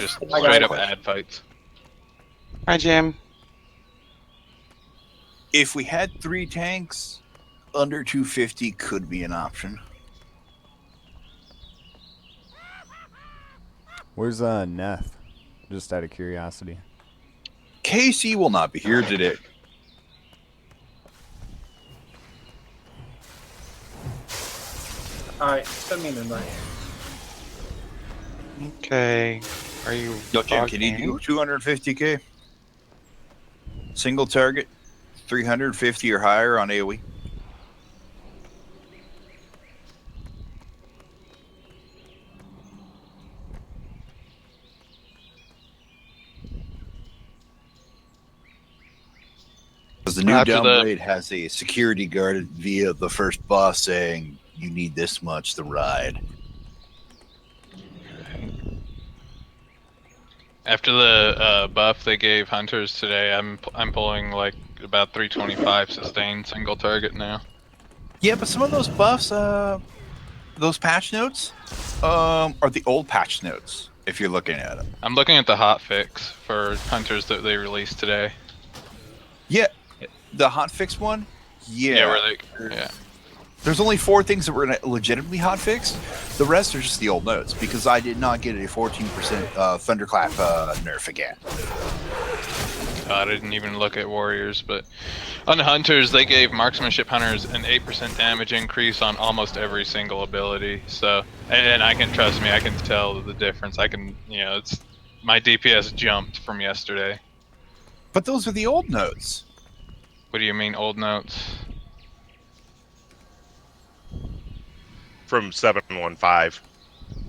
just straight up ad fights. Hi, Jim. If we had 3 tanks, under 250 could be an option. Where's Neth? Just out of curiosity. Casey will not be here today. Alright, send me an invite. Okay. Are you? Yo, Jim, can you do 250k? Single target, 350 or higher on AoE. Because the new downgrade has a security guard via the first boss saying you need this much to ride. After the buff they gave hunters today, I'm pulling like about 325 sustained single target now. Yeah, but some of those buffs, those patch notes, are the old patch notes. If you're looking at it, I'm looking at the hotfix for hunters that they released today. Yeah, the hotfix one. Yeah, where they, yeah. There's only 4 things that were legitimately hotfixed. The rest are just the old notes because I did not get a 14% thunderclap nerf again. I didn't even look at warriors, but on the hunters they gave marksmanship hunters an 8% damage increase on almost every single ability. So, and I can trust me, I can tell the difference. I can, it's my DPS jumped from yesterday. But those are the old notes. What do you mean old notes? From 715.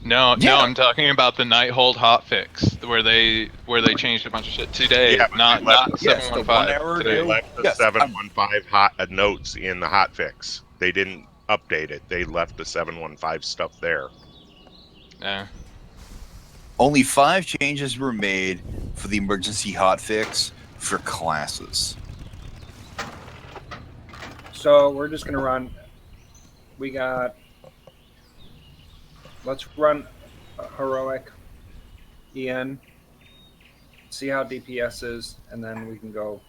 No, I'm talking about the Nighthold hotfix, where they changed a bunch of shit today. Yeah, not 715. They left the 715 notes in the hotfix. They didn't update it. They left the 715 stuff there. Yeah. Only 5 changes were made for the emergency hotfix for classes. So we're just gonna run. Let's run heroic, EN, see how DPS is, and then we can go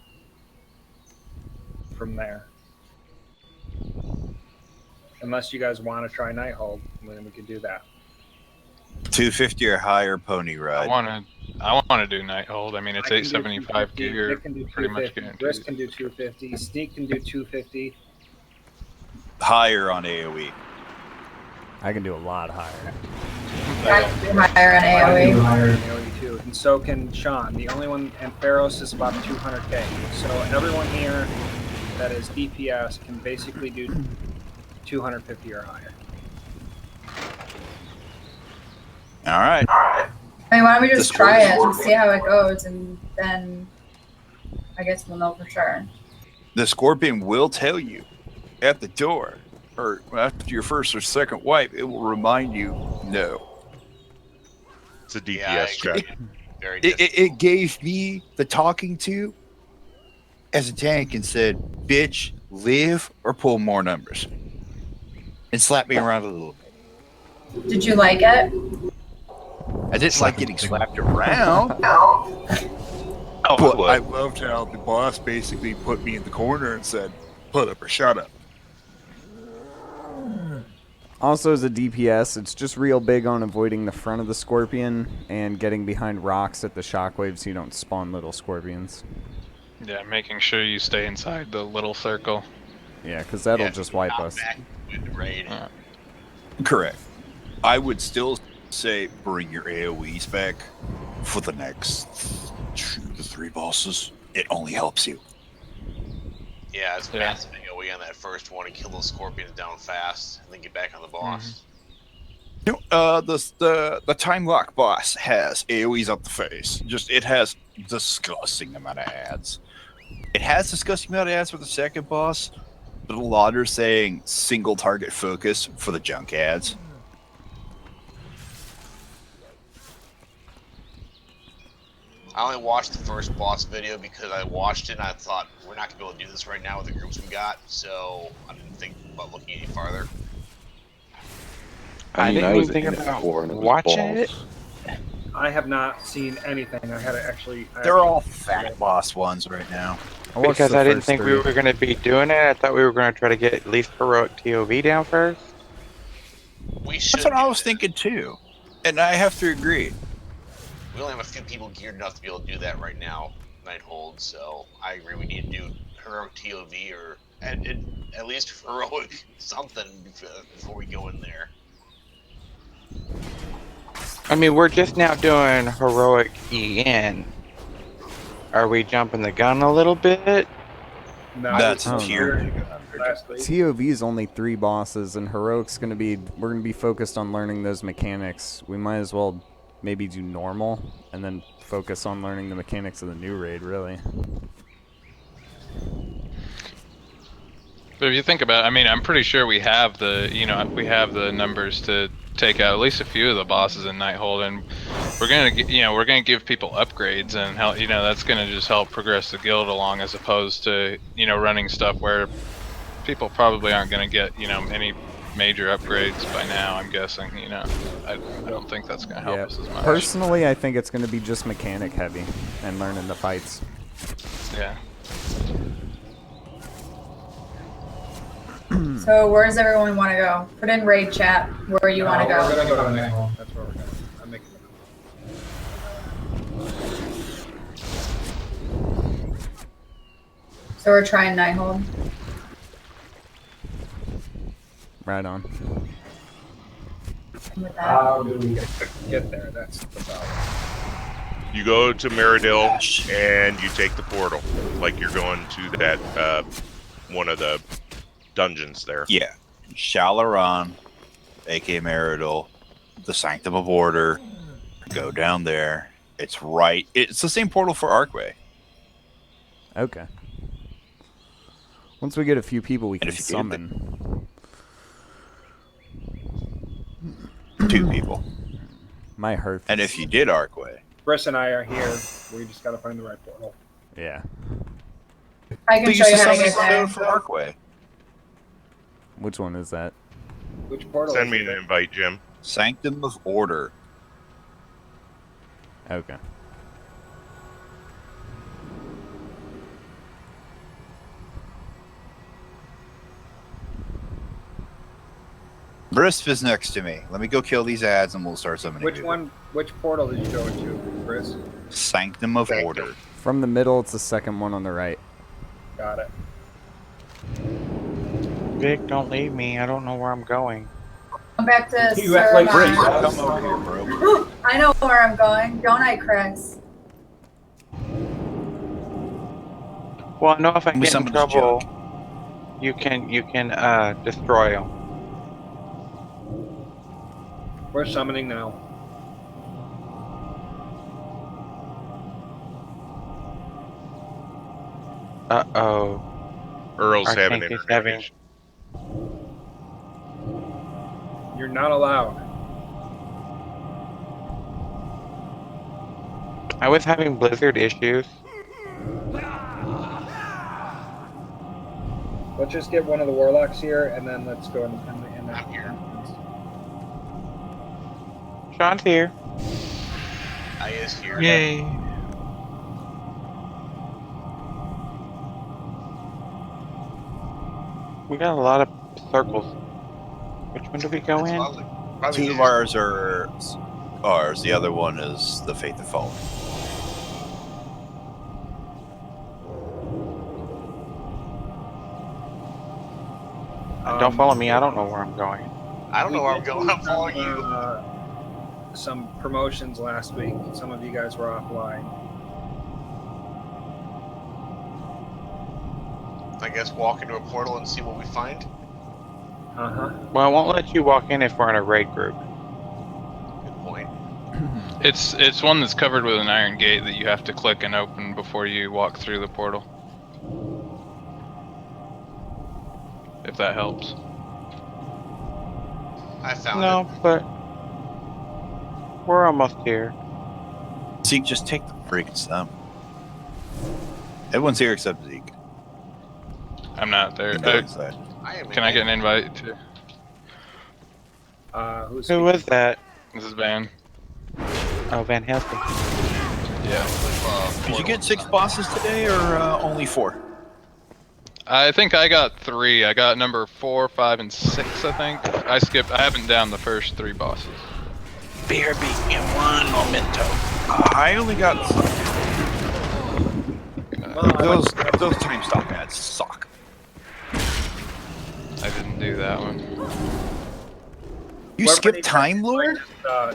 from there. Unless you guys want to try Nighthold, then we could do that. 250 or higher pony ride. I wanna do Nighthold. I mean, it's 875 gear, pretty much guaranteed. Brisk can do 250. Sneak can do 250. Higher on AoE. I can do a lot higher. I can do higher on AoE. Higher on AoE too, and so can Sean. The only one, and Pharos is about 200k. So everyone here that is DPS can basically do 250 or higher. All right. I mean, why don't we just try it and see how it goes, and then I guess we'll know for sure. The Scorpion will tell you at the door, or after your first or second wipe, it will remind you, no. It's a DPS check. It gave me the talking to as a tank and said, bitch, live or pull more numbers. And slapped me around a little bit. Did you like it? I didn't like getting slapped around. But I loved how the boss basically put me in the corner and said, put up or shut up. Also, as a DPS, it's just real big on avoiding the front of the Scorpion and getting behind rocks at the shockwave so you don't spawn little Scorpions. Yeah, making sure you stay inside the little circle. Yeah, because that'll just wipe us. Correct. I would still say bring your AoEs back for the next 2 to 3 bosses. It only helps you. Yeah, it's massive AoE on that first one and kill those scorpions down fast, and then get back on the boss. The time lock boss has AoEs up the face. It has disgusting amount of ads. It has disgusting amount of ads for the second boss, but a lot are saying single target focus for the junk ads. I only watched the first boss video because I watched it and I thought we're not gonna be able to do this right now with the groups we got, so I didn't think about looking any farther. I didn't even think about watching it. I have not seen anything. I had to actually. They're all fat boss ones right now. watched Because the I didn't first think we 3. were going to be doing it. I thought we were going to try to get at least heroic TOV down first. We should. That's what I do was that. thinking too, and I have to agree. We only have a few people geared enough to be able to do that right now, Nighthold. So I agree. We need to do heroic TOV or at least heroic something before we go in there. I mean, we're just now doing heroic EN. Are we jumping the gun a little bit? No, That's I a don't tier. last week. TOV is only 3 bosses, and heroic's gonna be. We're gonna be focused on learning those mechanics. We might as well maybe do normal, and then focus on learning the mechanics of the new raid. Really. But if you think about it, I mean, I'm pretty sure we have the numbers to take out at least a few of the bosses in Nighthold, and we're gonna give people upgrades and help. That's gonna just help progress the guild along, as opposed to running stuff where people probably aren't gonna get any major upgrades by now. I'm guessing. I don't think that's gonna help us as much. Personally, I think it's gonna be just mechanic heavy and learning the fights. Yeah. So where does everyone want to go? Put in raid chat where you want to We're go. gonna go to Nighthold. That's where we're going. I'm making it. So we're trying Nighthold. Right on. And with that, How do we get there? That's the problem. You go to Meridil and you take the portal, like you're going to that one of the dungeons there. Yeah, Shalaran, aka Meridil, the Sanctum of Order. Go down there. It's right. It's the same portal for Archway. Okay. Once we get a few people, we And can if you get the- summon. 2 people. My hurt. And if you did Archway, Briss and I are here. We just gotta find the right portal. Yeah. I can they show used you to how to summon get there. the for Archway. Which one is that? Which portal? Send is me it? an invite, Jim. Sanctum of Order. Okay. Brisp is next to me. Let me go kill these ads and we'll start summoning Which people. one? Which portal did you go into, Briss? Sanctum of Sanctum. Order. From the middle, it's the second one on the right. Got it. Vic, don't leave me. I don't know where I'm going. Come back to You act like Briss, Suramon. come over here, bro. I know where I'm going, don't I, Chris? Well, I know if I We get in summon this trouble, you can destroy them. We're summoning now. Uh-oh. Earl's I having think he's internet having- issues. You're not allowed. I was having blizzard issues. Let's just get one of the warlocks here, and then let's go in I'm here. Sean's here. I is here. Yay. We got a lot of circles. Which one do we go That's in? probably 2 of ours are ours. The other one is the Faith of Fallen. Don't follow me. I don't know where I'm going. I don't know where I'm going. I'm following you. Some promotions last week. Some of you guys were offline. I guess walk into a portal and see what we find. Well, I won't let you walk in if we're in a raid group. Good point. It's one that's covered with an iron gate that you have to click and open before you walk through the portal. If that helps. I found No, it. but we're almost here. Zeke, just take the freaking sum. Everyone's here except Zeke. I'm not there. Go inside. I am. Can I get an invite too? Who's Who was that? This is Van. Oh, Van Helsing. Yeah. Did you get 6 bosses today, or only 4? I think I got 3. I got number 4, 5, and 6. I think I skipped. I haven't down the first 3 bosses. Beer beat in one memento. I only got Well, those time stop ads suck. I didn't do that one. You whoever skip needs Time that, Lord?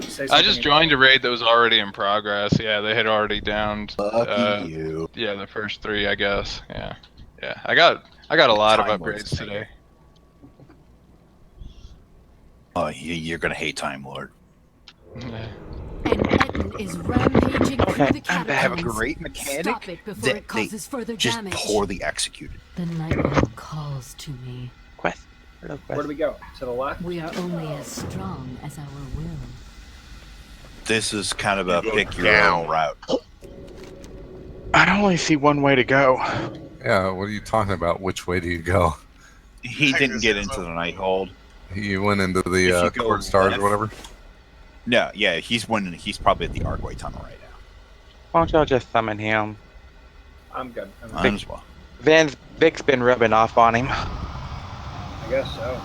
say I something just in- joined a raid that was already in progress. Yeah, they had already downed. Lucky you. Yeah, the first 3, I guess. Yeah, yeah. I got a lot of Time Lord's upgrades a today. banger. Oh, you're gonna hate Time Lord. Yeah. An Etten is rampaging Okay, through the I'm back. They have a catacombs. great mechanic Stop it before that it causes further just damage. poorly executed. The Nighthold calls to me. Quest. Hello, Where Quest. do we go? To the left? We are only as strong as our will. This is kind of You a go pick your down. own route. I only see one way to go. Yeah, what are you talking about? Which way do you go? He didn't get into the Nighthold. You went into If the you go Court Stars left- or whatever? No, yeah, he's probably at the Argway Tunnel right now. Why don't y'all just summon him? I'm good. Might as well. Vic's been rubbing off on him. I guess so.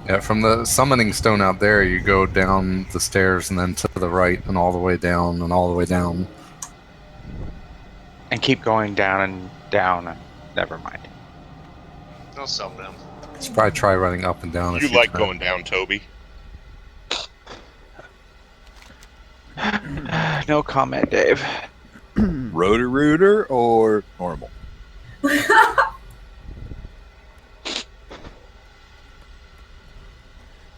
Yeah, from the summoning stone out there, you go down the stairs and then to the right and all the way down and all the way down. And keep going down and down. Never mind. No summon him. You should probably try running up and down. if You like try. going down, Toby? No comment, Dave. Roto-Rooter or normal?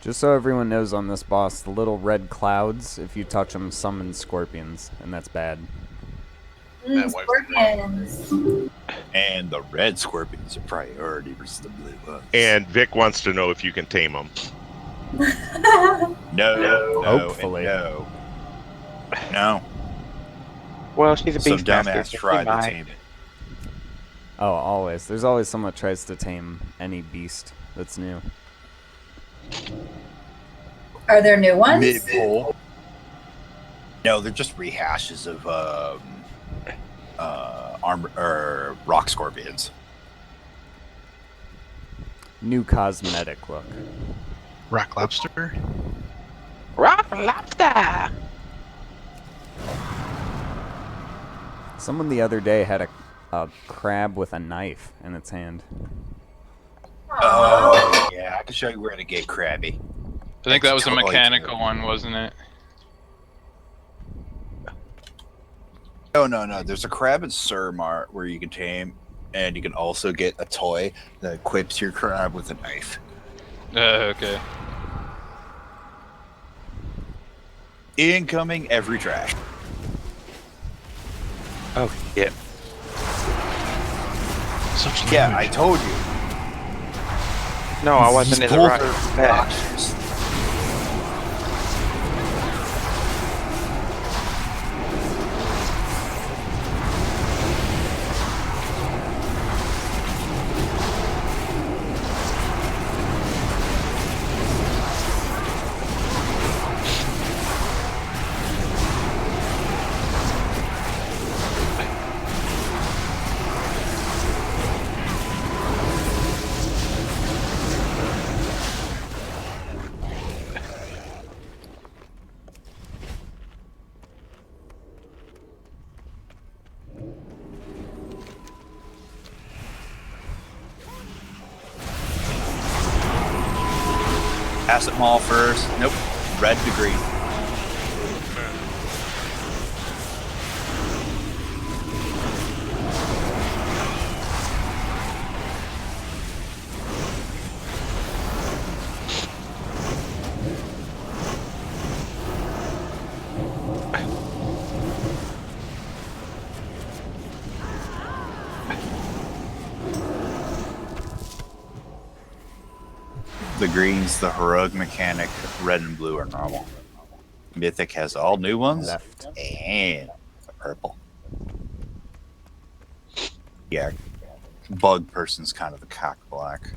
Just so everyone knows on this boss, the little red clouds, if you touch them, summon scorpions, and that's bad. Scorpions. And the red scorpions are priority versus the blue ones. And Vic wants to know if you can tame them. no, Hopefully. and no. Well, she's a Some beast master. dumbass so she tried to might. tame it. Oh, always. There's always someone that tries to tame any beast that's new. Are there new ones? Mid-pull. No, they're just rehashes of armor or rock scorpions. New cosmetic look. Rock lobster? Rock lobster! Someone the other day had a crab with a knife in its hand. Oh, yeah, I can show you where to get crabby. I think that was a Totally mechanical true. one, wasn't it? No. There's a crab in Surmar where you can tame, and you can also get a toy that equips your crab with a knife. Okay. Incoming every trash. Oh, shit. Such Yeah, damage. I told you. No, I wasn't in the Both right are spot. obnoxious. Asset mall first. Nope. Red to green. The green's the heroic mechanic. Red and blue are normal. Mythic has all new ones. Left. And the purple. Yeah. Bug person's kind of the cock black.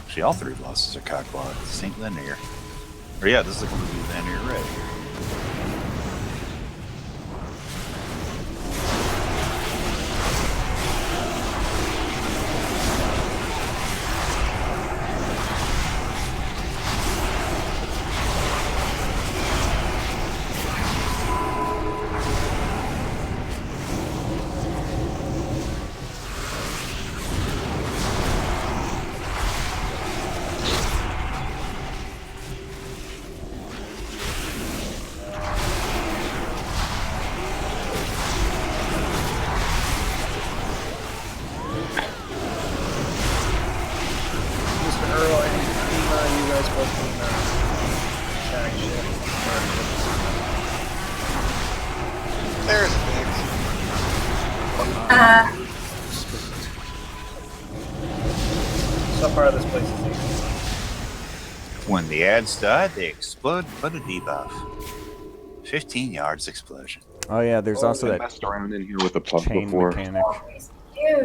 See, all 3 bosses are cock black. St. Linear. Or yeah, this is going to be the end of your raid. Mr. Earl and Pima, you guys both can tag shit. There's Biggs. So far, this place is easy. When the ads die, they explode but a debuff. 15 yards explosion. Oh yeah, there's also I that messed around in here with a pug chain before. mechanic.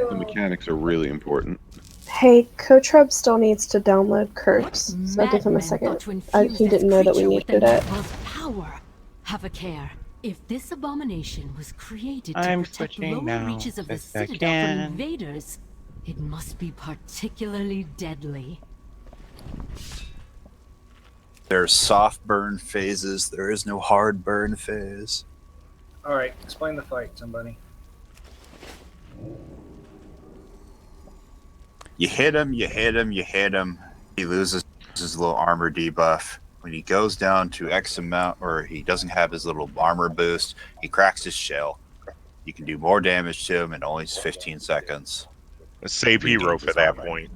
The mechanics are really important. Hey, Kotrub still needs to download Curse, so I'll give him a Madmen second. thought to infuse He this didn't know that we creature with needed the it. Nighthold's power. Have a care. If this abomination was created to I'm protect switching lower now, reaches of the best I Citadel from can. invaders, it must be particularly deadly. There's soft burn phases. There is no hard burn phase. Alright, explain the fight, somebody. You hit him, you hit him, you hit him. He loses his little armor debuff. When he goes down to X amount, or he doesn't have his little armor boost, he cracks his shell. You can do more damage to him in only 15 seconds. A save hero for that point.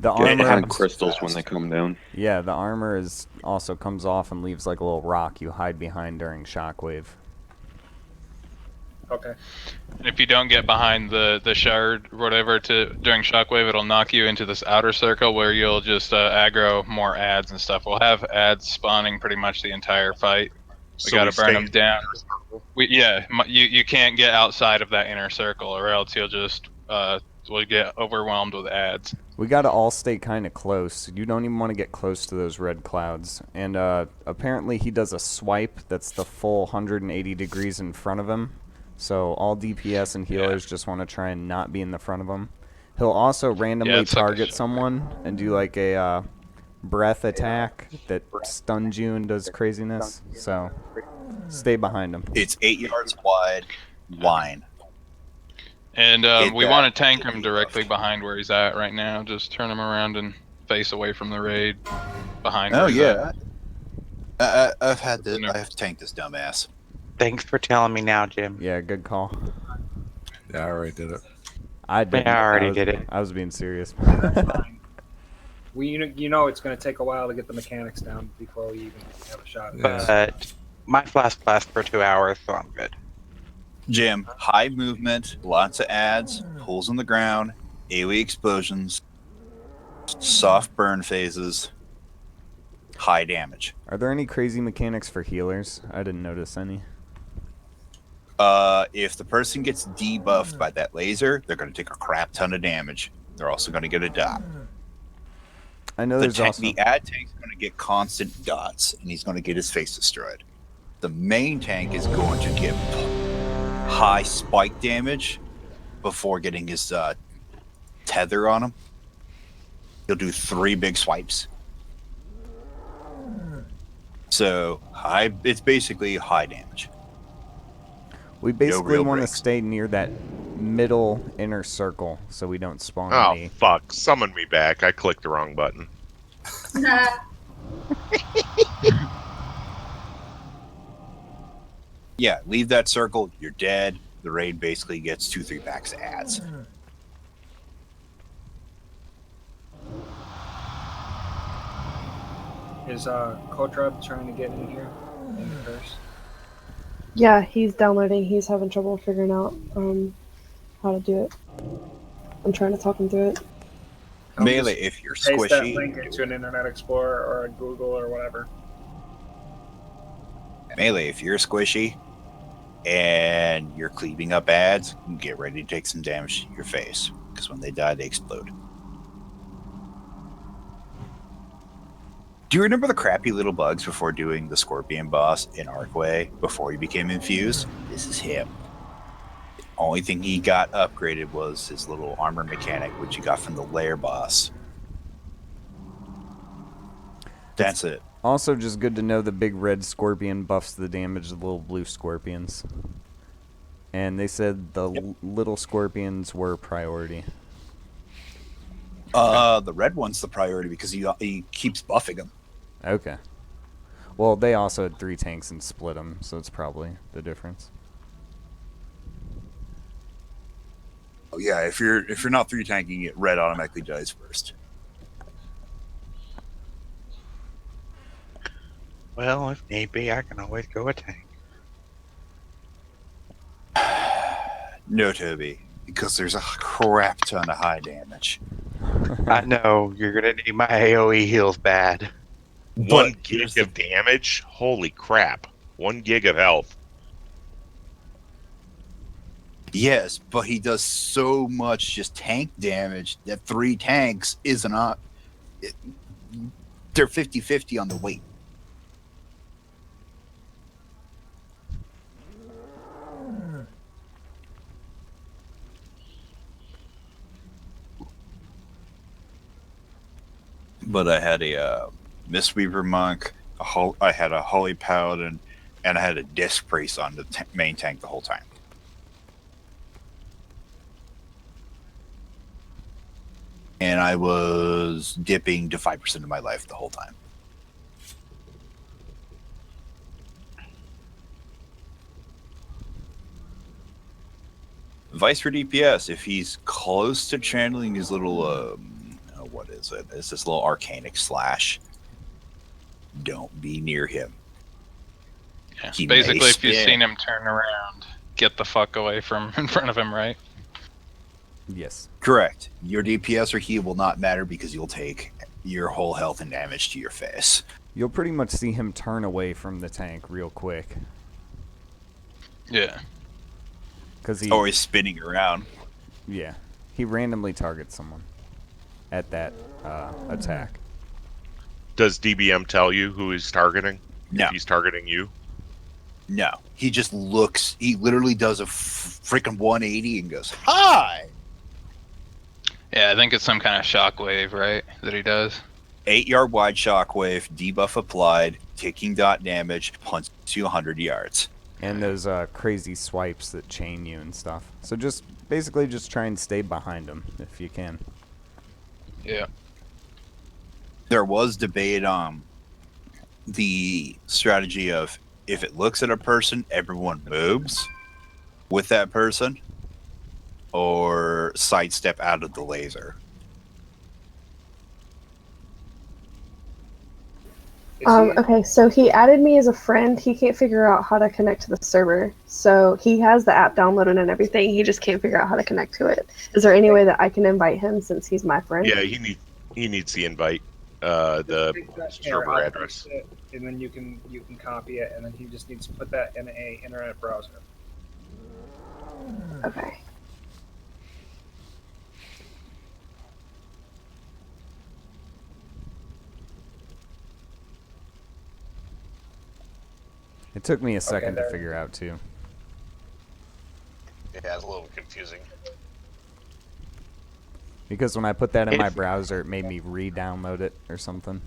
The Get armor, on crystals when they come down. yeah, the armor is also comes off and leaves like a little rock you hide behind during shockwave. Okay. And if you don't get behind the shard or whatever during shockwave, it'll knock you into this outer circle where you'll just aggro more ads and stuff. We'll have ads spawning pretty much the entire fight. We So gotta we burn stay them down. You can't get outside of that inner circle, or else you'll just will get overwhelmed with ads. We gotta all stay kind of close. You don't even want to get close to those red clouds. And apparently he does a swipe that's the full 180 degrees in front of him. So all DPS and healers just want to try and not be in the front of him. He'll also randomly it's like a target someone and do like a breath attack that stuns you and does craziness. So stay behind him. It's 8 yards wide, line. And Get we that want to tank him debuff. directly behind where he's at right now. Just turn him around and face away from the raid behind. Oh where he's at. yeah, I've had this. I have to tank this dumbass. Thanks for telling me now, Jim. Yeah, good call. Yeah, I already did it. I did. I already did it. I was being serious. You know it's going to take a while to get the mechanics down before we even have a shot. But my flask lasts for 2 hours, so I'm good. Jim, high movement, lots of ads, holes in the ground, AoE explosions, soft burn phases, high damage. Are there any crazy mechanics for healers? I didn't notice any. If the person gets debuffed by that laser, they're going to take a crap ton of damage. They're also going to get a dot. I know there's also The ad tank's going to get constant dots, and he's going to get his face destroyed. The main tank is going to get high spike damage before getting his tether on him. He'll do 3 big swipes. So it's basically high damage. we basically real want to breaks. stay near that middle inner circle so we don't spawn Oh, any. fuck. Summon me back. I clicked the wrong button. Yeah, leave that circle, you're dead. The raid basically gets 2-3 packs of ads. Is Kotrub trying to get in here? In the curse? Yeah, he's downloading. He's having trouble figuring out how to do it. I'm trying to talk him through it. Melee, if you're Paste that squishy, link into an Internet Explorer or a Google or whatever. Melee, if you're squishy and you're cleaving up ads, get ready to take some damage to your face. Because when they die, they explode. Do you remember the crappy little bugs before doing the Scorpion boss in Arcway before he became infused? This is him. The only thing he got upgraded was his little armor mechanic, which he got from the Lair boss. That's it. Also, just good to know the big red scorpion buffs the damage of the little blue scorpions. And they said the little scorpions were priority. The red one's the priority because he keeps buffing them. Okay. Well, they also had 3 tanks and split them, so it's probably the difference. Oh yeah, if you're not 3 tanking it, red automatically dies first. Well, if need be, I can always go a tank. No, Toby, because there's a crap ton of high damage. I know, you're gonna need my AoE heals bad. 1 gig of damage? Holy crap. 1 gig of health. Yes, but he does so much just tank damage that 3 tanks is not. They're 50-50 on the weight. But I had a Mistweaver Monk, I had a Holy Paladin, and I had a Disc Priest on the main tank the whole time. And I was dipping to 5% of my life the whole time. Vice for DPS, if he's close to channeling his little, what is it? It's this little Arcanic Slash. Don't be near him. Yeah. He Basically, may if you've spin. seen him turn around, get the fuck away from in front of him, right? Yes. Correct. Your DPS or heal will not matter because you'll take your whole health and damage to your face. You'll pretty much see him turn away from the tank real quick. Yeah. Cause he, Or he's spinning around. Yeah. He randomly targets someone at that attack. Does DBM tell you who he's targeting? No. If he's targeting you? No. He just looks, he literally does a freaking 180 and goes, hi! Yeah, I think it's some kind of shockwave, right? That he does. 8-yard wide shockwave, debuff applied, ticking dot damage, punch you 100 yards. And those crazy swipes that chain you and stuff. So just basically just try and stay behind him if you can. Yeah. There was debate on the strategy of if it looks at a person, everyone moves with that person, or sidestep out of the laser. Okay, so he added me as a friend. He can't figure out how to connect to the server. So he has the app downloaded and everything. He just can't figure out how to connect to it. Is there any way that I can invite him since he's my friend? Yeah, he needs the invite. The server address. And then you can copy it, and then he just needs to put that in a internet browser. Okay. It took me a second to figure out too. Yeah, it's a little confusing. Because when I put that in my browser, it made me re-download it or something.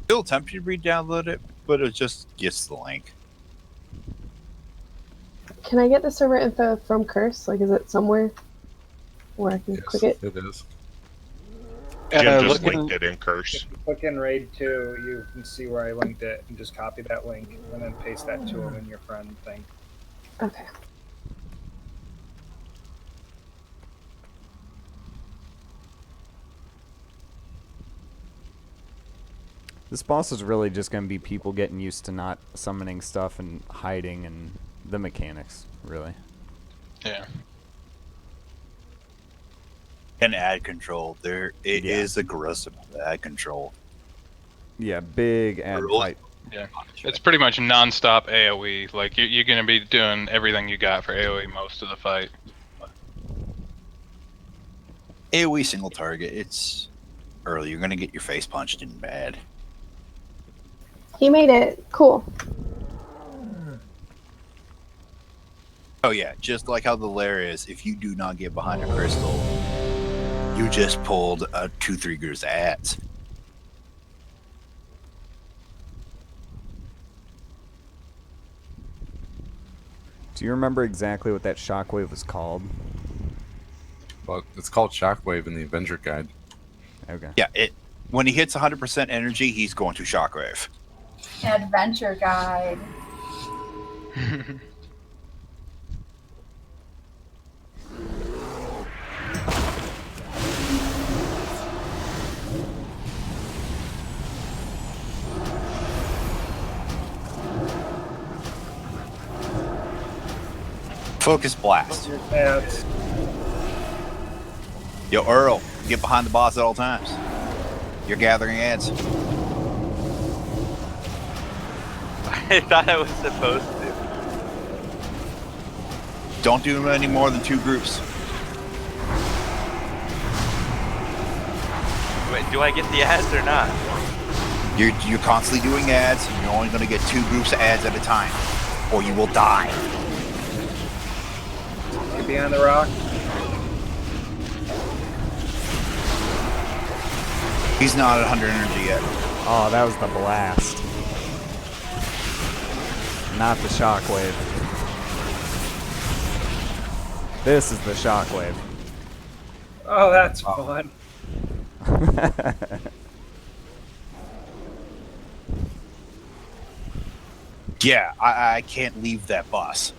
Still attempt to re-download it, but it just gets the link. Can I get the server info from Curse? Like, is it somewhere where I can click it? It is. Jim just linked it in Curse. If you click in Raid 2, you can see where I linked it, and just copy that link, and then paste that to him in your friend thing. Okay. This boss is really just going to be people getting used to not summoning stuff and hiding and the mechanics, really. Yeah. And ad control. It is aggressive ad control. Yeah, big ad fight. Yeah. It's pretty much non-stop AoE. Like, you're going to be doing everything you got for AoE most of the fight. AoE single target. It's Early, you're gonna get your face punched in bad. He made it. Cool. Oh yeah, just like how the lair is, if you do not get behind a crystal, you just pulled a 2-3 gears ads. Do you remember exactly what that shockwave was called? Well, it's called Shockwave in the Avenger Guide. Okay. Yeah, when he hits 100% energy, he's going to shockwave. Adventure guide. Focus blast. Your ads. Yo, Earl, get behind the boss at all times. You're gathering ads. I thought I was supposed to. Don't do any more than 2 groups. Wait, do I get the ads or not? You're constantly doing ads, and you're only going to get 2 groups of ads at a time, or you will die. Get behind the rock. He's not at 100 energy yet. Oh, that was the blast. Not the shockwave. This is the shockwave. Oh, that's fun. Yeah, I can't leave that bus.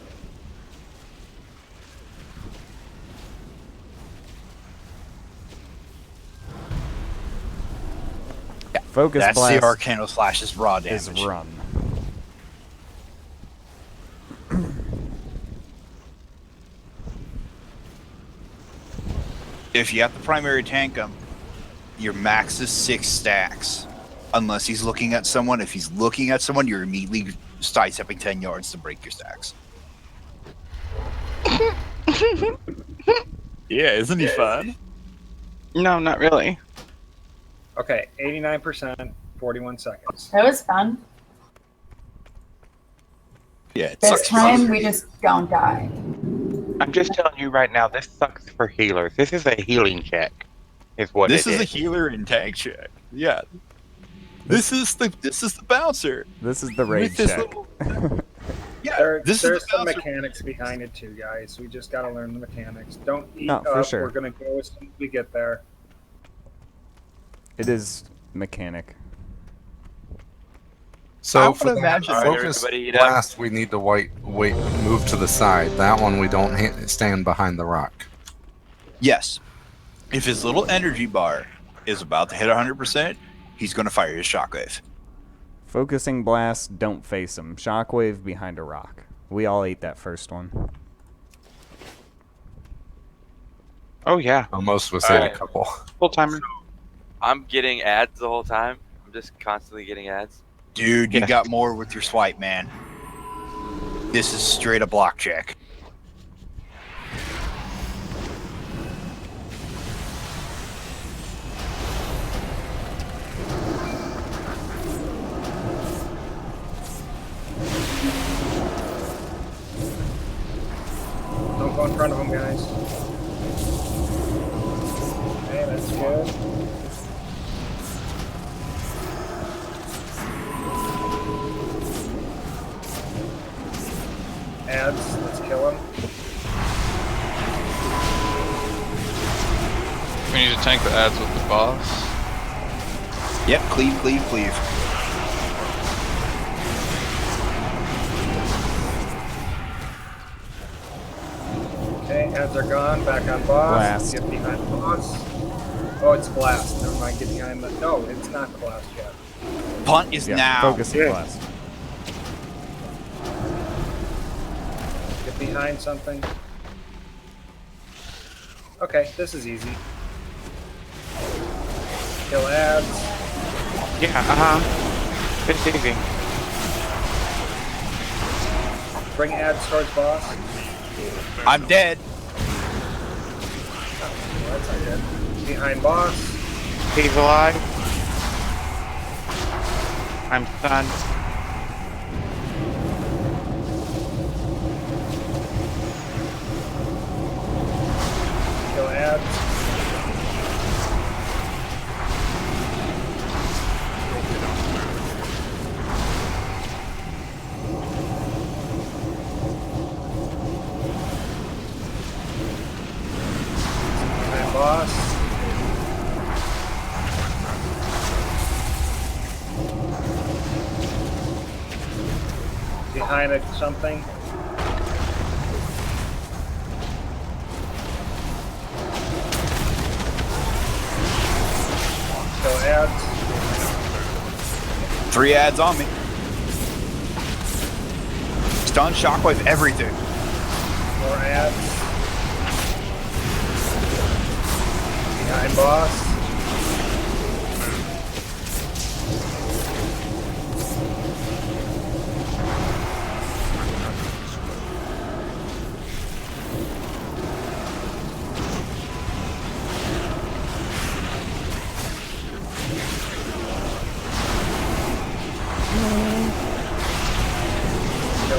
Focus That's blast the Arcano Slash's raw damage. is run. If you have to primary tank him, your max is 6 stacks. Unless he's looking at someone. If he's looking at someone, you're immediately sidestepping 10 yards to break your stacks. Yeah, isn't he fun? No, not really. Okay, 89%, 41 seconds. That was fun. Yeah, it This sucks. time we just don't die. I'm just telling you right now, this sucks for healers. This is a healing check, is what This it is a healer and tank check. Yeah. This is the bouncer. This is the raid With this check. Yeah, There's the some bouncer. mechanics behind it too, guys. We just gotta learn the mechanics. Don't eat No, up. for sure. We're gonna go as soon as we get there. It is mechanic. So would for the imagine- focus Everybody eat up. blast, we need to wait, move to the side. That one we don't stand behind the rock. Yes. If his little energy bar is about to hit 100%, he's going to fire his shockwave. Focusing blast, don't face him. Shockwave behind a rock. We all ate that first one. Oh, yeah. Most of us ate a Alright. couple. Full timer. I'm getting ads the whole time. I'm just constantly getting ads. Dude, you Yeah. got more with your swipe, man. This is straight a block check. Don't go in front of them, guys. Okay, that's good. Ads, let's kill him. We need to tank the ads with the boss. Yep, cleave, cleave, cleave. Okay, ads are gone. Back on boss. Blast. Get behind the boss. Oh, it's blast. Never mind. Get behind the. No, it's not the blast yet. Punt is Yeah, now. focusing Yeah. blast. Get behind something. Okay, this is easy. Kill ads. Yeah, it's easy. Bring ads towards boss. I'm dead. Oh, that's not good. Behind boss. He's alive. I'm stunned. Kill ads. Behind boss. Behind it, something. Kill ads. 3 ads on me. Stun, shockwave, everything. More ads. Behind boss.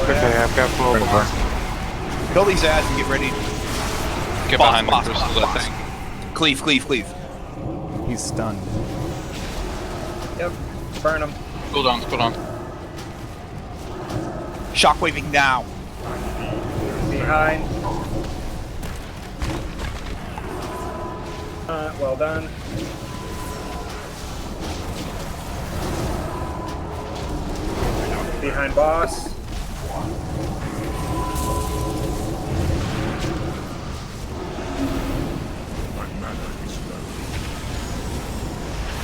Okay, I've got full boss. Kill these ads and get ready. Get Boss, behind the boss, crystals, boss, I think. Cleave, cleave, cleave. He's stunned. Yep. Burn him. Cool down, cool down. Shockwaving now. Behind. Well done. Behind boss.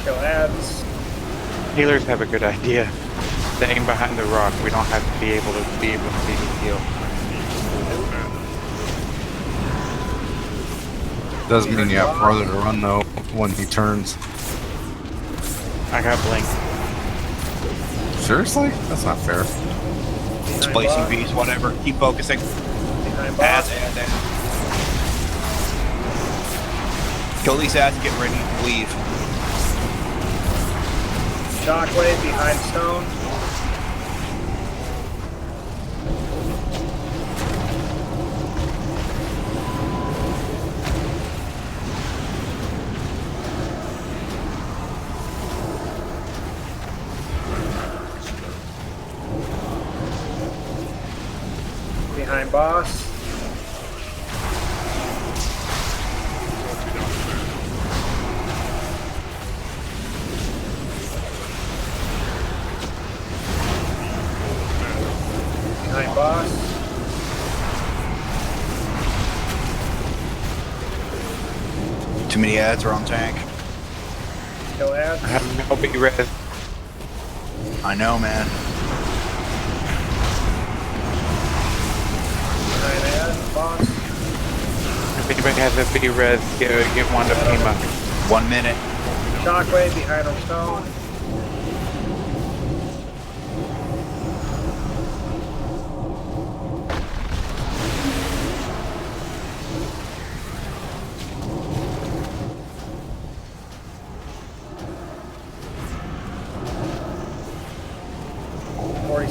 Kill ads. Healers have a good idea. Staying behind the rock, we don't have to be able to see the heal. Does mean you have farther to run though when he turns. I got blink. Seriously? That's not fair. Splicing bees, whatever. Keep focusing. Behind Ads, boss. ads, ads. Kill these ads and get ready to leave. Shockwave behind stone. Behind boss. Behind boss. Too many ads are on tank. Kill ads. I have no big res. I know, man. Behind ads. Boss. If anybody has a big res, give one to Pima. 1 minute. Shockwave behind our stone.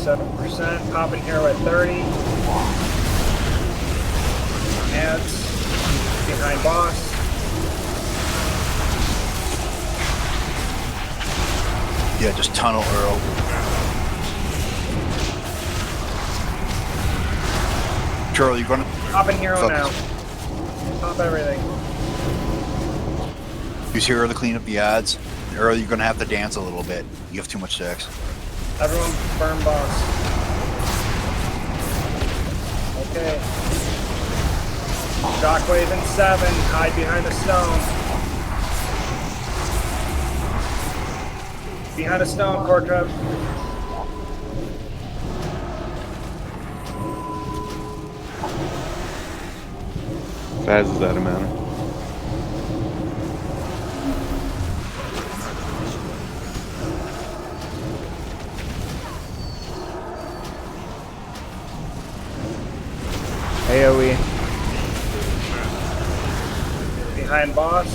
%. Popping hero at 30. Ads. Behind boss. Yeah, just tunnel Earl. Charlie, you're gonna Popping hero focus. now. Pop everything. Use hero to clean up the ads. Earl, you're gonna have to dance a little bit. You have too much sex. Everyone burn boss. Okay. Shockwave in 7. Hide behind a stone. Behind a stone, Cortrub. Baz is out of mana. AoE. Behind boss.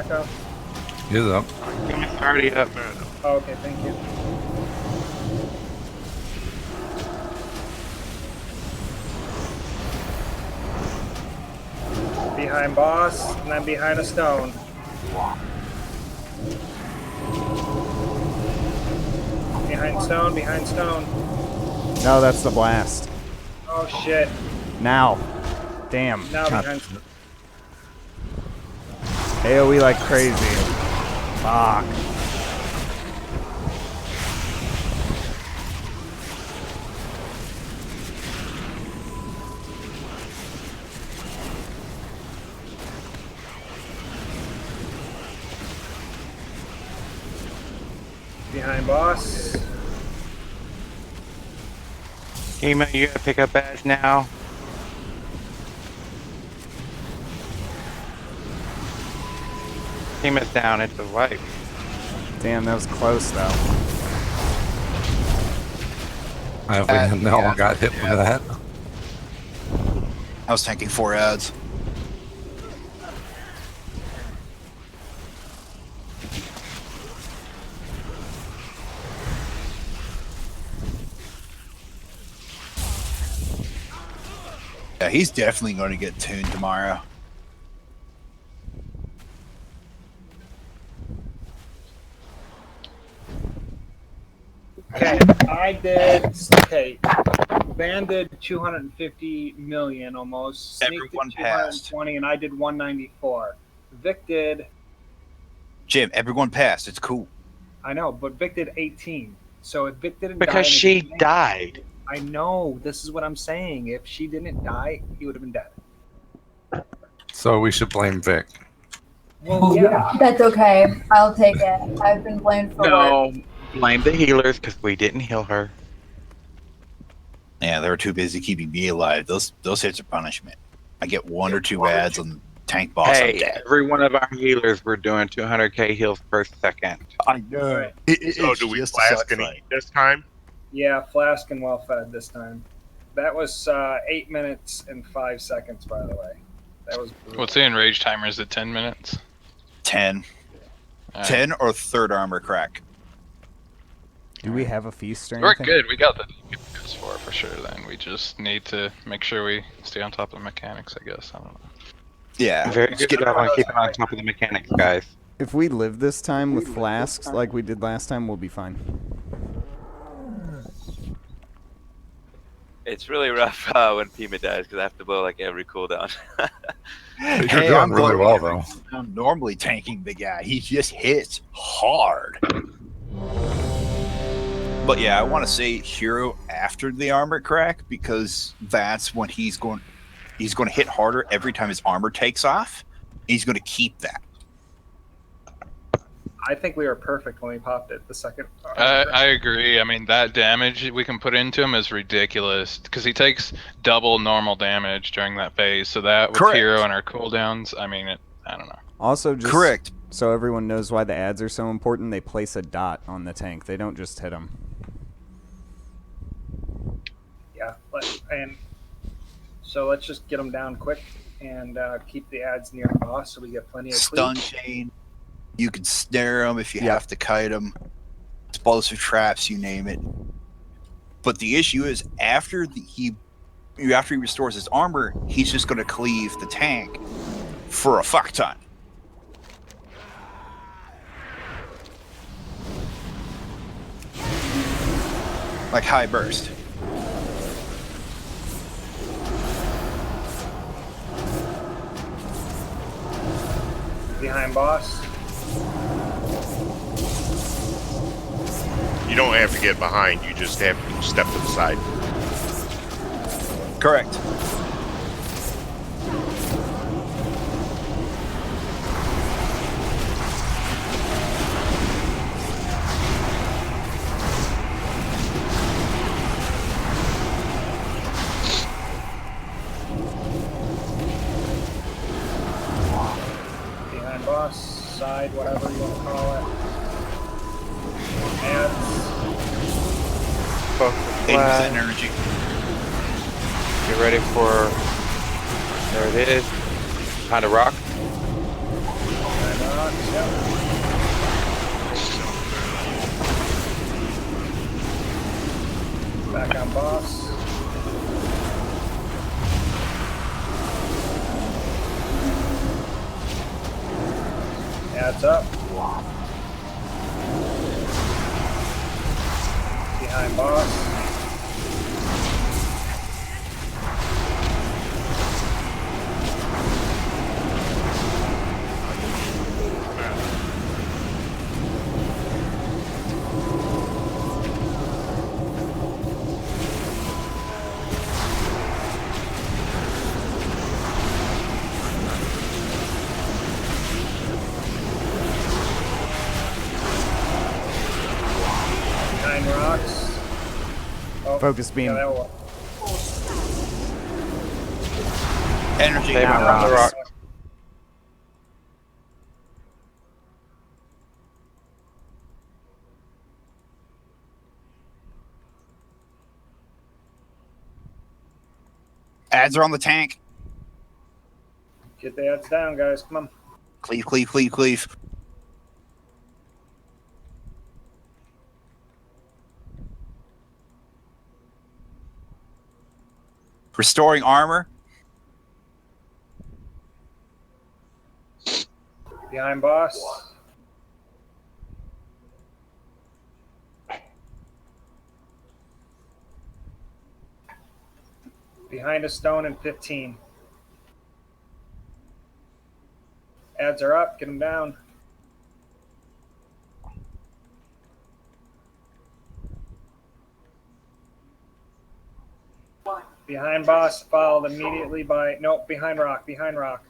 back up? He's up. It's already up. Oh, okay, thank you. Behind boss, and then behind a stone. Behind stone, behind stone. No, that's the blast. Oh shit. Now. Damn. Now God. behind stone. AoE like crazy. Fuck. Behind boss. Pima, you gotta pick up badge now. Pima's down, it's a wipe. Damn, that was close though. I think no one got hit by that. I was tanking 4 ads. Yeah, he's definitely going to get tuned tomorrow. Okay, I did. Okay, Van did 250 million almost. Sneak Everyone did 220, and I did 194. Vic did. Jim, everyone passed. It's cool. I know, but Vic did 18. So if Vic didn't die, Because she died. I know. This is what I'm saying. If she didn't die, he would have been dead. So we should blame Vic. Well, yeah. That's okay. I'll take it. I've been blamed for No, blame the healers because we didn't heal her. Yeah, they were too busy keeping me alive. Those hits are punishment. I get 1 or 2 ads on tank boss. I'm Hey, dead. every one of our healers were doing 200k heals per second. I know. So do we flask and eat this time? Yeah, flask and well fed this time. That was 8 minutes and 5 seconds, by the way. That was brutal. What's the enrage timer? Is it 10 minutes? 10. 10 or 3rd armor crack. Do we have a feast or We're anything? good. We got the PS4 for sure. Then we just need to make sure we stay on top of the mechanics. I guess I don't know. Yeah. Very good job on keeping on top of the mechanics, guys. If we live this time with flasks like we did last time, we'll be fine. It's really rough when Pima dies because I have to blow like every cooldown. You're doing really well though. I'm normally tanking the guy. He just hits hard. But yeah, I want to say hero after the armor crack because that's when he's going to hit harder every time his armor takes off. He's going to keep that. I think we were perfect when we popped it the second. I agree. I mean, that damage we can put into him is ridiculous because he takes double normal damage during that phase. So that with Correct. hero and our cooldowns, I mean, I don't know. Also, just Correct. so everyone knows why the ads are so important, they place a dot on the tank. They don't just hit them. Yeah, and so let's just get them down quick and keep the ads near the boss so we get plenty of Stun cleave. chain. You can snare them if you have to kite them. Explosive traps, you name it. But the issue is after he restores his armor, he's just going to cleave the tank for a fuck ton. Like high burst. Behind boss. You don't have to get behind. You just have to step to the side. Correct. Behind boss. Side, whatever you want to call it. Ads. 80% energy. Get ready for. There it is. Behind a rock. And rocks. Yep. Back on boss. Adds up. Behind boss. Behind rocks. Oh, Focus beam. yeah, that one. Energy Save my now. rock. Rocks. Ads are on the tank. Get the ads down, guys. Come on. Cleave, cleave, cleave, cleave. Restoring armor. Behind boss. Behind a stone and 15. Ads are up. Get them down. Behind boss, followed immediately by... Nope, behind rock. Behind rock.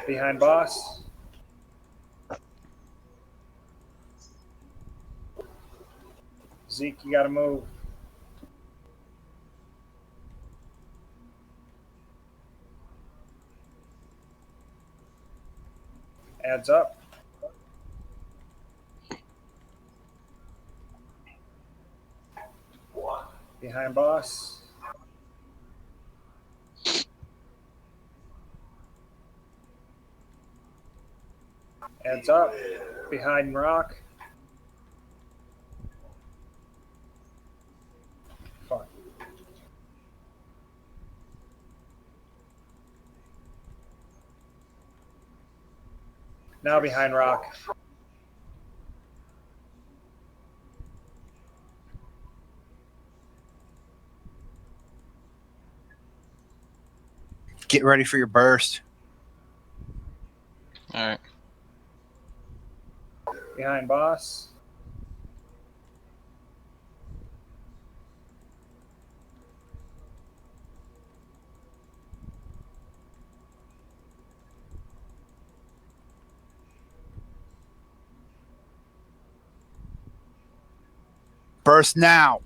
Behind boss. Zeke, you gotta move. Adds up. Behind boss. Adds up. Behind rock. Fuck. Now behind rock. Get ready for your burst. All right. Behind boss. Burst now.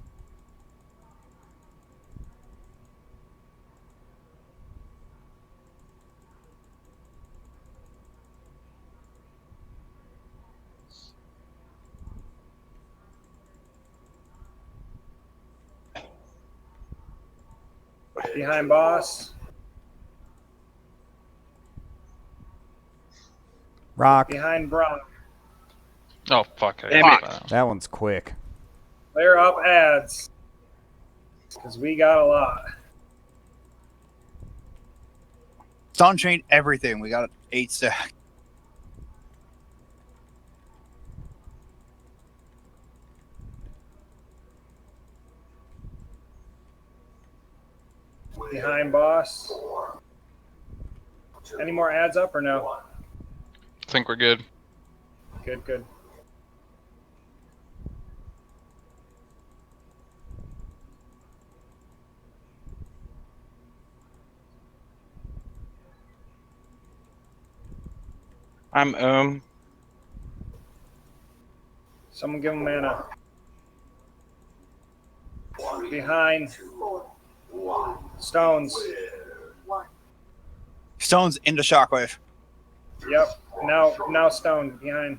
Behind boss. Rock. Behind Brock. Oh fuck! I Damn hit it. that. That one's quick. Clear up ads. Because we got a lot. Stun chain everything. We got 8 stack. Behind boss. Any more ads up or no? I think we're good. Good, good. I'm Someone give him mana. Behind. Stones. Stones into shockwave. Yep. Now stone behind.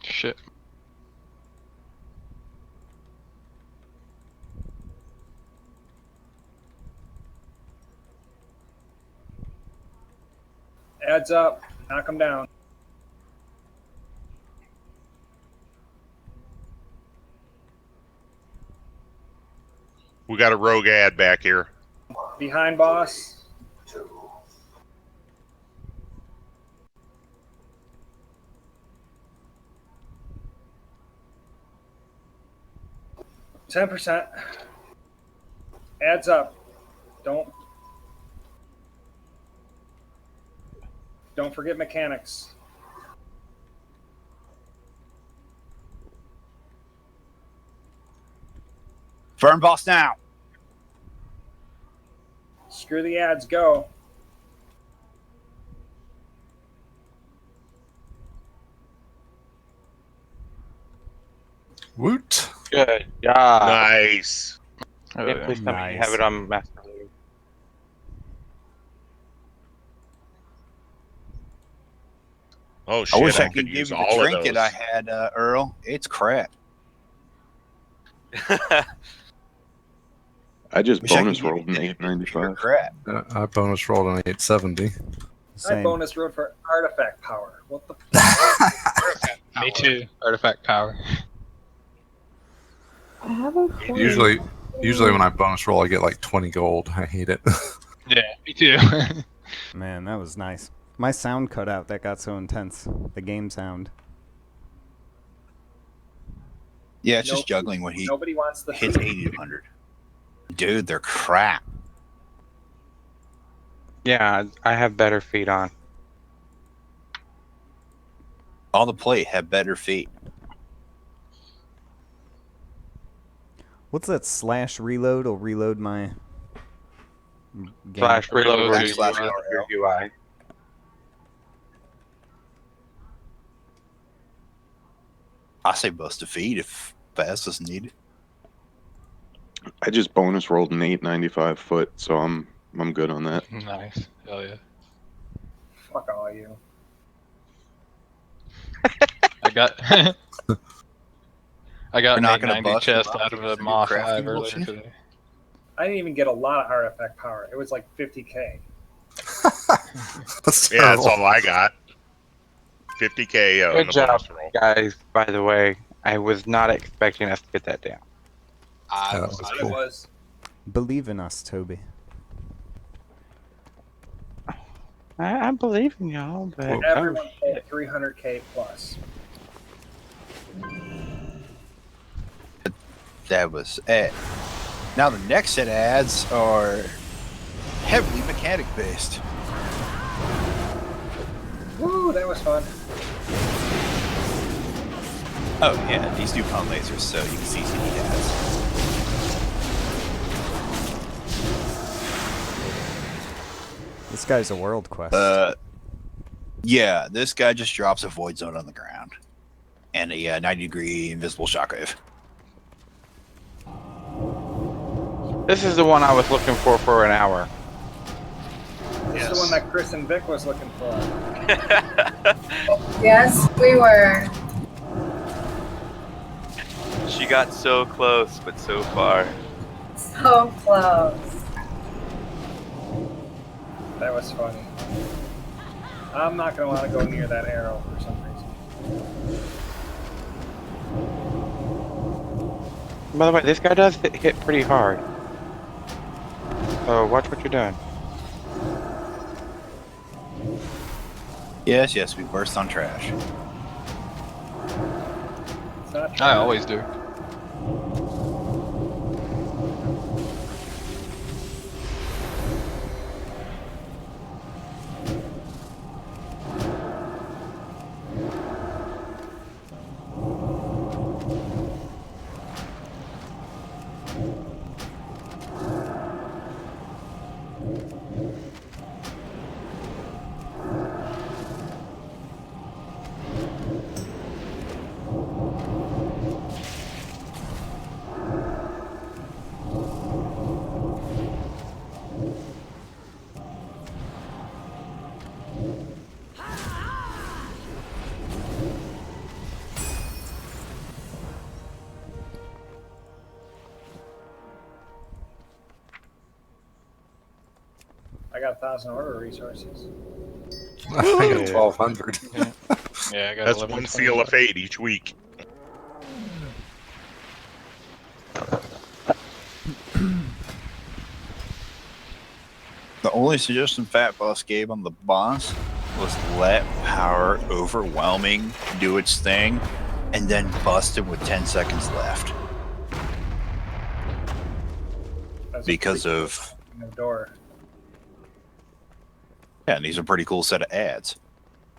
Shit. Adds up. Knock them down. We got a rogue ad back here. Behind boss. %. Adds up. Don't forget mechanics. Burn boss now. Screw the ads. Go. Woot. Good job. Nice. Yeah, please tell me you have it on Master League. Oh I shit! wish I I could could give use you the all of trinket those. I had, Earl. It's crap. I just Wish I could bonus give you rolled an the 895. crap. I bonus rolled an 870. I bonus road for artifact power. What the? Me too. Artifact power. I have a point. Usually when I bonus roll, I get like 20 gold. I hate it. Yeah, me too. Man, that was nice. My sound cut out. That got so intense. The game sound. Yeah, it's just juggling when he Nobody wants the hits 8200. Dude, they're crap. Yeah, I have better feet on. All the plate have better feet. What's that slash reload? Will reload my game. Slash reload will Backslash reload RL. your UI. I say bust a feed if fast is needed. I just bonus rolled an 895 foot, so I'm good on that. Nice. Hell yeah. Fuck all you. I got I got You're an not gonna 890 bust chest them out of a for Moth crafting 5 earlier bullshit? today. I didn't even get a lot of artifact power. It was like 50k. That's Yeah, that's all I got. 50k on Good the job, bonus roll. guys. By the way, I was not expecting us to get that down. I That was was not It cool. was. Believe in us, Toby. I believe in y'all, but Whoa. Everyone pulled 300k plus. That was it. Now the next set of ads are heavily mechanic based. Woo, that was fun. Oh yeah, these do pun lasers, so you can see CD ads. This guy's a world quest. Yeah, this guy just drops a void zone on the ground and a 90-degree invisible shockwave. this is the one I was looking for an hour. This is the one that Chris and Vic was looking for. Yes, we were. She got so close, but so far. So close. That was funny. I'm not gonna want to go near that arrow for some reason. By the way, this guy does hit pretty hard. So watch what you're doing. Yes, we burst on trash. It's not I always do. I got 1,000 order resources. I think it's 1,200. Yeah, I got That's one seal of fate each week. The only suggestion Fat Boss gave on the boss was let power overwhelming do its thing, and then bust him with 10 seconds left. Because of No door. yeah, and these are a pretty cool set of ads.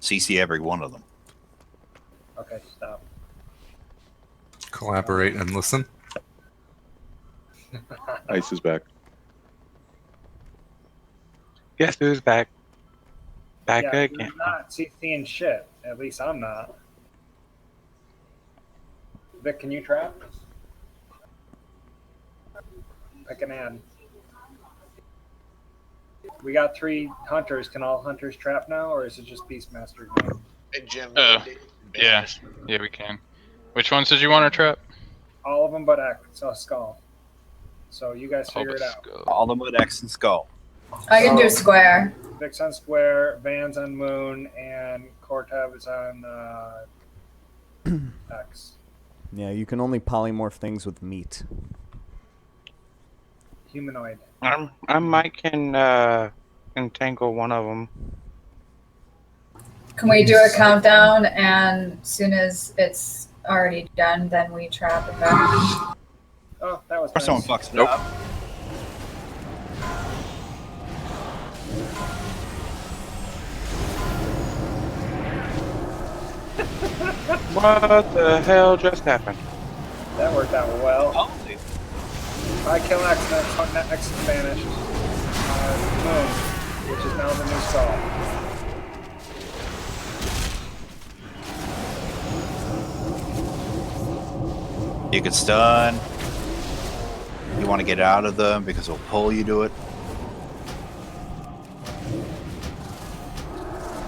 CC every one of them. Okay, stop. Collaborate and listen. Ice is back. Guess who's back? Back Yeah, again. you're not CCing shit. At least I'm not. Vic, can you trap? Pick an ad. We got 3 hunters. Can all hunters trap now, or is it just Beastmaster? Hey, Jim. Yeah, we can. Which ones did you want to trap? All of them but X, Skull. So you guys figure it out. All of them with X and Skull. I can do square. Vic's on Square, Van's on Moon, and Cortab is on X. Yeah, you can only polymorph things with meat. Humanoid. I might can entangle one of them. Can we do a countdown, and as soon as it's already done, then we trap it back? Oh, that was Or nice. someone fucks it up. What the hell just happened? That worked out well. I kill X, and X is banished. Moon, which is now the new Skull. You can stun. You want to get out of them because it'll pull you to it.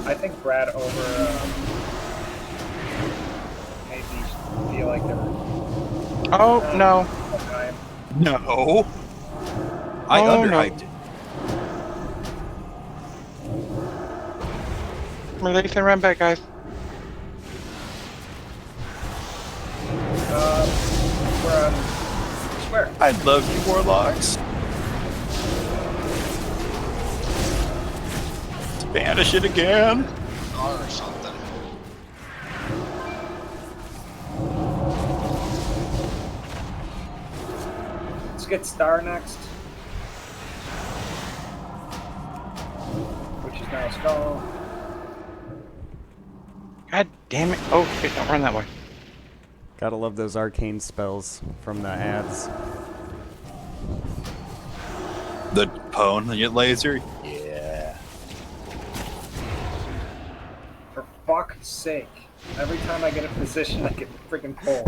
I think Brad over made me feel like they were. Oh no! Okay. No. I underhyped it. Release and run back, guys. We're on Square. I love you, Warlocks. Banish it again. Or something. Let's get Star next. Which is now Skull. God damn it! Oh shit! Don't run that way. Gotta love those arcane spells from the ads. The Pwn laser? Yeah. For fuck's sake. Every time I get a position, I get freaking pulled.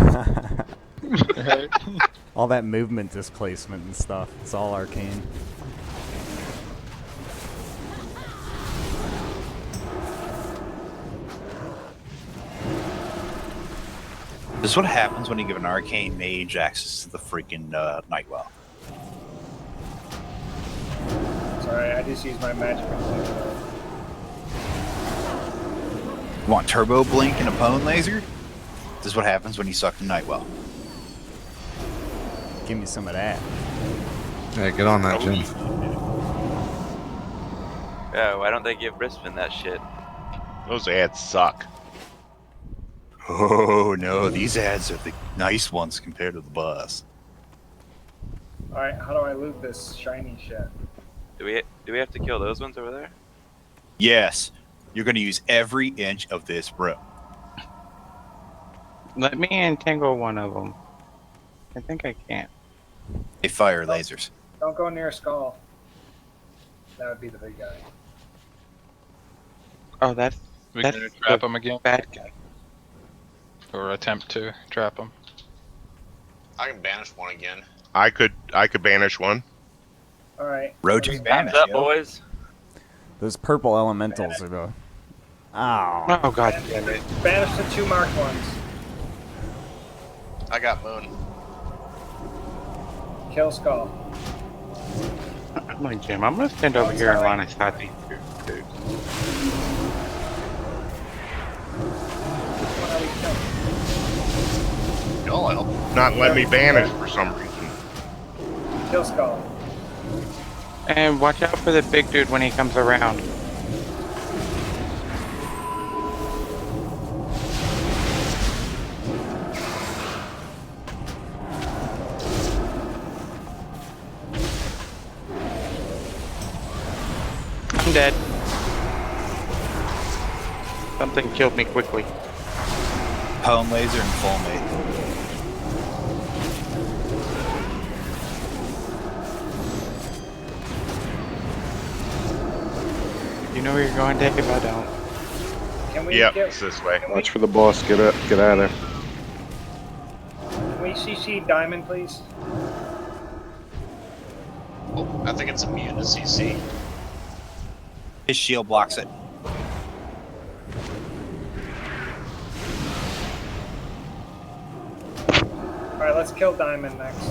All that movement displacement and stuff. It's all arcane. This is what happens when you give an arcane mage access to the freaking Nightwell. Sorry, I just used my magic. Want Turbo Blink and a Pwn laser? This is what happens when you suck the Nightwell. Give me some of that. Yeah, get on that, Jim. Yeah, why don't they give Brisbane that shit? Those ads suck. Oh no, these ads are the nice ones compared to the boss. Alright, how do I loot this shiny shit? Do we have to kill those ones over there? Yes, you're going to use every inch of this room. Let me entangle one of them. I think I can. They fire lasers. Don't go near Skull. That would be the big guy. Oh, that's We can trap him again. bad guy. Or attempt to trap him. I can banish one again. I could banish one. Alright. Rotate banish. What's up, boys? Those purple elementals are the... Ow. Oh god damn it. Banish the 2 marked ones. I got Moon. Kill Skull. I'm like, Jim, I'm gonna stand over here and line of sight these two dudes. not let me banish for some reason. Kill Skull. And watch out for the big dude when he comes around. I'm dead. Something killed me quickly. Pwn laser and full mate. You know where you're going, Dave? I don't. Can we Yep, get, it's this way. Watch for the boss. Get out of there. Can we CC Diamond, please? Oh, I think it's immune to CC. His shield blocks it. Alright, let's kill Diamond next.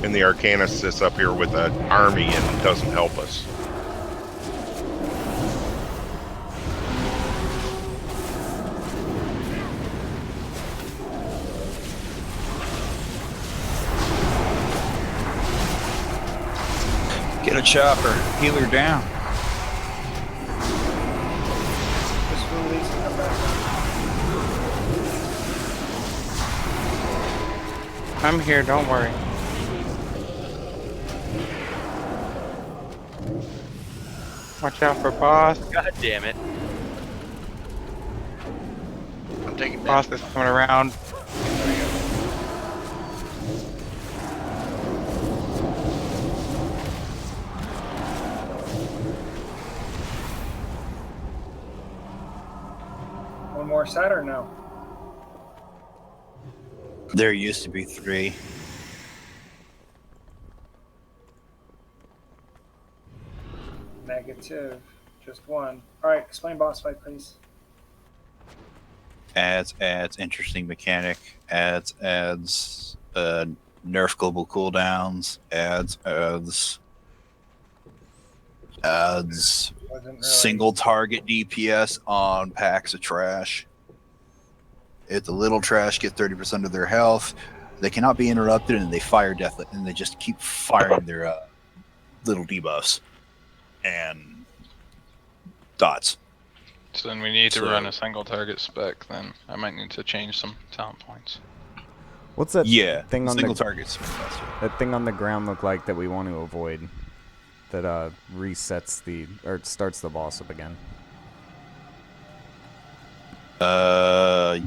And the Arcanist sits up here with an army and doesn't help us. Get a chopper. Heal her down. Just release and come back. I'm here, don't worry. Watch out for boss. God damn it. I'm taking Boss damage. is coming around. One more set or no? There used to be 3. Negative. Just one. Alright, explain boss fight, please. Adds, interesting mechanic. Adds, nerf global cooldowns. Adds, Wasn't really. single target DPS on packs of trash. If the little trash get 30% of their health, they cannot be interrupted, and they fire death, and they just keep firing their little debuffs and dots. So then we need to So- run a single target spec. Then I might need to change some talent points. What's that Yeah, thing on single the targets. that thing on the ground look like that we want to avoid? That resets the or starts the boss up again.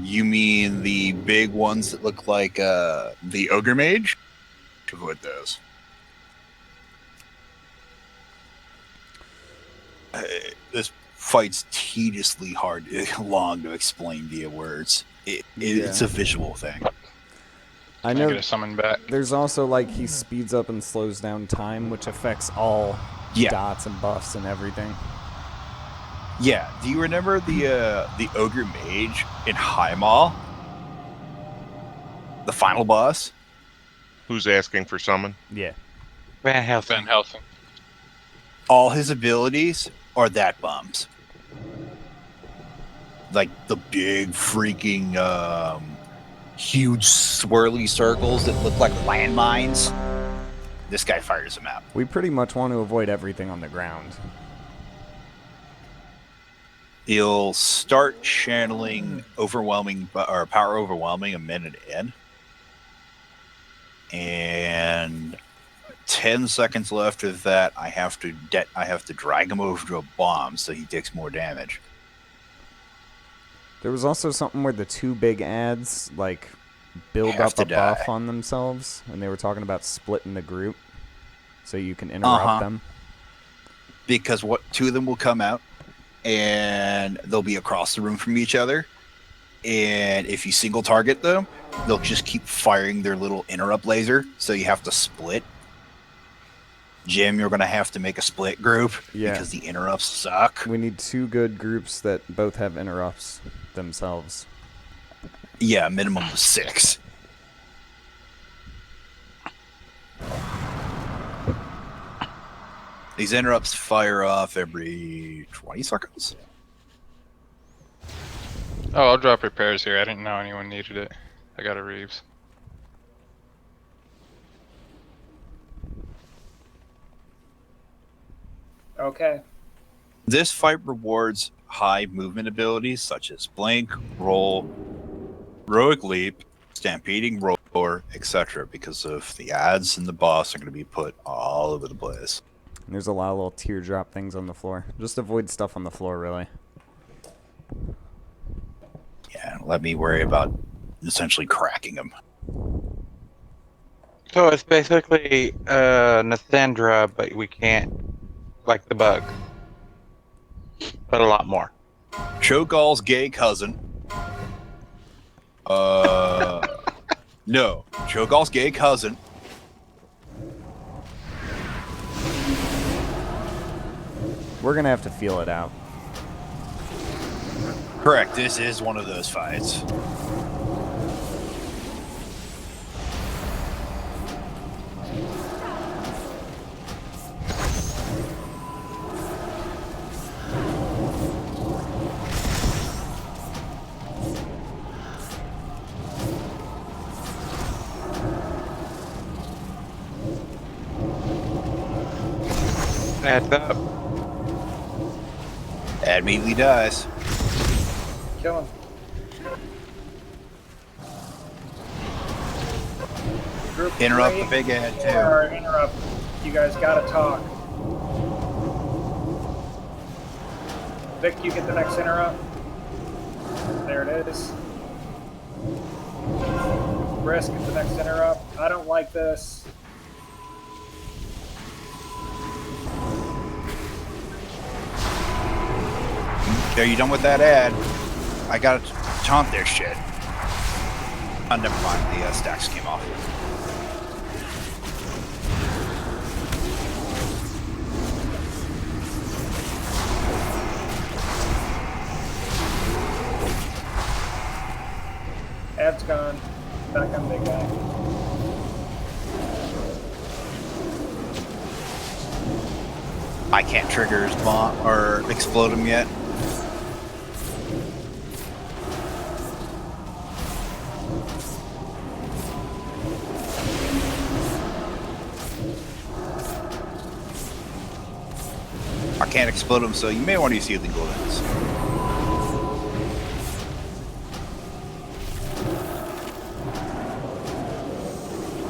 You mean the big ones that look like the ogre mage? To avoid those. This fight's tediously long to explain via words. It's a visual thing. I Can know. get a summon back. There's also like he speeds up and slows down time, which affects all dots and buffs and everything. Yeah. Do you remember the ogre mage in Highmaul? The final boss? Who's asking for summon? Yeah. Van Helsing. Van Helsing. All his abilities are that bums. Like the big freaking huge swirly circles that look like landmines. This guy fires them out. We pretty much want to avoid everything on the ground. He'll start channeling overwhelming or power overwhelming a minute in. And 10 seconds left of that, I have to drag him over to a bomb so he takes more damage. There was also something where the two big ads like build Have up to a buff die. on themselves, and they were talking about splitting the group so you can interrupt them. Because two of them will come out and they'll be across the room from each other. And if you single target them, they'll just keep firing their little interrupt laser. So you have to split. Jim, you're going to have to make a split group because the interrupts suck. We need two good groups that both have interrupts themselves. Yeah, minimum of 6. These interrupts fire off every 20 seconds. Oh, I'll drop repairs here. I didn't know anyone needed it. I got a Reeves. Okay. This fight rewards high movement abilities such as blink, roll, heroic leap, stampeding roar, etc. because of the ads and the boss are going to be put all over the place. There's a lot of little teardrop things on the floor. Just avoid stuff on the floor, really. Yeah, let me worry about essentially cracking them. So it's basically Nasandra, but we can't, like the bug. But a lot more. Cho'Gall's gay cousin. No. Cho'Gall's gay cousin. We're gonna have to feel it out. Correct, this is one of those fights. Adds up. Ad immediately dies. Kill him. Group Interrupt 3, the big ad, too. or interrupt. You guys gotta talk. Vic, you get the next interrupt. There it is. Brisk, get the next interrupt. I don't like this. Are you done with that ad? I gotta taunt their shit. Oh, never mind. The stacks came off. Ad's gone. Back on big guy. I can't trigger his bomb or explode him yet. I can't explode him, so you may want to use healing golden.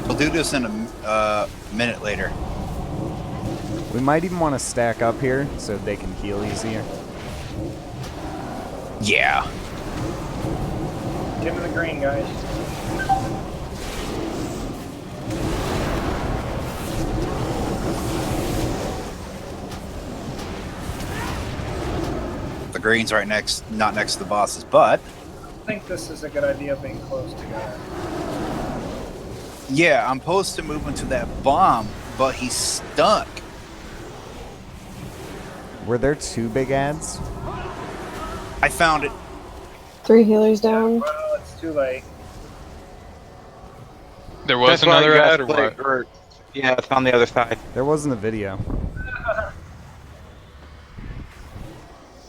We'll do this in a minute later. We might even want to stack up here so they can heal easier. Yeah. Get him in the green, guys. The green's right next, not next to the boss's butt. I think this is a good idea being close together. Yeah, I'm supposed to move into that bomb, but he's stuck. Were there 2 big ads? I found it. 3 healers down. Well, it's too late. There was That's why another you guys ad or play what? groups. Yeah, it's on the other side. There wasn't a video.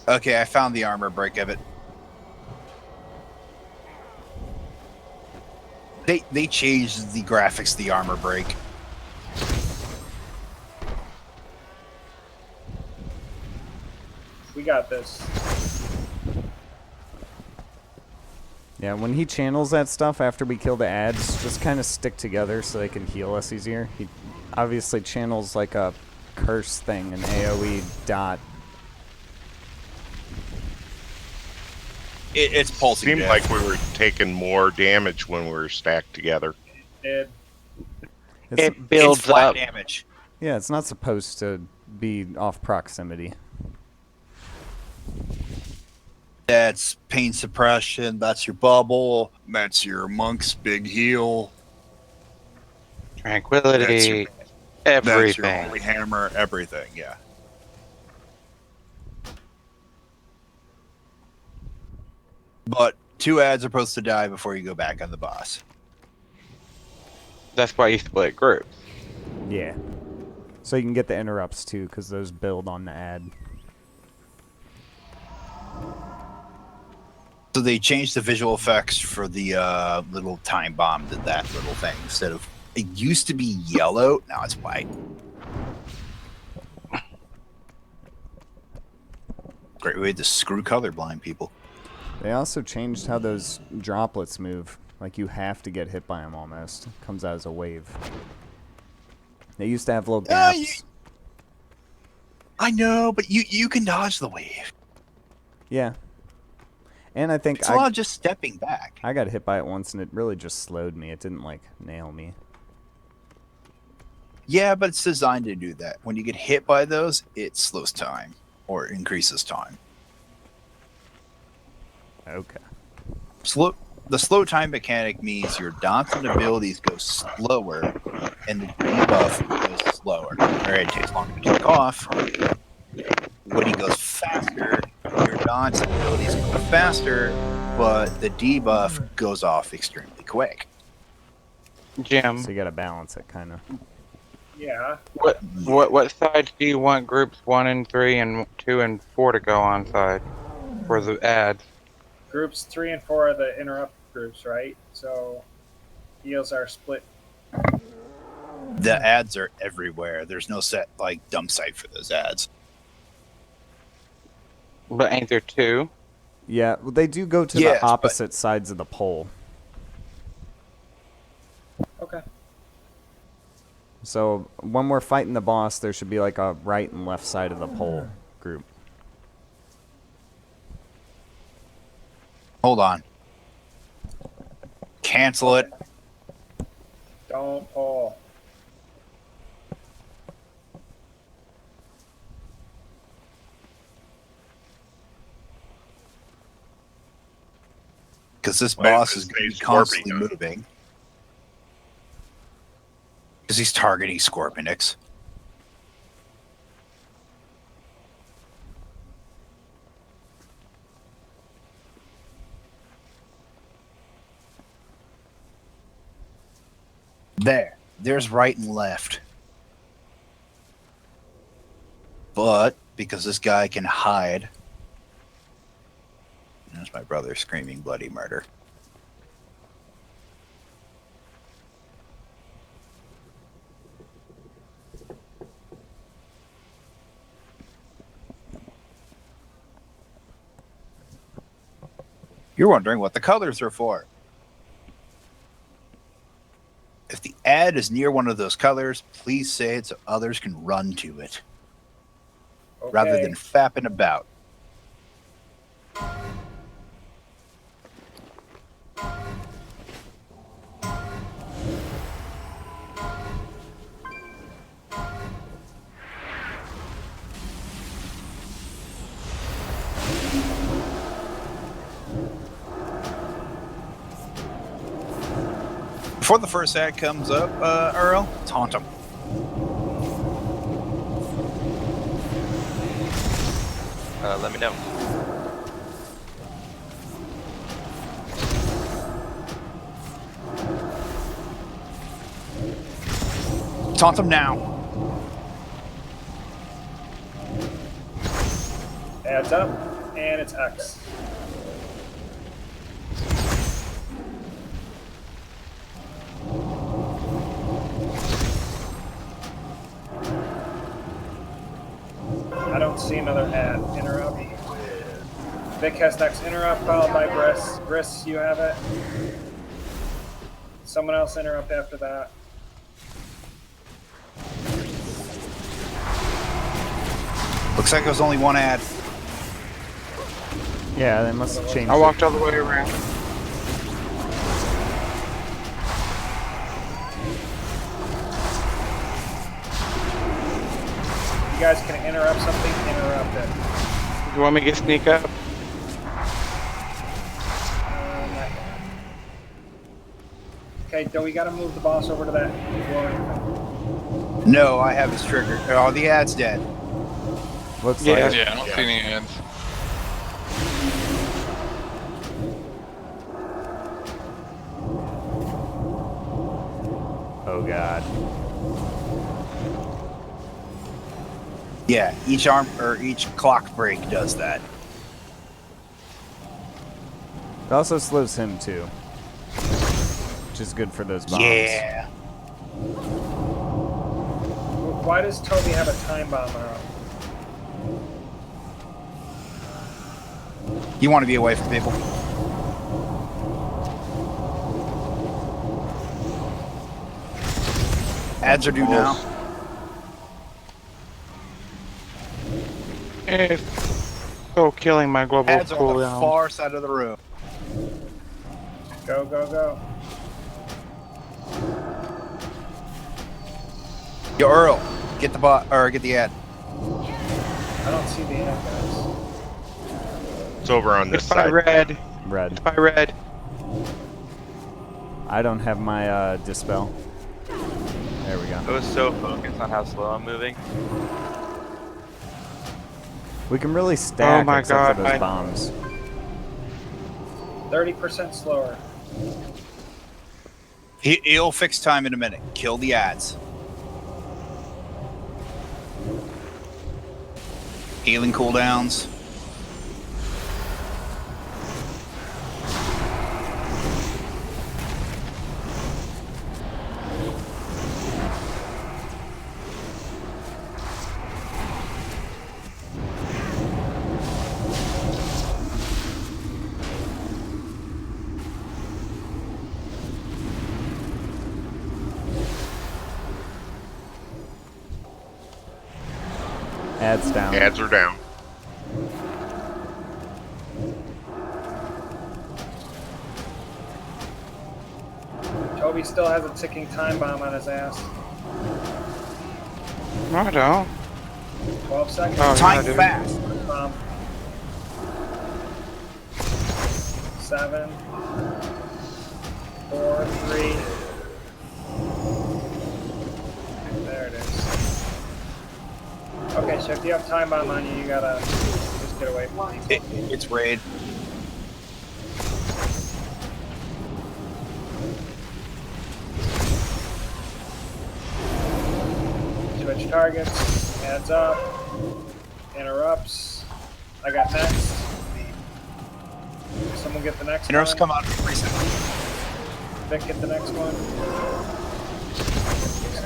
Okay, I found the armor break of it. They changed the graphics to the armor break. We got this. Yeah, when he channels that stuff after we kill the ads, just kind of stick together so they can heal us easier. He obviously channels like a curse thing, an AoE dot. It's pulsing. Seemed like we were taking more damage when we were stacked together. It It builds it's flat up. damage. Yeah, it's not supposed to be off proximity. That's pain suppression. That's your bubble. That's your monk's big heal. Tranquility. That's your Everything. holy hammer. Everything. Yeah. But 2 ads are supposed to die before you go back on the boss. That's why you split groups. Yeah. So you can get the interrupts too, because those build on the ad. So they changed the visual effects for the little time bomb, did that little thing. Instead of, it used to be yellow, now it's white. Great way to screw colorblind people. They also changed how those droplets move. Like, you have to get hit by them almost. Comes out as a wave. They used to have little gaps. I know, but you can dodge the wave. Yeah. And I think It's a lot of just stepping back. I got hit by it once, and it really just slowed me. It didn't, like, nail me. Yeah, but it's designed to do that. When you get hit by those, it slows time or increases time. Okay. The slow time mechanic means your Dodson abilities go slower, and the debuff goes slower. Or it takes longer to take off. When he goes faster, your Dodson abilities go faster, but the debuff goes off extremely quick. Jim. So you gotta balance it, kind of. Yeah. What side do you want groups 1 and 3 and 2 and 4 to go on side for the ads? Groups 3 and 4 are the interrupt groups, right? So heals are split. The ads are everywhere. There's no set like dump site for those ads. But ain't there 2? Yeah, well, they do go to the opposite sides of the pole. Okay. So when we're fighting the boss, there should be like a right and left side of the pole group. Hold on. Cancel it. Don't pull. Because this boss is going to be constantly moving. Because he's targeting Scorpionix. There's right and left. But because this guy can hide, there's my brother screaming bloody murder. You're wondering what the colors are for. If the ad is near one of those colors, please say it so others can run to it. Okay. Rather than fapping about. Before the first ad comes up, Earl, taunt him. Let me know. Taunt him now. Adds up, and it's X. I don't see another ad. Interrupt. Vic has next interrupt, followed by Briss. Briss, you have it. Someone else interrupt after that. Looks like there's only one ad. Yeah, they must have changed. I walked all the way around. You guys can interrupt something, interrupt it. You want me to sneak up? Okay, do we gotta move the boss over to that glowing thing? No, I have his trigger. Oh, the ad's dead. Looks Yeah, like I don't see any ads. Oh god. Yeah, each arm or each clock break does that. It also slows him too, which is good for those bombs. Yeah. Why does Toby have a time bomb arrow? You want to be away from people. Ads are due now. It's so killing my global Ads are on the cooldown. far side of the room. Go, go, go. Yo, Earl, get the bot or get the ad. I don't see the ad, guys. It's over on this It's by side. red. Red. It's by red. I don't have my dispel. There we go. I was so focused on how slow I'm moving. We can really stack Oh my except for God. those bombs. 30% slower. He'll fix time in a minute. Kill the ads. Healing cooldowns. Ads down. Ads are down. Toby still has a ticking time bomb on his ass. No, I don't. 12 seconds. Oh, Time yeah, dude. fast. Bomb. 7, 4, 3. There it is. Okay, so if you have time bomb on you, you gotta just get away from people. It's raid. Switch targets, adds up, interrupts. I got next. Someone get the next Interrupts one. come out every second. Vic, get the next one.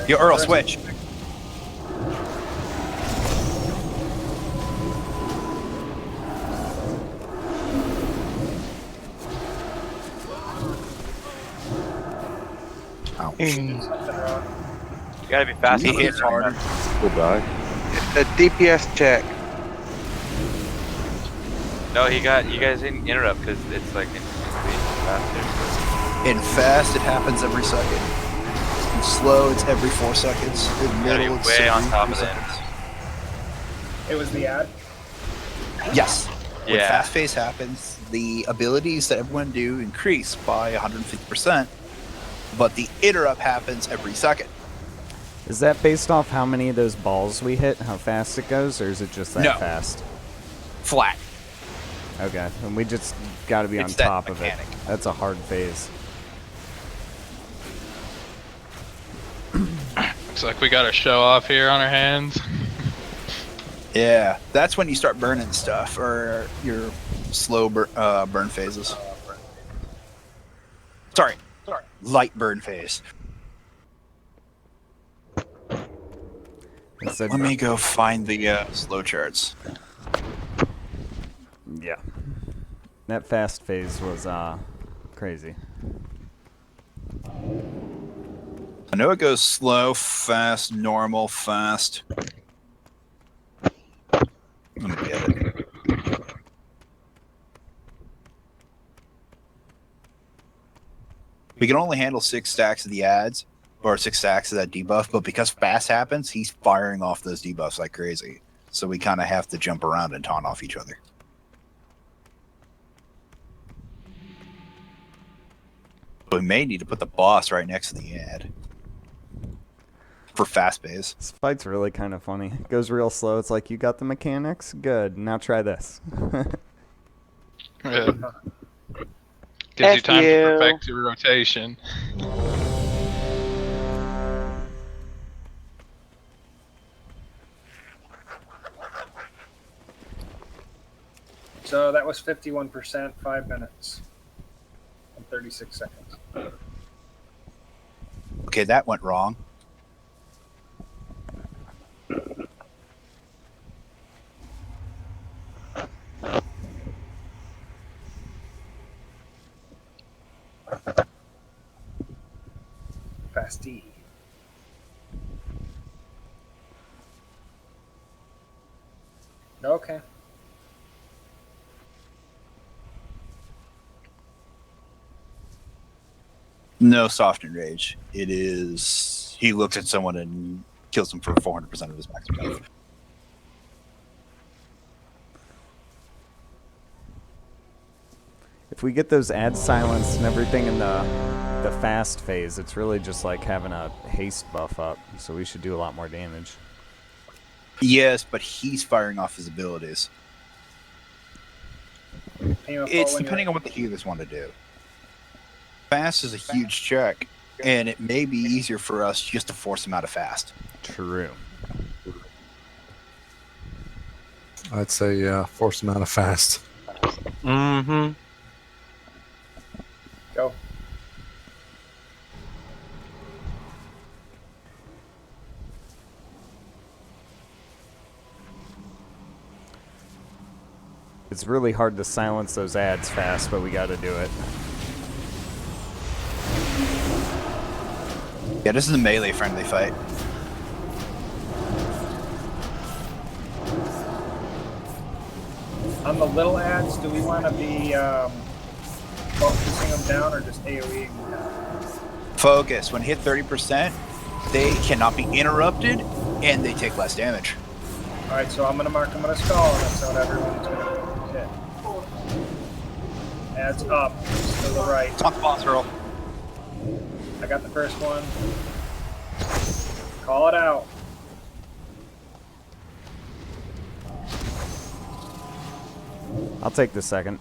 Yo, Earl, switch. Something wrong. You gotta be faster. He hits harder. We'll die. The DPS check. No, you guys didn't interrupt because it's like faster. In fast, it happens every second. In slow, it's every 4 seconds. In Gotta be middle, it's way on every top 3 of the seconds. It was the ad. Yes. When Yeah. fast phase happens, the abilities that everyone do increase by 150%, but the interrupt happens every second. Is that based off how many of those balls we hit, how fast it goes, or is it just that No. fast? Flat. Okay, and we just got to be on It's that top of it. mechanic. That's a hard phase. Looks like we got a show off here on our hands. Yeah, that's when you start burning stuff, or your slow burn phases. Sorry, light burn phase. Instead, Let me go find the slow charts. yeah. That fast phase was crazy. I know it goes slow, fast, normal, fast. Let me get it. We can only handle 6 stacks of the ads, or 6 stacks of that debuff, but because fast happens, he's firing off those debuffs like crazy. So we kind of have to jump around and taunt off each other. We may need to put the boss right next to the ad. For fast phase. This fight's really kind of funny. It goes real slow. It's like, you got the mechanics? Good. Now try this. Yeah. Gives you F time you. to perfect your rotation. So that was 51%, 5 minutes and 36 seconds. Okay, that went wrong. Fastee. Okay. No soft enrage. It is he looks at someone and kills them for 400% of his maximum health. If we get those ads silenced and everything in the fast phase, it's really just like having a haste buff up, so we should do a lot more damage. Yes, but he's firing off his abilities. It's depending on what the healers want to do. Fast is a huge check, and it may be easier for us just to force him out of fast. True. I'd say, yeah, force him out of fast. Mm-hmm. Go. It's really hard to silence those ads fast, but we gotta do it. Yeah, this is a melee-friendly fight. On the little ads, do we want to be focusing them down or just AoEing them down? Focus. When hit 30%, they cannot be interrupted, and they take less damage. Alright, so I'm going to mark them on a skull, and that's how everyone's going to hit. Ads up, to the right. It's on the boss roll. I got the first one. Call it out. I'll take the second.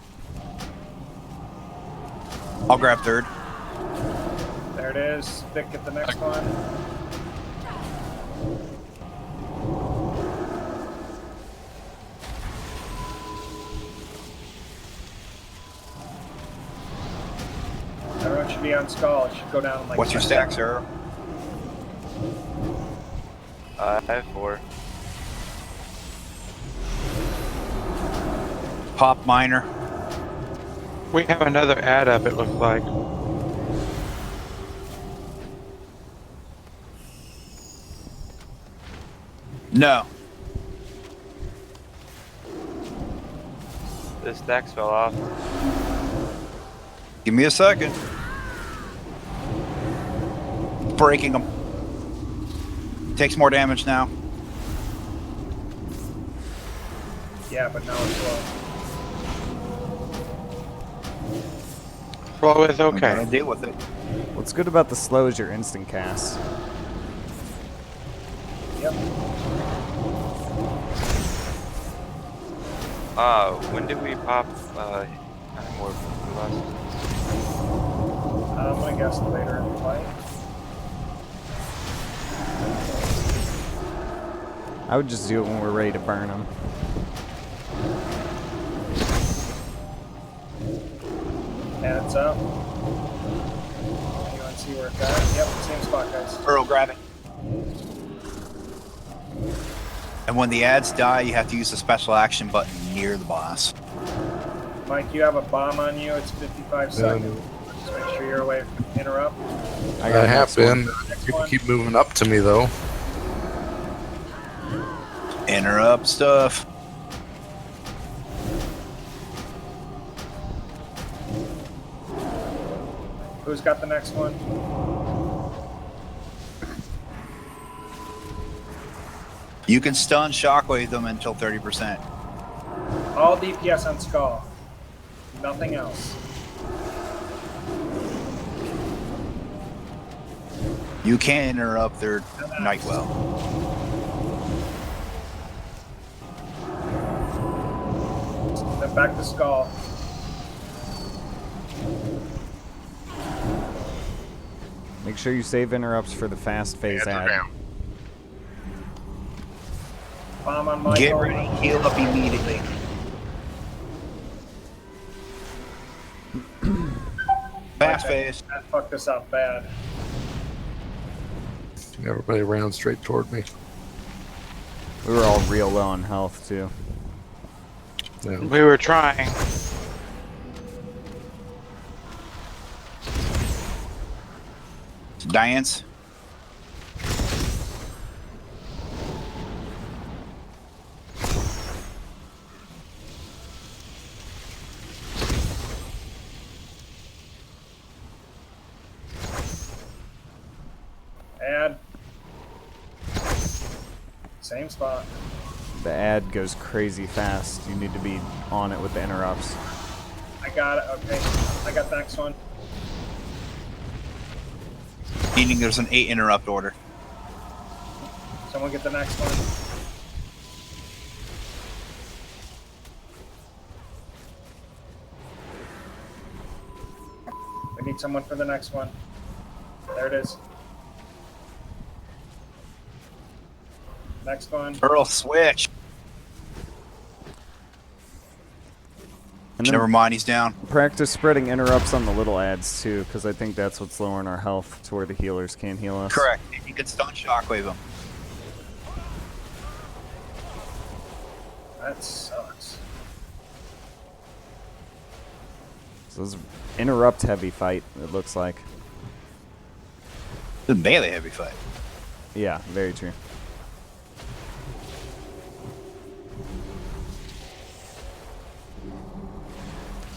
I'll grab third. There it is. Vic, get the next one. Everyone should be on skull. It should go down like. What's your stack, sir? I have 4. Pop minor. We have another ad up, it looks like. No. The stacks fell off. Give me a second. Breaking them. Takes more damage now. Yeah, but now it's low. Flow is okay. I'm gonna deal with it. What's good about the slow is your instant cast. Yep. When did we pop more last? I'm gonna guess later in the fight. I would just do it when we're ready to burn them. Adds up. Anyone see where it's at? Yep, same spot, guys. Earl, grab it. And when the ads die, you have to use the special action button near the boss. Mike, you have a bomb on you. It's 55 seconds. Just make sure you're away from interrupt. I have been. People keep moving up to me, though. Interrupt stuff. Who's got the next one? You can stun shockwave them until 30%. All DPS on skull. Nothing else. You can interrupt their Nightwell. Then back to skull. Make sure you save interrupts for the fast phase ad. Bomb on Michael. Get ready, heal up immediately. fast phase. That fucked us up bad. Everybody ran straight toward me. We were all real low on health too. Yeah. We were trying. Dance. Add. Same spot. The ad goes crazy fast. You need to be on it with the interrupts. I got it. Okay. I got the next one. Meaning there's an 8 interrupt order. Someone get the next one. We need someone for the next one. There it is. Next one. Earl, switch. And then Never mind, he's down. practice spreading interrupts on the little ads too, because I think that's what's lowering our health to where the healers can't heal us. Correct. You could stun shockwave him. That sucks. So this is interrupt heavy fight, it looks like. It's a melee heavy fight. Yeah, very true.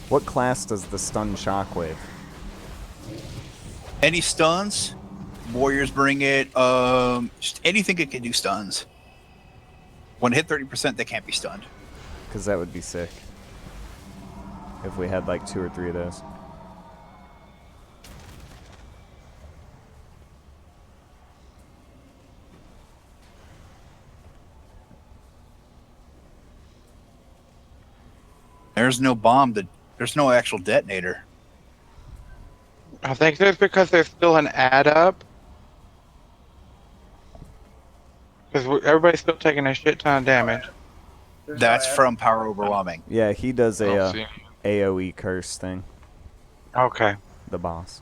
What class does the stun shockwave? Any stuns, warriors bring it. Just anything that can do stuns. When hit 30%, they can't be stunned. Because that would be sick. If we had like 2 or 3 of those. There's no bomb. There's no actual detonator. I think that's because there's still an add up. Because everybody's still taking a shit ton of damage. That's from power overwhelming. Yeah, he does I a don't see him. AoE curse thing. Okay. The boss.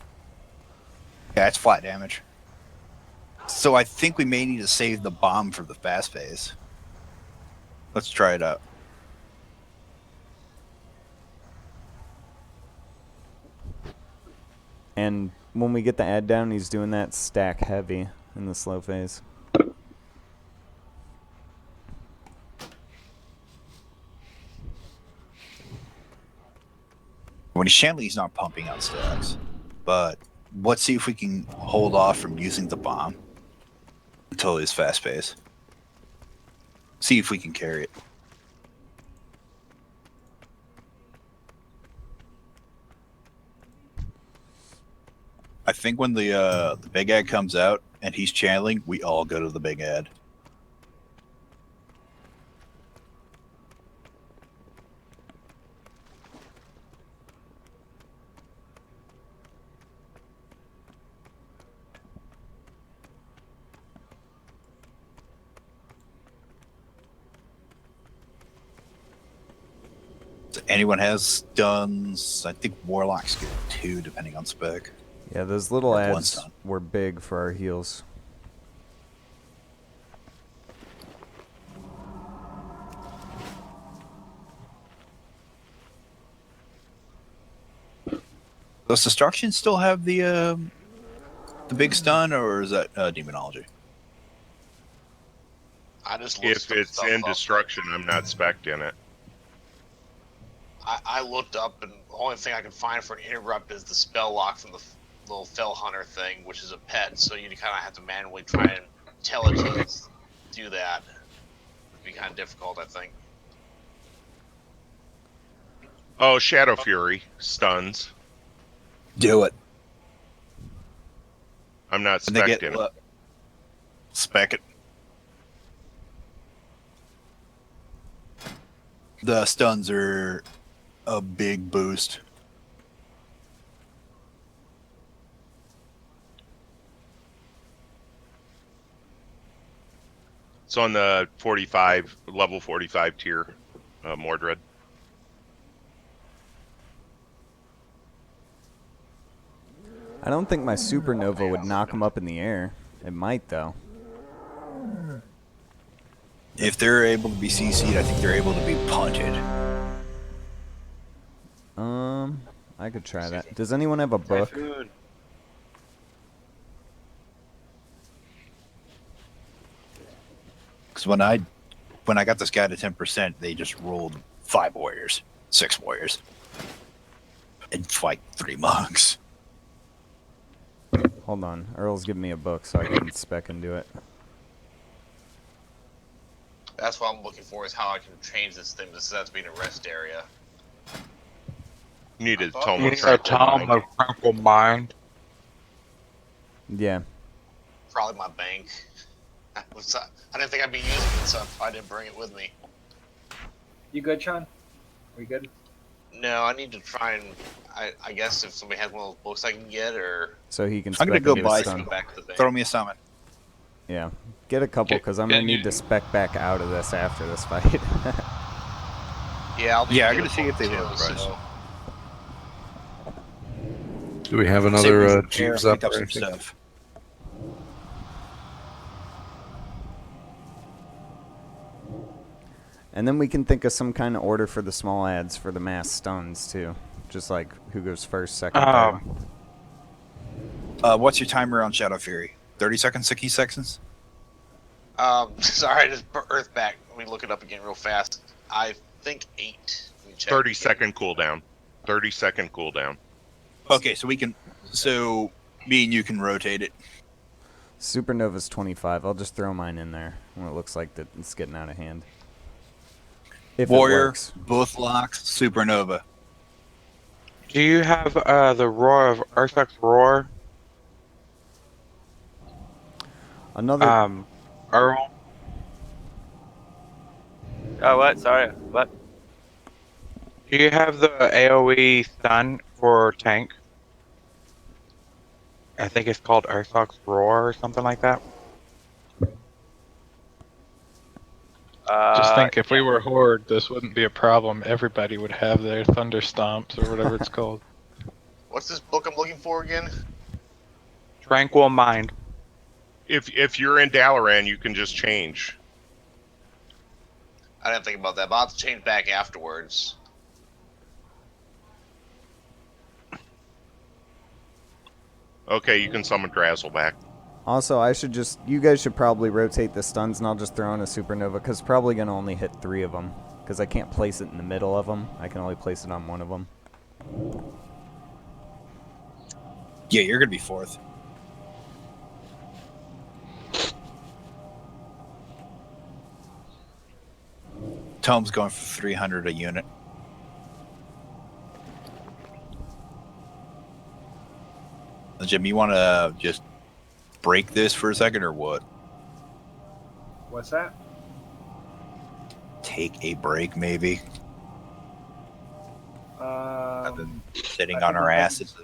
Yeah, it's flat damage. So I think we may need to save the bomb for the fast phase. Let's try it out. And when we get the ad down, he's doing that stack heavy in the slow phase. When he's channeling, he's not pumping out stacks. But let's see if we can hold off from using the bomb until his fast pace. See if we can carry it. I think when the big ad comes out and he's channeling, we all go to the big ad. So anyone has stuns? I think Warlocks get 2 depending on spec. Yeah, those little Or 1 ads stun. were big for our heals. Does Destruction still have the big stun, or is that Demonology? I just If it's in destruction, I'm not spec'd in it. I looked up, and the only thing I can find for an interrupt is the spell lock from the little Fell Hunter thing, which is a pet. So you kind of have to manually try and tell it to do that. It'd be kind of difficult, I think. Oh, Shadow Fury stuns. Do it. I'm not And they spec'd get in it. spec it. The stuns are a big boost. It's on the 45, level 45 tier, Mordred. I don't think my supernova would knock them up in the air. It might, though. If they're able to be CC'd, I think they're able to be punted. I could try that. Does anyone have a book? Typhoon. Because when I got this guy to 10%, they just rolled 5 warriors, 6 warriors, and like 3 monks. Hold on. Earl's giving me a book so I can spec into it. That's what I'm looking for, is how I can change this thing. This has to be in a rest area. You need a I thought- tome You of need a tranquil tome mind. of tranquil mind. Yeah. Probably my bank. I didn't think I'd be using it, so I didn't bring it with me. You good, Sean? We good? No, I need to try and. I guess if somebody has one of those books I can get, or So he can I'm gonna spec go into buy his some. stun. back to the bank. Throw me a summon. Yeah. Get a couple, because I'm going to need to spec back out of this after this fight. Yeah, I'll need Yeah, to I'm get gonna a see if book they too, load price. so- Do we have Save another me some Jeeves air, up pick up or some anything? stuff. And then we can think of some kind of order for the small ads for the mass stuns, too. Just like who goes first, second, third. What's your timer on Shadow Fury? 30 seconds, 60 seconds? Sorry, I just earth back. Let me look it up again real fast. I think 8. Let me check. 30-second cooldown. 30-second cooldown. Okay, so we can. So me and you can rotate it. Supernova's 25. I'll just throw mine in there when it looks like that it's getting out of hand. If it Warrior, works. both locks, Supernova. Do you have the roar of Earth's roar? Another. Earl. Oh, what? Sorry, what? Do you have the AOE stun for tank? I think it's called Ursox Roar or something like that. Just think, if we were Horde, this wouldn't be a problem. Everybody would have their Thunder Stomps or whatever it's called. What's this book I'm looking for again? Tranquil Mind. If you're in Dalaran, you can just change. I didn't think about that, but I'll have to change back afterwards. Okay, you can summon Drazzle back. Also, you guys should probably rotate the stuns, and I'll just throw in a Supernova, because probably going to only hit 3 of them. Because I can't place it in the middle of them. I can only place it on one of them. Yeah, you're gonna be 4th. Tome's going for 300 a unit. Jim, you want to just break this for a second or what? What's that? Take a break, maybe. I've been Um, sitting I on think our we're asses.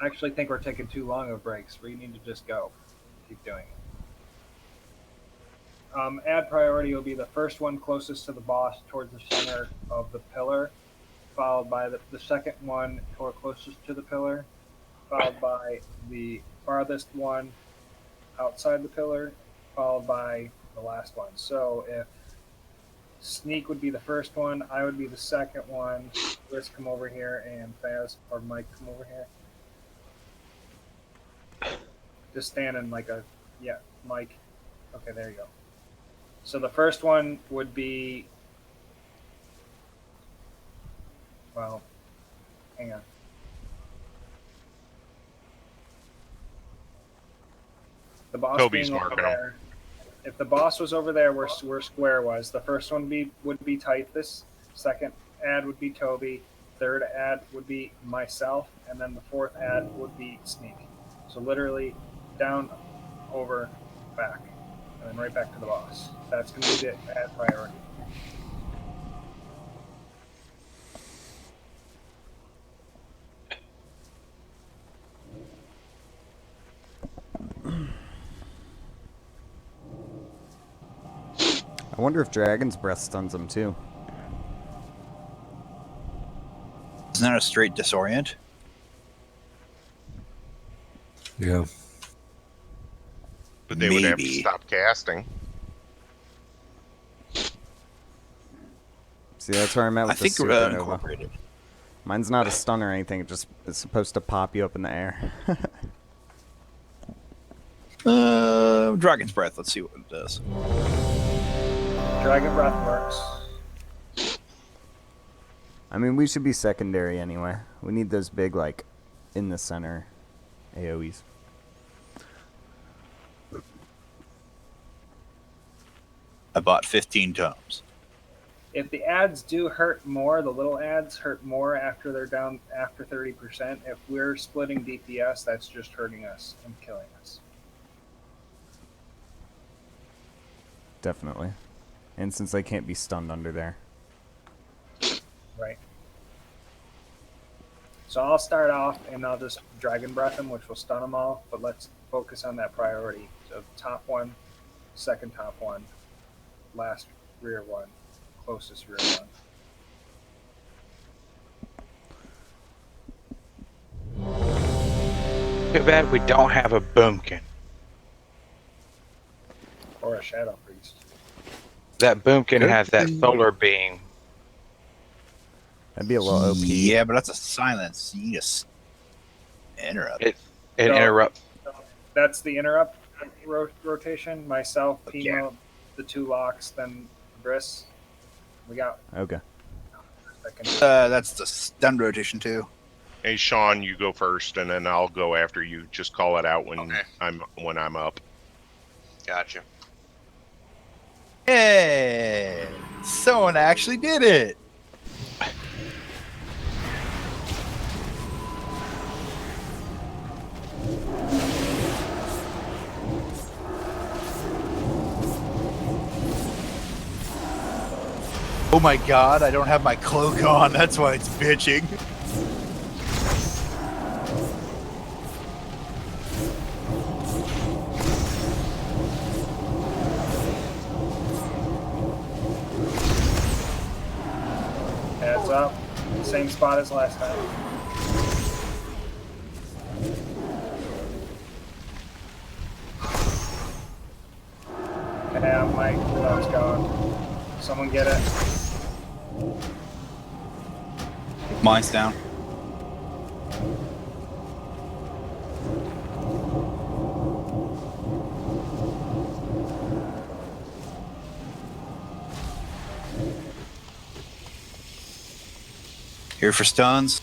I actually think we're taking too long of breaks. We need to just go. Keep doing it. Ad priority will be the first one closest to the boss towards the center of the pillar, followed by the second one toward closest to the pillar, followed by the farthest one outside the pillar, followed by the last one. So if Sneak would be the first one, I would be the second one, Chris come over here, and Faz or Mike come over here. Just standing like a, yeah, Mike. Okay, there you go. So the first one would be, well, hang on. The boss Toby's being over marking 'em. there. If the boss was over there where Square was, the first one would be Typhus, second ad would be Toby, third ad would be myself, and then the fourth ad would be Sneak. So literally down, over, back, and then right back to the boss. That's going to be the ad priority. I wonder if Dragon's Breath stuns them, too. Isn't that a straight disorient? Yeah. But they would have to Maybe. stop casting. See, that's where I'm at I with the think supernova. incorporated. Mine's not a stun or anything. It's supposed to pop you up in the air. Dragon's Breath. Let's see what it does. Dragon Breath works. I mean, we should be secondary anyway. We need those big, like, in the center AoEs. I bought 15 tomes. If the ads do hurt more, the little ads hurt more after they're down after 30%. If we're splitting DPS, that's just hurting us and killing us. Definitely. And since they can't be stunned under there. Right. So I'll start off and I'll just Dragon Breath them, which will stun them all, but let's focus on that priority. So top one, second top one, last rear one, closest rear one. Too bad we don't have a boomkin. Or a Shadow Priest. That boomkin has that solar beam. That'd be a little OP. Yeah, but that's a silence. You just interrupt. It interrupts. That's the interrupt rotation. Myself, Pima, the two locks, then Briss. We got. Okay. That's the stun rotation too. Hey, Sean, you go first, and then I'll go after you. Just call it out when I'm up. Gotcha. Hey, someone actually did it. Oh my god, I don't have my cloak on. That's why it's bitching. Heads up. Same spot as last time. Yeah, Mike, that was gone. Someone get it. Mine's down. Here for stuns.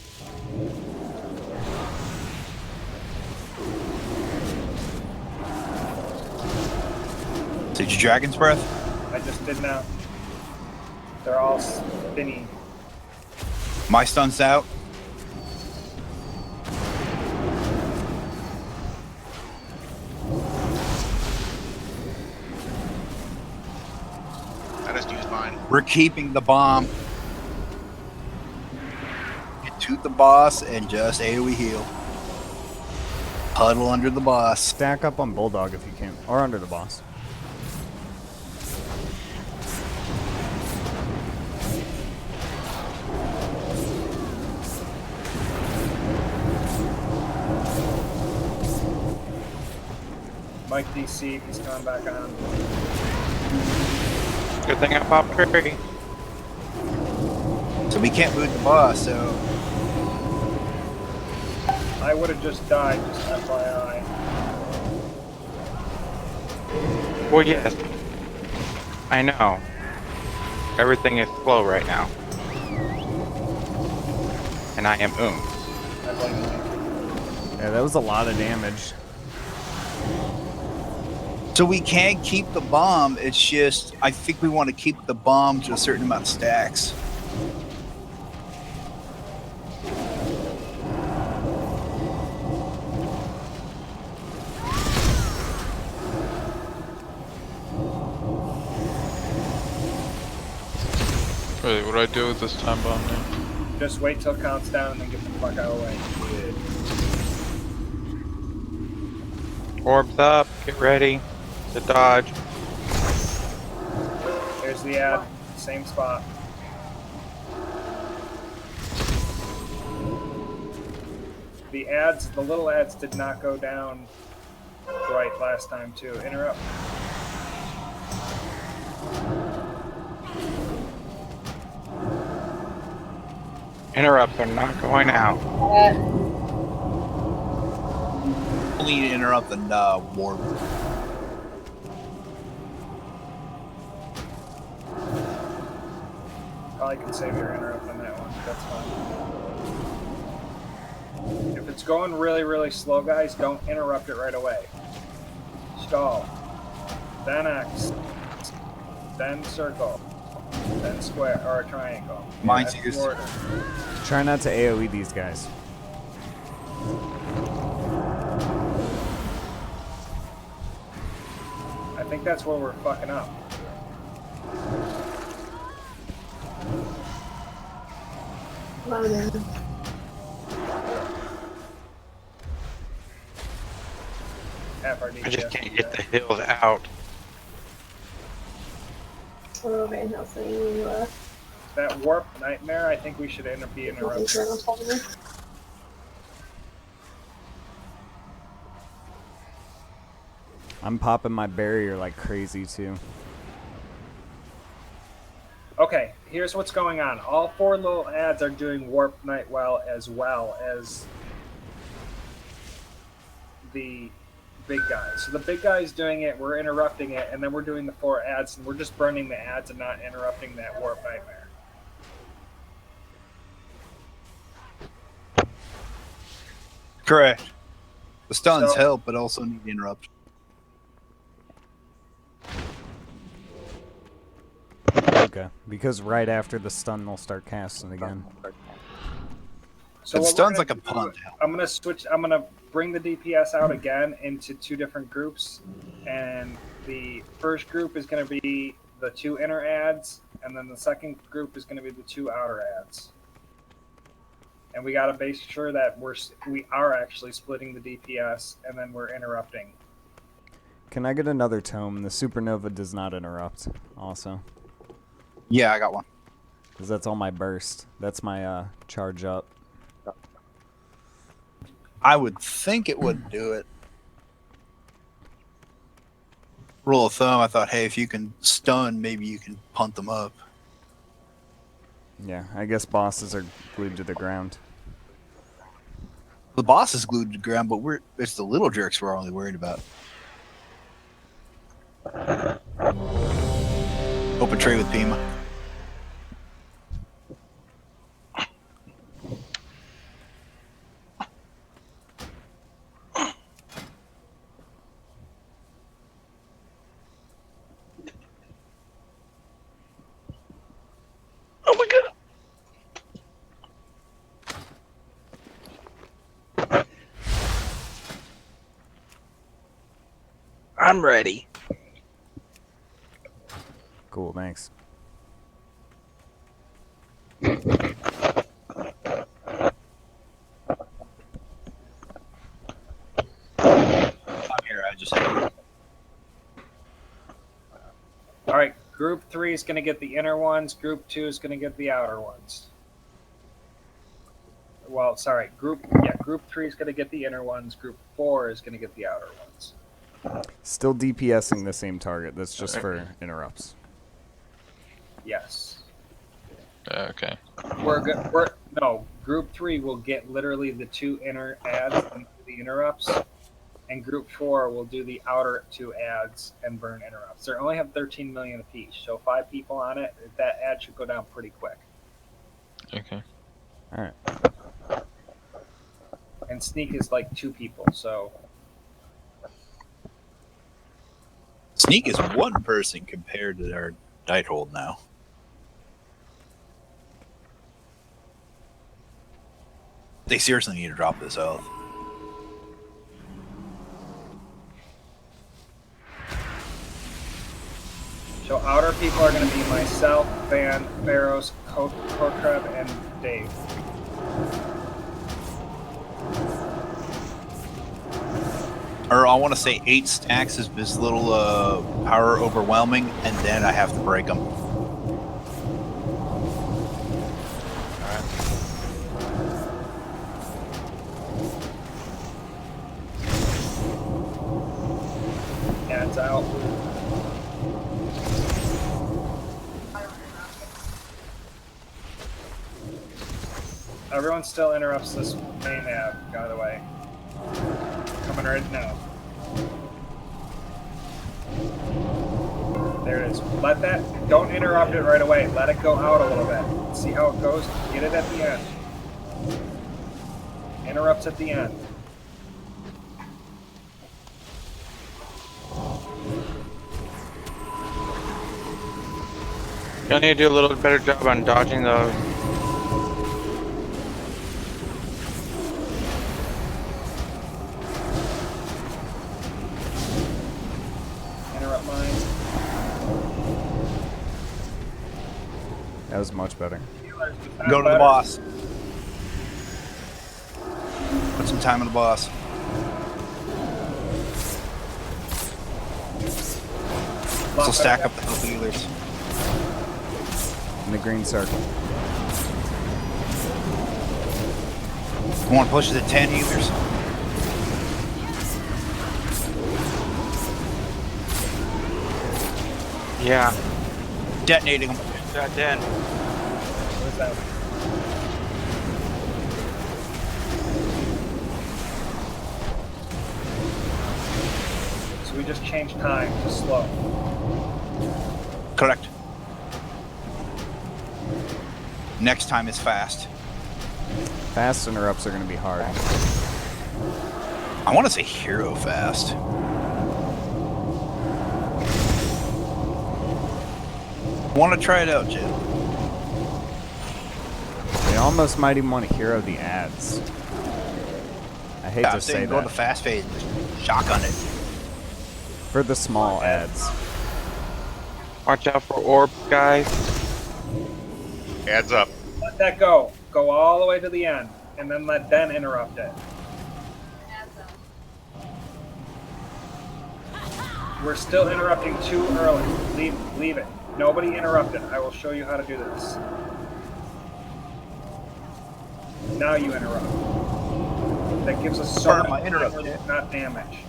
Did you Dragon's Breath? I just did now. They're all spinny. My stun's out. I just used mine. We're keeping the bomb. Get to the boss and just AoE heal. Huddle under the boss. Stack up on Bulldog if you can, or under the boss. Mike DC, he's coming back on. Good thing I popped Curry. So we can't boot the boss, so I would have just died, just FYI. Well, yes. I know. Everything is slow right now. And I am I blame you. Yeah, that was a lot of damage. So we can keep the bomb, it's just, I think we want to keep the bomb to a certain amount of stacks. Wait, what do I do with this time bomb now? Just wait till it counts down and then get the fuck out of the way. Orbs up, get ready to dodge. There's the ad, same spot. The ads, the little ads did not go down right last time too. Interrupt. Interrupts are not going out. Only need to interrupt the warp. Probably can save your interrupt on that one. That's fine. If it's going really, really slow, guys, don't interrupt it right away. Stall. Then X. Then circle. Then square or a triangle. Mine's That's used. the order. Try not to AoE these guys. I think that's where we're fucking up. Wow, man. Half our I just DPS. can't get the hills out. Oh, Van Helsing, you That warp nightmare, I think we should be interrupted. I'm popping my barrier like crazy too. Okay, here's what's going on. All 4 little ads are doing warp night well as the big guys. So the big guy's doing it, we're interrupting it, and then we're doing the 4 ads, and we're just burning the ads and not interrupting that warp nightmare. Correct. The stuns So- help, but also need to interrupt. Okay, because right after the stun, they'll start casting again. So It what we're stuns gonna like a do- punt. I'm gonna switch. I'm gonna bring the DPS out again into 2 different groups, and the first group is gonna be the 2 inner ads, and then the second group is gonna be the 2 outer ads. And we gotta make sure that we are actually splitting the DPS, and then we're interrupting. Can I get another tome? The supernova does not interrupt. Also, Yeah, I got one. because that's all my burst. That's my charge up. I would think it wouldn't do it. Rule of thumb, I thought, hey, if you can stun, maybe you can punt them up. Yeah, I guess bosses are glued to the ground. The boss is glued to the ground, but it's the little jerks we're only worried about. Open trade with Pima. Oh my god. I'm ready. Cool, thanks. I'm here, I just All right, group 3 is gonna get the inner ones. Group 2 is gonna get the outer ones. Well, sorry, group 3 is gonna get the inner ones. Group 4 is gonna get the outer ones. Still DPSing the same target. That's just for interrupts. Yes. Okay. No, group 3 will get literally the 2 inner ads and the interrupts, and group 4 will do the outer 2 ads and burn interrupts. They only have 13 million apiece, so 5 people on it. That ad should go down pretty quick. Okay. All right. And sneak is like 2 people, so Sneak is 1 person compared to our Nighthold now. They seriously need to drop this health. So outer people are going to be myself, Van, Pharaohs, Korkreb, and Dave. Or I want to say 8 stacks is this little power overwhelming, and then I have to break them. Everyone still interrupts this main nav, by the way. Coming right now. There it is. Let that, don't interrupt it right away. Let it go out a little bit. See how it goes? Get it at the end. Interrupts at the end. You'll need to do a little better job on dodging those. Interrupt mine. That was much better. Go to the boss. Put some time on the boss. So stack up the health healers. In the green circle. You want to push it to 10 healers? Yeah. Detonating them. Got 10. Where's that? So we just changed time to slow. Correct. Next time is fast. Fast interrupts are going to be hard. I want to say hero fast. Want to try it out, Jim? They almost might even want to hero the ads. I hate to say go that. to the fast phase, shotgun it. For the small ads. Watch out for orbs, guys. Adds up. Let that go. Go all the way to the end, and then interrupt it. We're still interrupting too early. Leave it. Nobody interrupt it. I will show you how to do this. Now you interrupt. That gives us so much damage, not damage.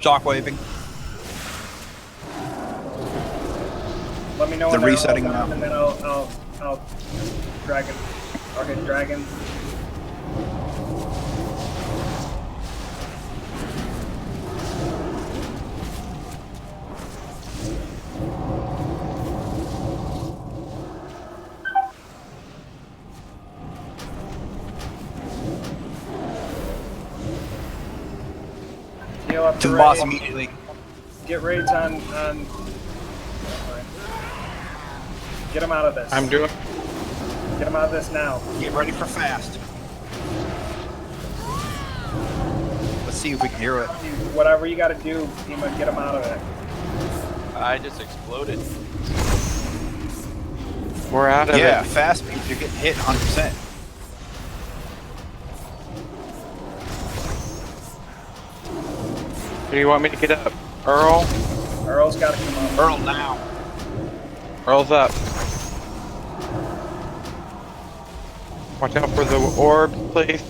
Shockwaving. Let me know They're when they're resetting all done, now. and then I'll dragon. Okay, dragon. Heal up To the the boss raids. immediately. Get raids on. Get him out of this. I'm doing. Get him out of this now. Get ready for fast. Let's see if we can hero it. Whatever you got to do, Pima, get him out of it. I just exploded. We're out of Yeah, it. fast means you're getting hit 100%. Do you want me to get up? Earl? Earl's got to come up. Earl now. Earl's up. Watch out for the orbs, please.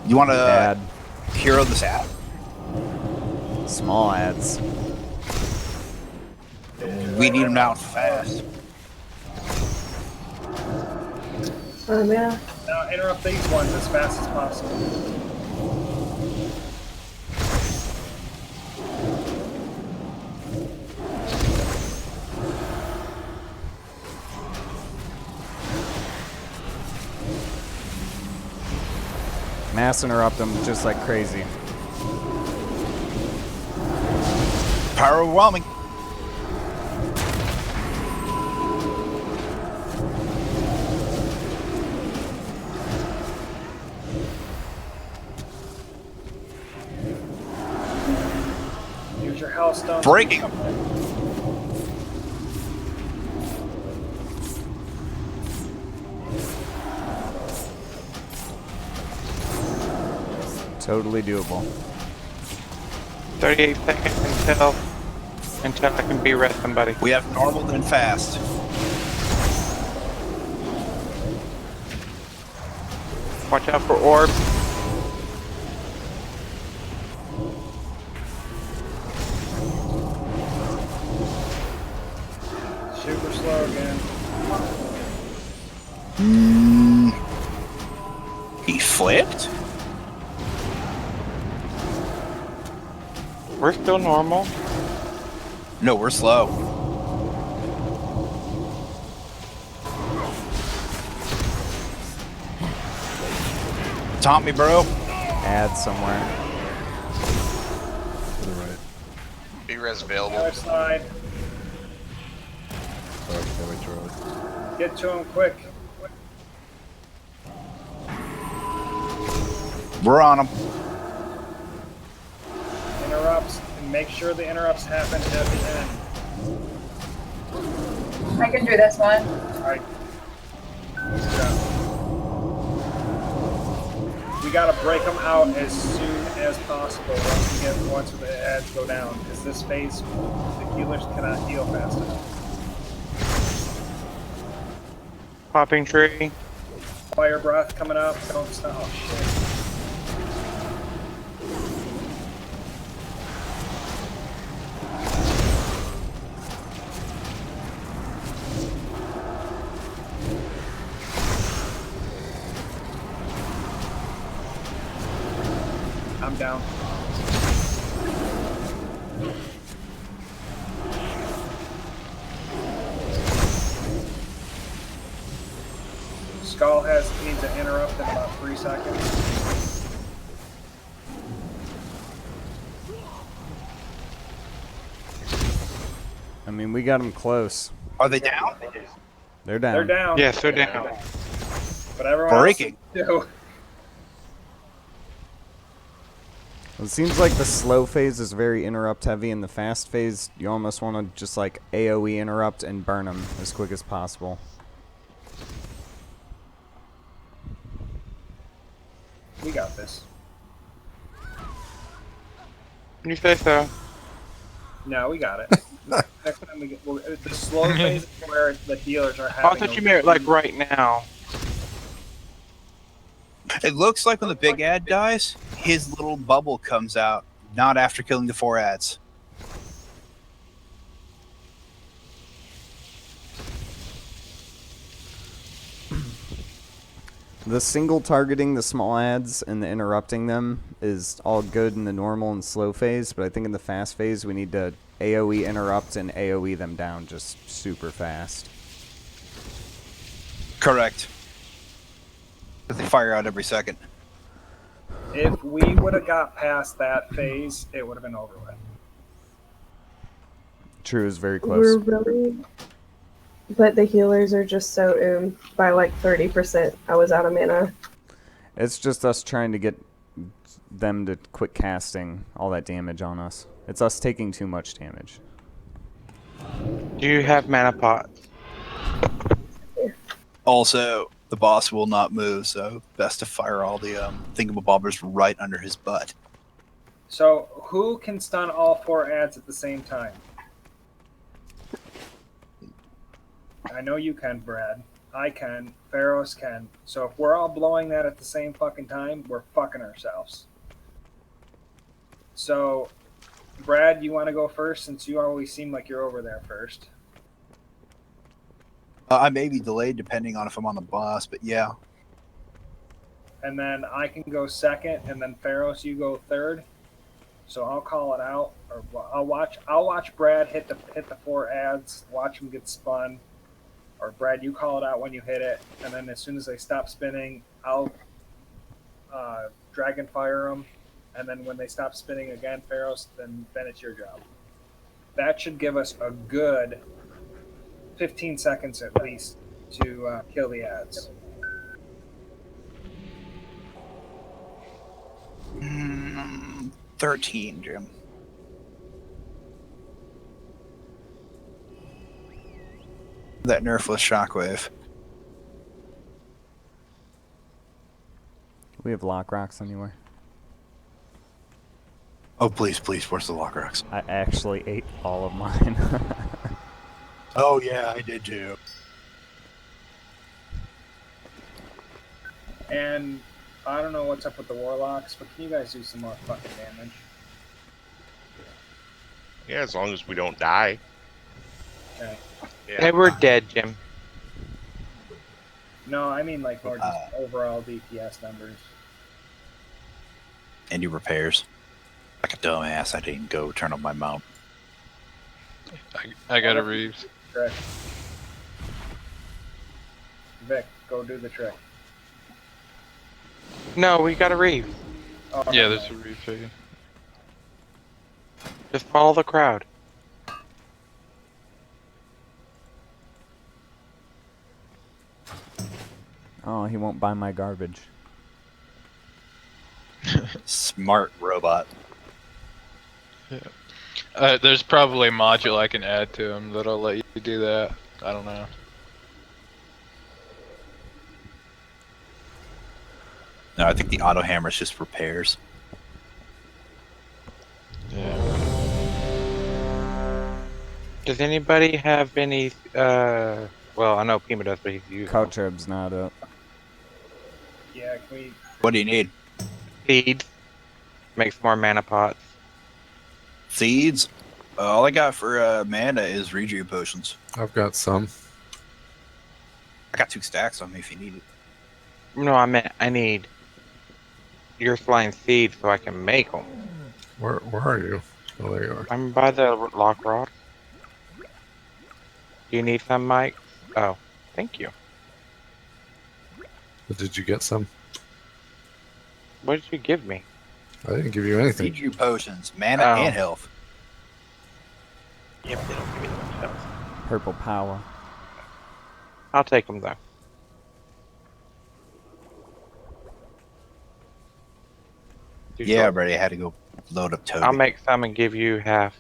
You want to Ad. hero this ad? Small ads. We need them now fast. Yeah. Now interrupt these ones as fast as possible. Mass interrupt them just like crazy. Power overwhelming. Use your health stone. Breaking them. Totally doable. 38 seconds until I can be-res somebody. We have normal then fast. Watch out for orbs. slow again. He flipped? We're still normal. No, we're slow. Taunt me, bro. Add somewhere. To the right. Big res available. Other side. Sorry, damage road. Get to him quick. We're on him. Interrupts, and make sure the interrupts happen at the end. I can do this one. Alright. We gotta break them out as soon as possible once the ads go down, because this phase, the healers cannot heal fast enough. Popping tree. Fire breath coming up. Don't stop. Oh shit. I'm down. Skull needs an interrupt in about 3 seconds. I mean, we got them close. Are they down? They're down. They're down. Yes, they're down. But everyone Breaking. else too. It seems like the slow phase is very interrupt heavy, and the fast phase, you almost want to just like AoE interrupt and burn them as quick as possible. We got this. You say so. No, we got it. Next time we get the slow phase is where the healers are Oh, having. I thought you meant like right now. It looks like when the big ad dies, his little bubble comes out, not after killing the 4 ads. The single targeting the small ads and the interrupting them is all good in the normal and slow phase, but I think in the fast phase we need to AoE interrupt and AoE them down just super fast. Correct. But they fire out every second. If we would have got past that phase, it would have been over with. True, is very close. We're really, but the healers are just so by like 30%. I was out of mana. It's just us trying to get them to quit casting all that damage on us. It's us taking too much damage. Do you have mana pots? Also, the boss will not move, so best to fire all the thingamabobbers right under his butt. So who can stun all 4 ads at the same time? I know you can, Brad. I can. Pharaohs can. So if we're all blowing that at the same fucking time, we're fucking ourselves. So, Brad, you want to go first since you always seem like you're over there first? I may be delayed depending on if I'm on the boss, but yeah. And then I can go second, and then Pharaohs, you go third. So I'll call it out, or I'll watch Brad hit the 4 ads, watch him get spun. Or Brad, you call it out when you hit it, and then as soon as they stop spinning, I'll dragon fire them, and then when they stop spinning again, Pharaohs, then it's your job. That should give us a good 15 seconds at least to kill the ads. 13, Jim. That nerfless shockwave. We have lock rocks anywhere. Oh, please, please, where's the lock rocks? I actually ate all of mine. Oh, yeah, I did too. And I don't know what's up with the warlocks, but can you guys do some more fucking damage? Yeah, as long as we don't die. Okay. They were dead, Jim. No, I mean like more just overall DPS numbers. Any repairs? Like a dumbass, I didn't go turn on my mount. I got a Reeves. Trick. Vic, go do the trick. No, we got a reef. Oh, Yeah, never there's a mind. Reeves right here. Just follow the crowd. Oh, he won't buy my garbage. Smart robot. Yeah. There's probably a module I can add to him that'll let you do that. I don't know. No, I think the auto hammer is just repairs. Yeah. Does anybody have any, well, I know Pima does, but he's using Couchub's not up. Yeah, can we? What do you need? seeds. Make some more mana pots. Seeds? All I got for mana is regen potions. I've got some. I got 2 stacks on me if you need it. No, I meant I need your flying seeds so I can make them. Where are you? Oh, there you are. I'm by the lock rock. Do you need some, Mike? Oh, thank you. But did you get some? What did you give me? I didn't give you anything. Regen potions, mana Oh. and health. Yep, they don't give me that much health. Purple power. I'll take them though. Yeah, buddy, I had to go load up Toby. I'll make some and give you half.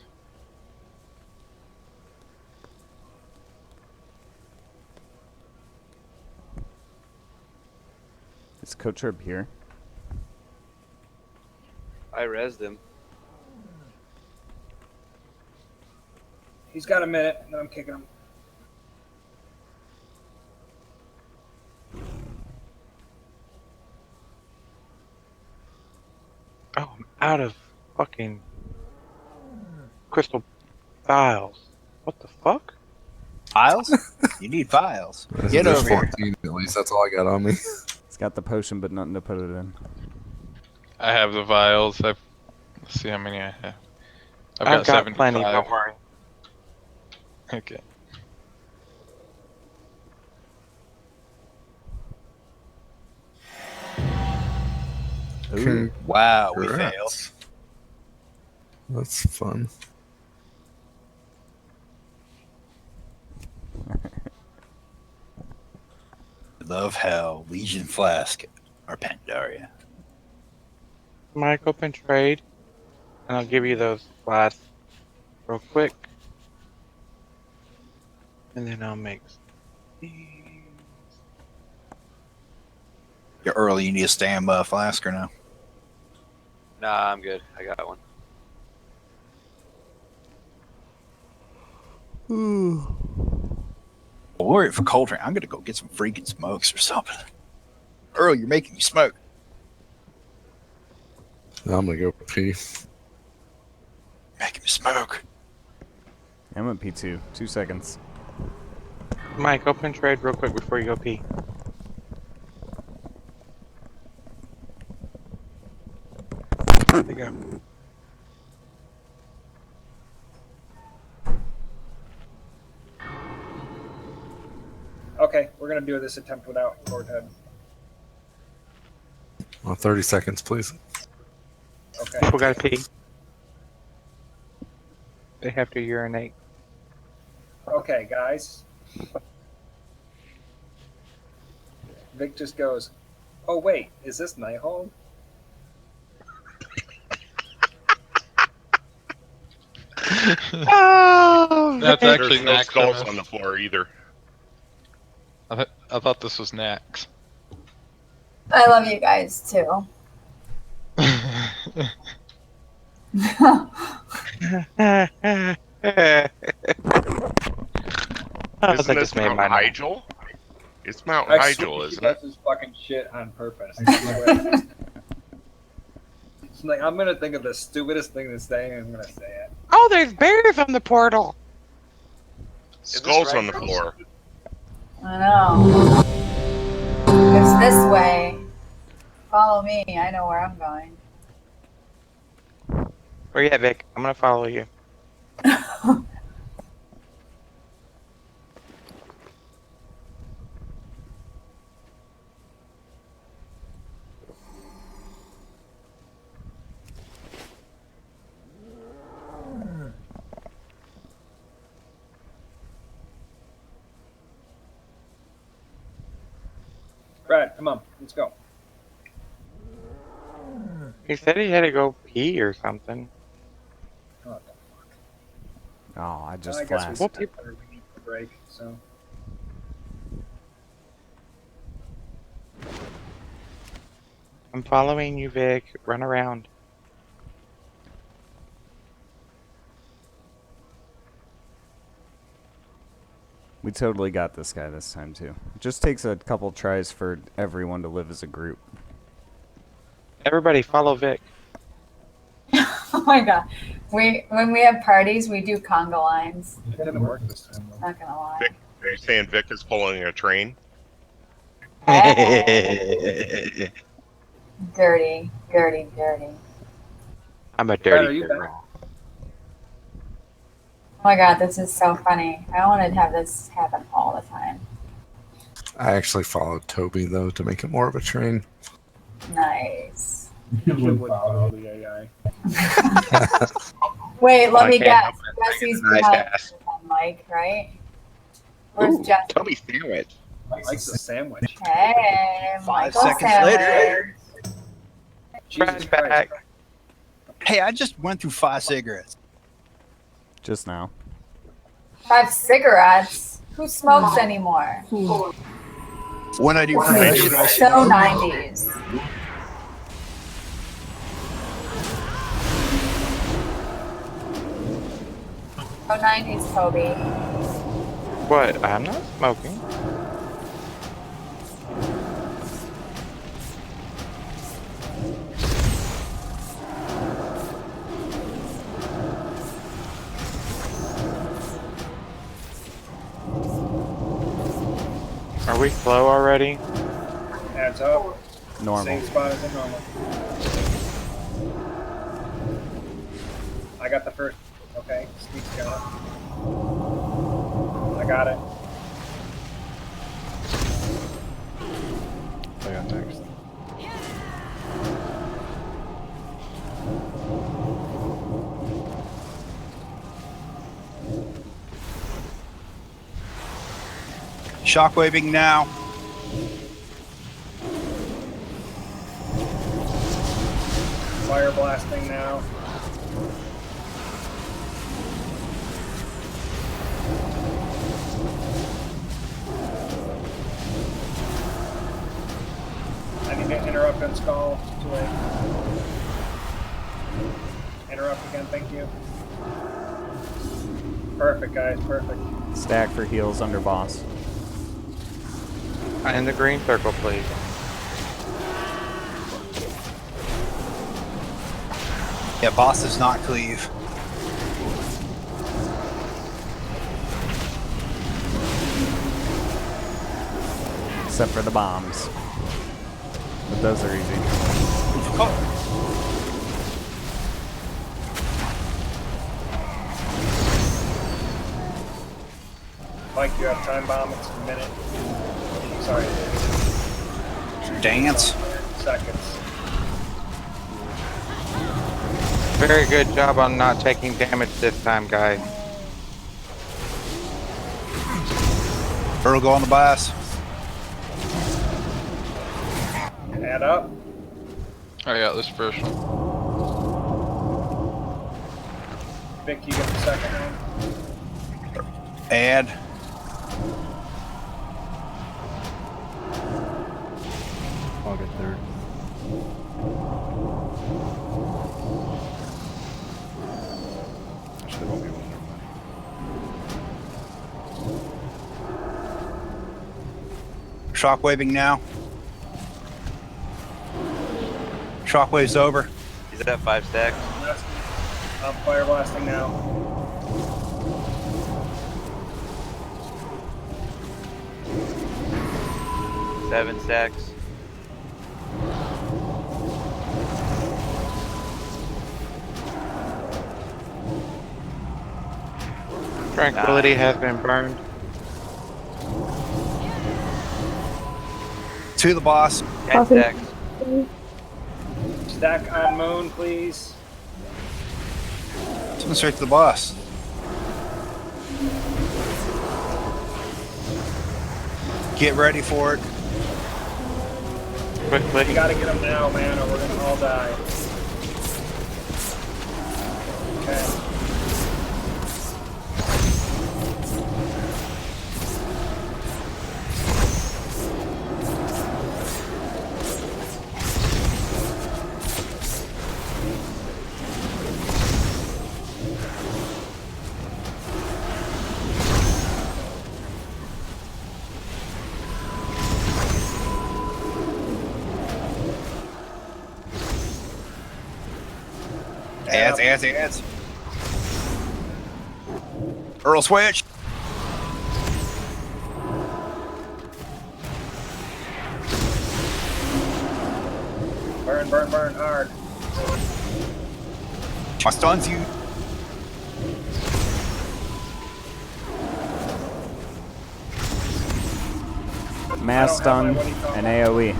Is Coach Herb here? I rezzed him. He's got a minute, and then I'm kicking him. Oh, I'm out of fucking crystal files. What the fuck? Files? You need files. Get There's over here. 14 at least. That's all I got on me. He's got the potion, but nothing to put it in. I have the vials. Let's see how many I have. I've I've got 75. plenty, don't worry. Okay. Ooh. Wow, we Congrats. failed. That's fun. Love Hell, Legion Flask, or Pandaria. Mike, open trade, and I'll give you those last real quick. And then I'll make You're early, you need a stand flask or no? Nah, I'm good. I got one. Well, we're for Coltrane. I'm gonna go get some freaking smokes or something. Earl, you're making me smoke. I'm gonna go pee. Making me smoke. I'm at P2. 2 seconds. Mike, open trade real quick before you go pee. There you go. Okay, we're gonna do this attempt without Lordhead. Well, 30 seconds, please. Okay. People gotta pee. They have to urinate. Okay, guys. Vic just goes, "Oh wait, is this Nighthold?" Oh, That's There's actually no Nax. skulls on the floor either. I thought this was Nax. I love you guys too. Isn't this Mount Hygel? It's Mount I swear Hygel, she isn't does it? this fucking shit on purpose. It's like, I'm gonna think of the stupidest thing to say, and I'm gonna say it. Oh, there's bears on the portal. Skulls on the floor. I know. It's this way. Follow me. I know where I'm going. Where you at, Vic? I'm gonna follow you. Brad, come on, let's go. He said he had to go pee or something. Oh, I just I guess we flashed. need a break. So I'm following you, Vic. Run around. We totally got this guy this time, too. It just takes a couple tries for everyone to live as a group. Everybody follow Vic. Oh my god. When we have parties, we do conga lines. it didn't work this time. Though. Not gonna lie. Vic, are you saying Vic is pulling a train? Dirty, dirty, dirty. I'm a Brad, are dirty you back? girl. Oh my god, this is so funny. I wanted to have this happen all the time. I actually followed Toby though to make it more of a train. Nice. You would follow the AI. Wait, let me can't guess. help it. Jesse's Nice behind ass. Mike, right? Where's Ooh, Jesse? Toby sandwich. Likes a sandwich. Hey, 5 Michael seconds sandwich. later. Jesus Brad's Christ. back. Hey, I just went through 5 cigarettes. Just now. 5 cigarettes. Who smokes anymore? When I do fresh, I So 90s. Oh, 90s, Toby. What? I'm not smoking. Are we slow already? Adds up. Normal. Same spot as a normal. I got the first. Okay, Steve's got it. I got it. I got next. shockwaving now. Fire blasting now. I need to interrupt and skull. Too late. Interrupt again, thank you. Perfect, guys, perfect. Stack for heals under boss. In the green circle, please. Yeah, boss does not cleave. Except for the bombs. But those are easy. Oh. Mike, you have time bomb. It's a minute. Sorry. Dance. Seconds. Very good job on not taking damage this time, guys. Earl, go on the bias. Add up. I got this first one. Vic, you get the second one. Add. I'll get third. Actually, won't be one. Shockwaving now. Shockwave's over. He's at 5 stacks. I'm fire blasting now. 7 stacks. Tranquility has been burned. To the boss. 10 stacks. Stack on moon, please. Coming straight to the boss. Get ready for it. Quickly. You gotta get them now, man, or we're gonna all die. Okay. Ads. Earl switch. Burn hard. My stuns you. Mass stun and AoE.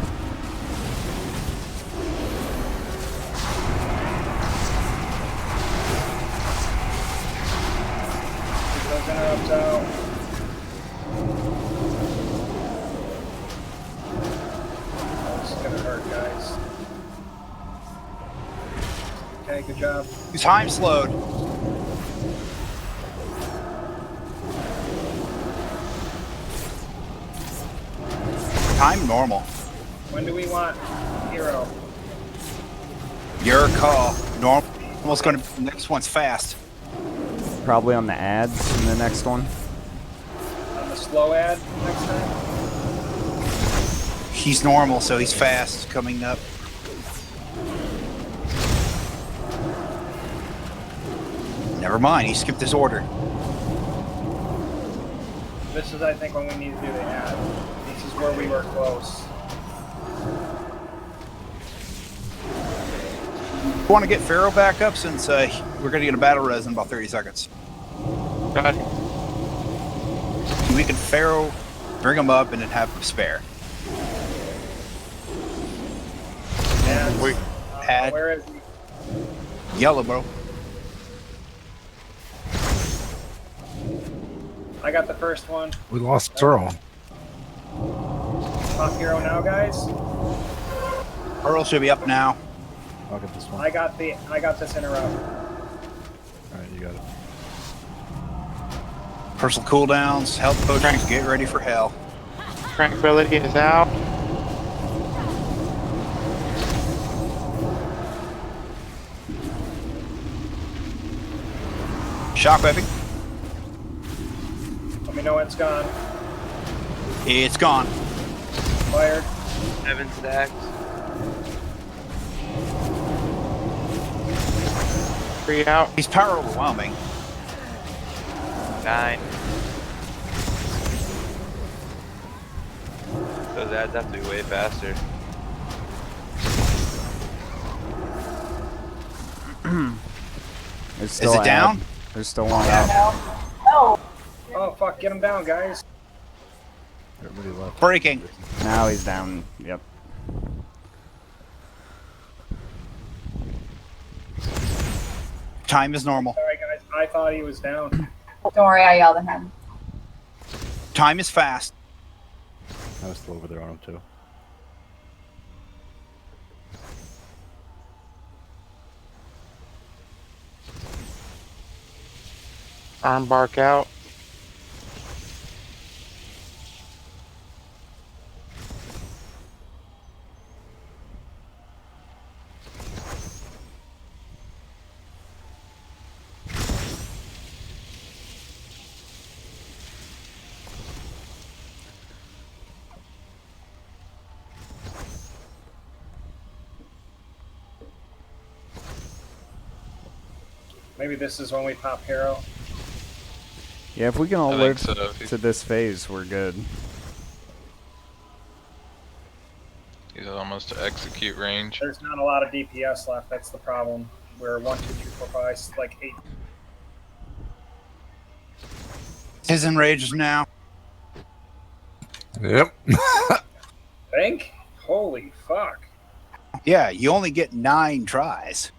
Those interrupts out. Oh, this is gonna hurt, guys. Okay, good job. Time slowed. Time normal. When do we want hero? Your call. Normal's gonna. Next one's fast. Probably on the ads in the next one. On the slow ad next time? He's normal, so he's fast coming up. Never mind, he skipped his order. This is, I think, when we need to do the ad. This is where we were close. Want to get Pharaoh back up since we're going to get a battle res in about 30 seconds. Got it. We can Pharaoh, bring him up, and then have him spare. And We had where is he? yellow, bro. I got the first one. We lost Earl. Top hero now, guys. Earl should be up now. I'll get this one. I got this interrupt. Alright, you got it. Personal cooldowns, health potions, get ready for hell. Tranquility is out. Shockwapping. Let me know when it's gone. It's gone. Fired. 7 stacks. 3 out. He's power overwhelming. 9. Those ads have to be way faster. There's still Is it an down? ad. There's still one out. No. Oh fuck! Get him down, guys. Everybody left. Breaking. Now he's down. Yep. Time is normal. Sorry, guys. I thought he was down. Don't worry, I yelled at him. Time is fast. I was still over there on him too. Arm bark out. Maybe this is when we pop hero. Yeah, if we can all I live think so. to this phase, we're good. He's almost to execute range. There's not a lot of DPS left. That's the problem. We're 1, 2, 3, 4, 5, like 8. His enraged now. Yep. Think? Holy fuck. Yeah, you only get 9 tries.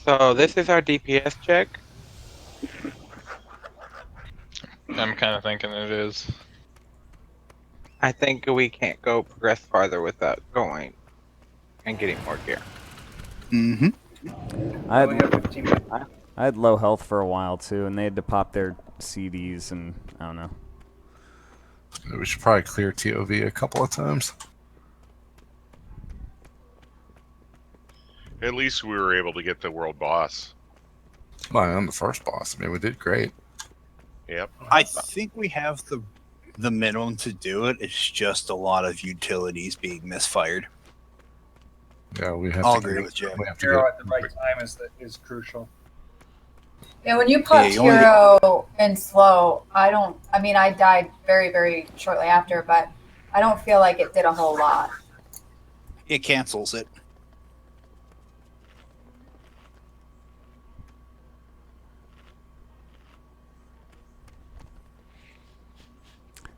So this is our DPS check. I'm kind of thinking it is. I think we can't go progress farther without going and getting more gear. Mm-hmm. I only have 15 minutes. I had low health for a while too, and they had to pop their CDs, and I don't know. We should probably clear TOV a couple of times. At least we were able to get the world boss. Well, I'm the first boss. I mean, we did great. Yep. I think we have the minimum to do it. It's just a lot of utilities being misfired. Yeah, we have I'll to agree get, with Jim. we have to Hero get, at the right time is crucial. Yeah, when you put you only hero in slow, I died very, very shortly after, but I don't feel like it did a whole lot. It cancels it.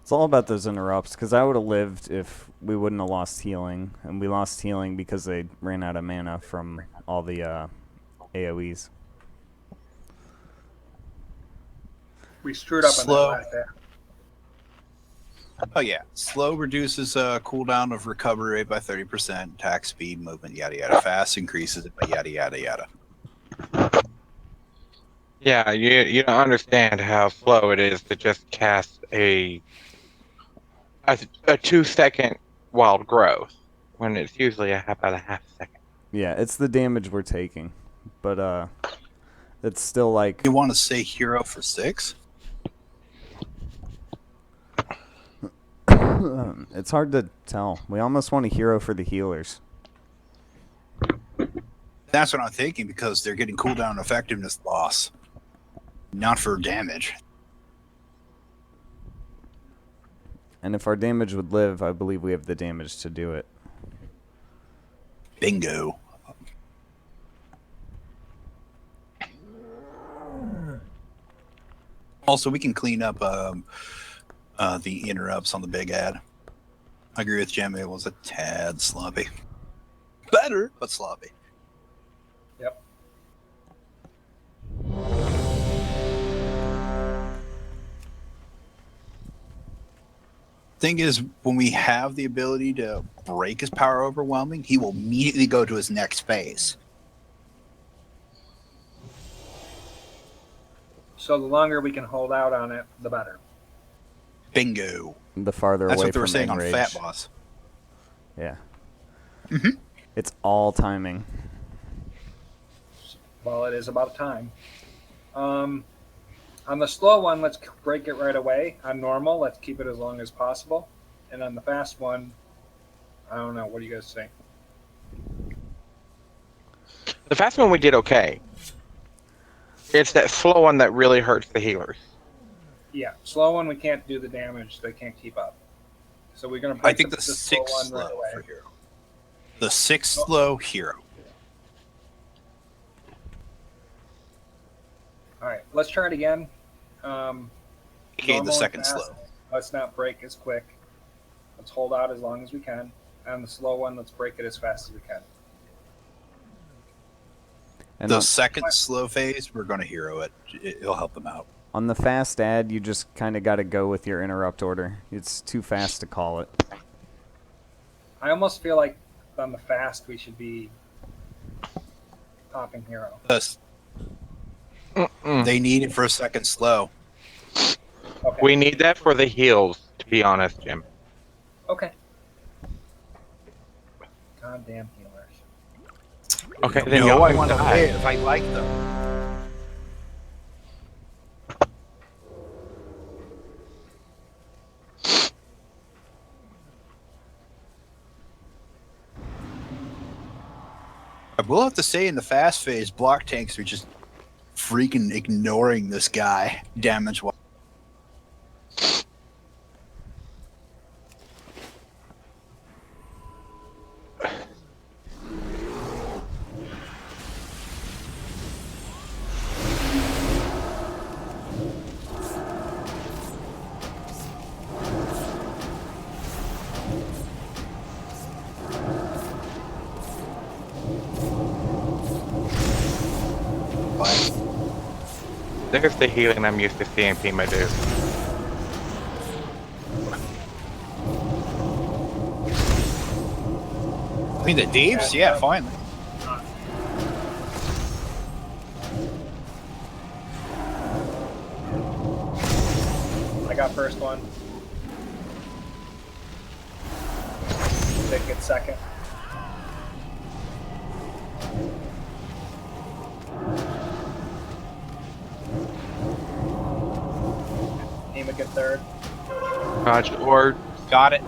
It's all about those interrupts, because I would have lived if we wouldn't have lost healing, and we lost healing because they ran out of mana from all the AoEs. We screwed up on that Slow. last day. Oh yeah, slow reduces cooldown of recovery rate by 30%, attack speed, movement, yada yada. Fast increases it by yada yada yada. Yeah, you don't understand how slow it is to just cast a 2-second wild growth when it's usually about a half second. Yeah, it's the damage we're taking, but it's still like You want to say hero for 6? it's hard to tell. We almost want a hero for the healers. That's what I'm thinking because they're getting cooldown effectiveness loss, not for damage. And if our damage would live, I believe we have the damage to do it. Bingo. Also, we can clean up the interrupts on the big ad. I agree with Jim. It was a tad sloppy. Better, but sloppy. Yep. Thing is, when we have the ability to break his power overwhelming, he will immediately go to his next phase. So the longer we can hold out on it, the better. Bingo. The farther That's away what they were from saying on enrage. Fat Boss. Yeah. Mhm. It's all timing. Well, it is about time. On the slow one, let's break it right away. On normal, let's keep it as long as possible. And on the fast one, I don't know. What do you guys think? The fast one we did okay. It's that slow one that really hurts the healers. Yeah, slow one, we can't do the damage. They can't keep up. So we're going to I break think the slow 6 one slow right away. for hero. The 6 slow hero. All right, let's try it again. Okay, the Normal and second fast, slow. Let's not break as quick. Let's hold out as long as we can. And the slow one, let's break it as fast as we can. And The on, second slow phase, we're going to hero it. It'll help them out. on the fast ad, you just kind of got to go with your interrupt order. It's too fast to call it. I almost feel like on the fast, we should be popping hero. They need it for a second slow. Okay. We need that for the heals, to be honest, Jim. Okay. Goddamn healers. Okay, then No, y'all I can want to die. live. I like them. I will have to say, in the fast phase, block tanks are just freaking ignoring this guy damage-wise. There's the healing I'm used to seeing Pima do. I mean, the deeps? Yeah, finally. I got first one. Vic gets second. Pima get third. Dodge orb. Got it.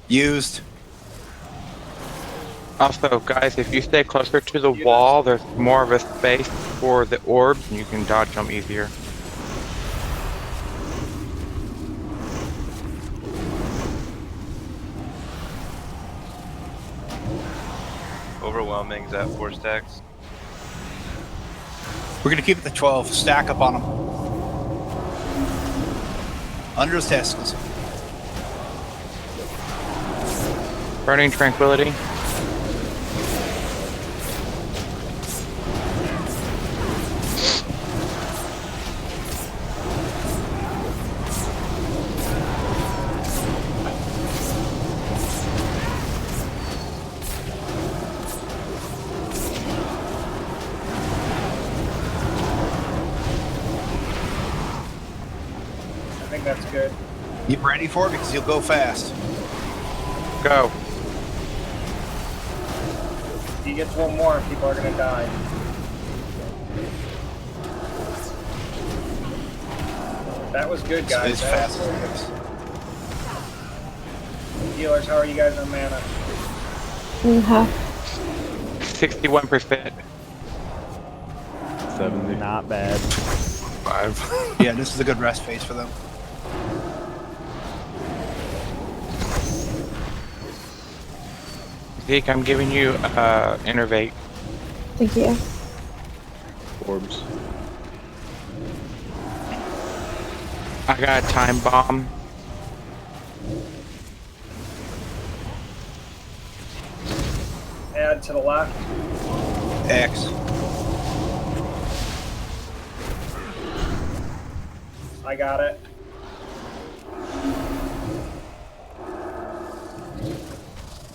Used. Also, guys, if you stay closer to the wall, there's more of a space for the orbs, and you can dodge them easier. Overwhelming's at 4 stacks. We're gonna keep it to 12. Stack up on them. Under his testicles. Burning Tranquility. I think that's good. You ready for it? Because he'll go fast. Go. If he gets one more, people are gonna die. That was good, guys. It's That fast. was good. Healers, how are you guys on mana? 61%. 70. Not bad. 5. Yeah, this is a good rest phase for them. Zeke, I'm giving you Innervate. Thank you. Orbs. I got a Time Bomb. Add to the left. X. I got it.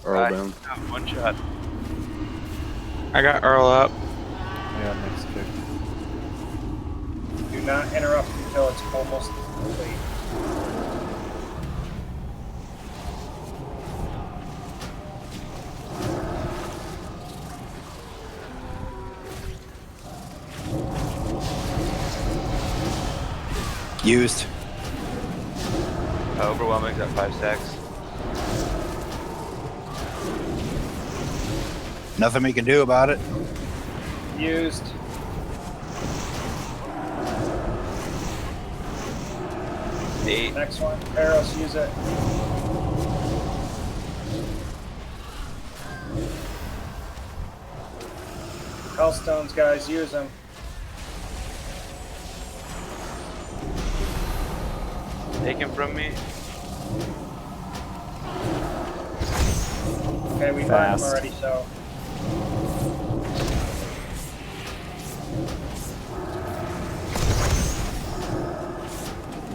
Earl down. One shot. I got Earl up. I got next kick. Do not interrupt until it's almost complete. Used. Overwhelming's at 5 stacks. Nothing we can do about it. Used. Next one. Arrows, use it. Hellstones, guys, use them. Take him from me. Okay, we found him already, so.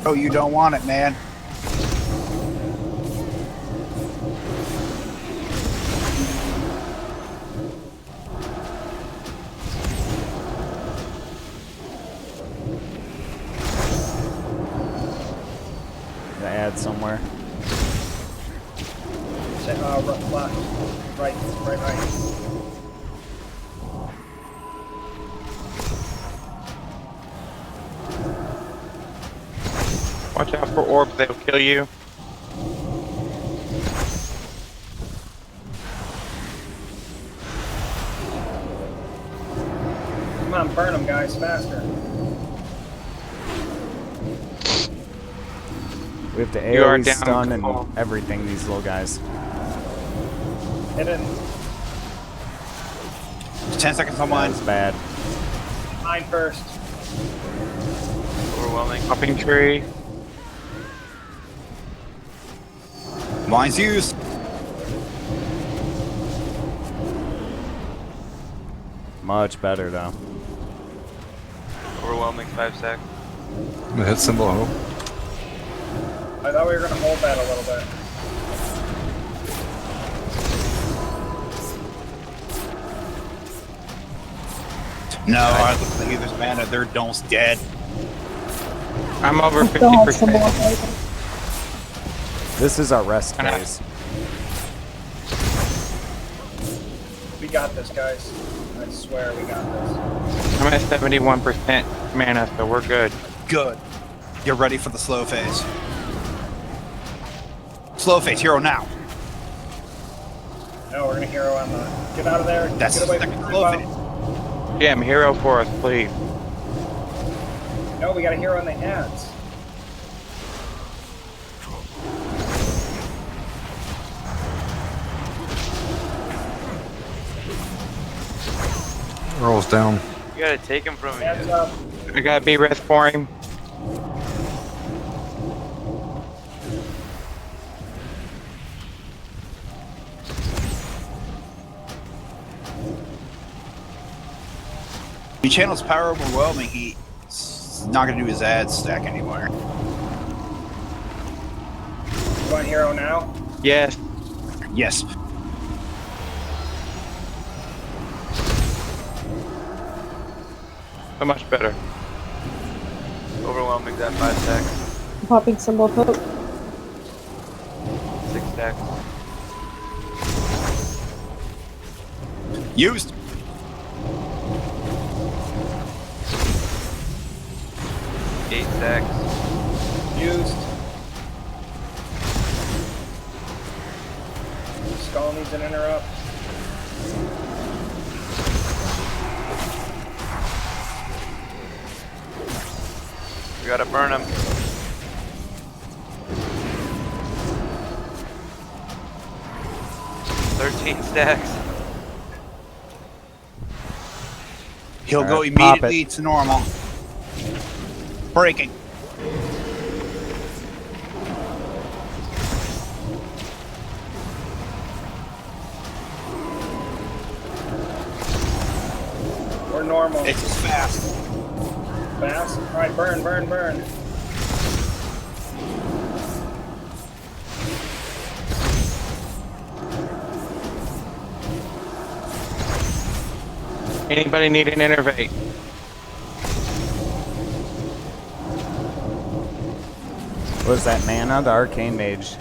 Oh, you don't want it, man. The ad somewhere. Left, right. Watch out for orbs, they'll kill you. Come on, burn them, guys, faster. We have to You are AoE down stun to and full. everything, these little guys. Hit it. 10 seconds on mine. That's bad. Mine first. Overwhelming. Popping tree. Mine's used. Much better though. Overwhelming 5 sec. I'm gonna hit symbol of hope. I thought we were gonna hold that a little bit. No, I look at the healer's mana. Their dome's dead. I'm over Still have some 50%. more flavor. This is our rest phase. We got this, guys. I swear we got this. I'm at 71% mana, so we're good. Good. You're ready for the slow phase. Slow phase, hero now. No, we're gonna hero on the. Get out of there. That's Get away the from the slow bomb. phase. Jim, hero for us, please. No, we gotta hero on the ads. Rolls down. You gotta take him from me. Ads up. I gotta be rest for him. He channels power overwhelming. He's not gonna do his ad stack anymore. You want hero now? Yes. Yes. So much better. Overwhelming that 5 sec. Popping symbol of hope. 6 stacks. Used. Eight stacks. Used. Skull needs an interrupt. We gotta burn him. $13 stacks. He'll All go right, pop immediately to normal. Breaking. We're normal. It's just fast. Fast. All right, burn, burn, burn. Anybody need an innervate? What is that mana? The arcane mage.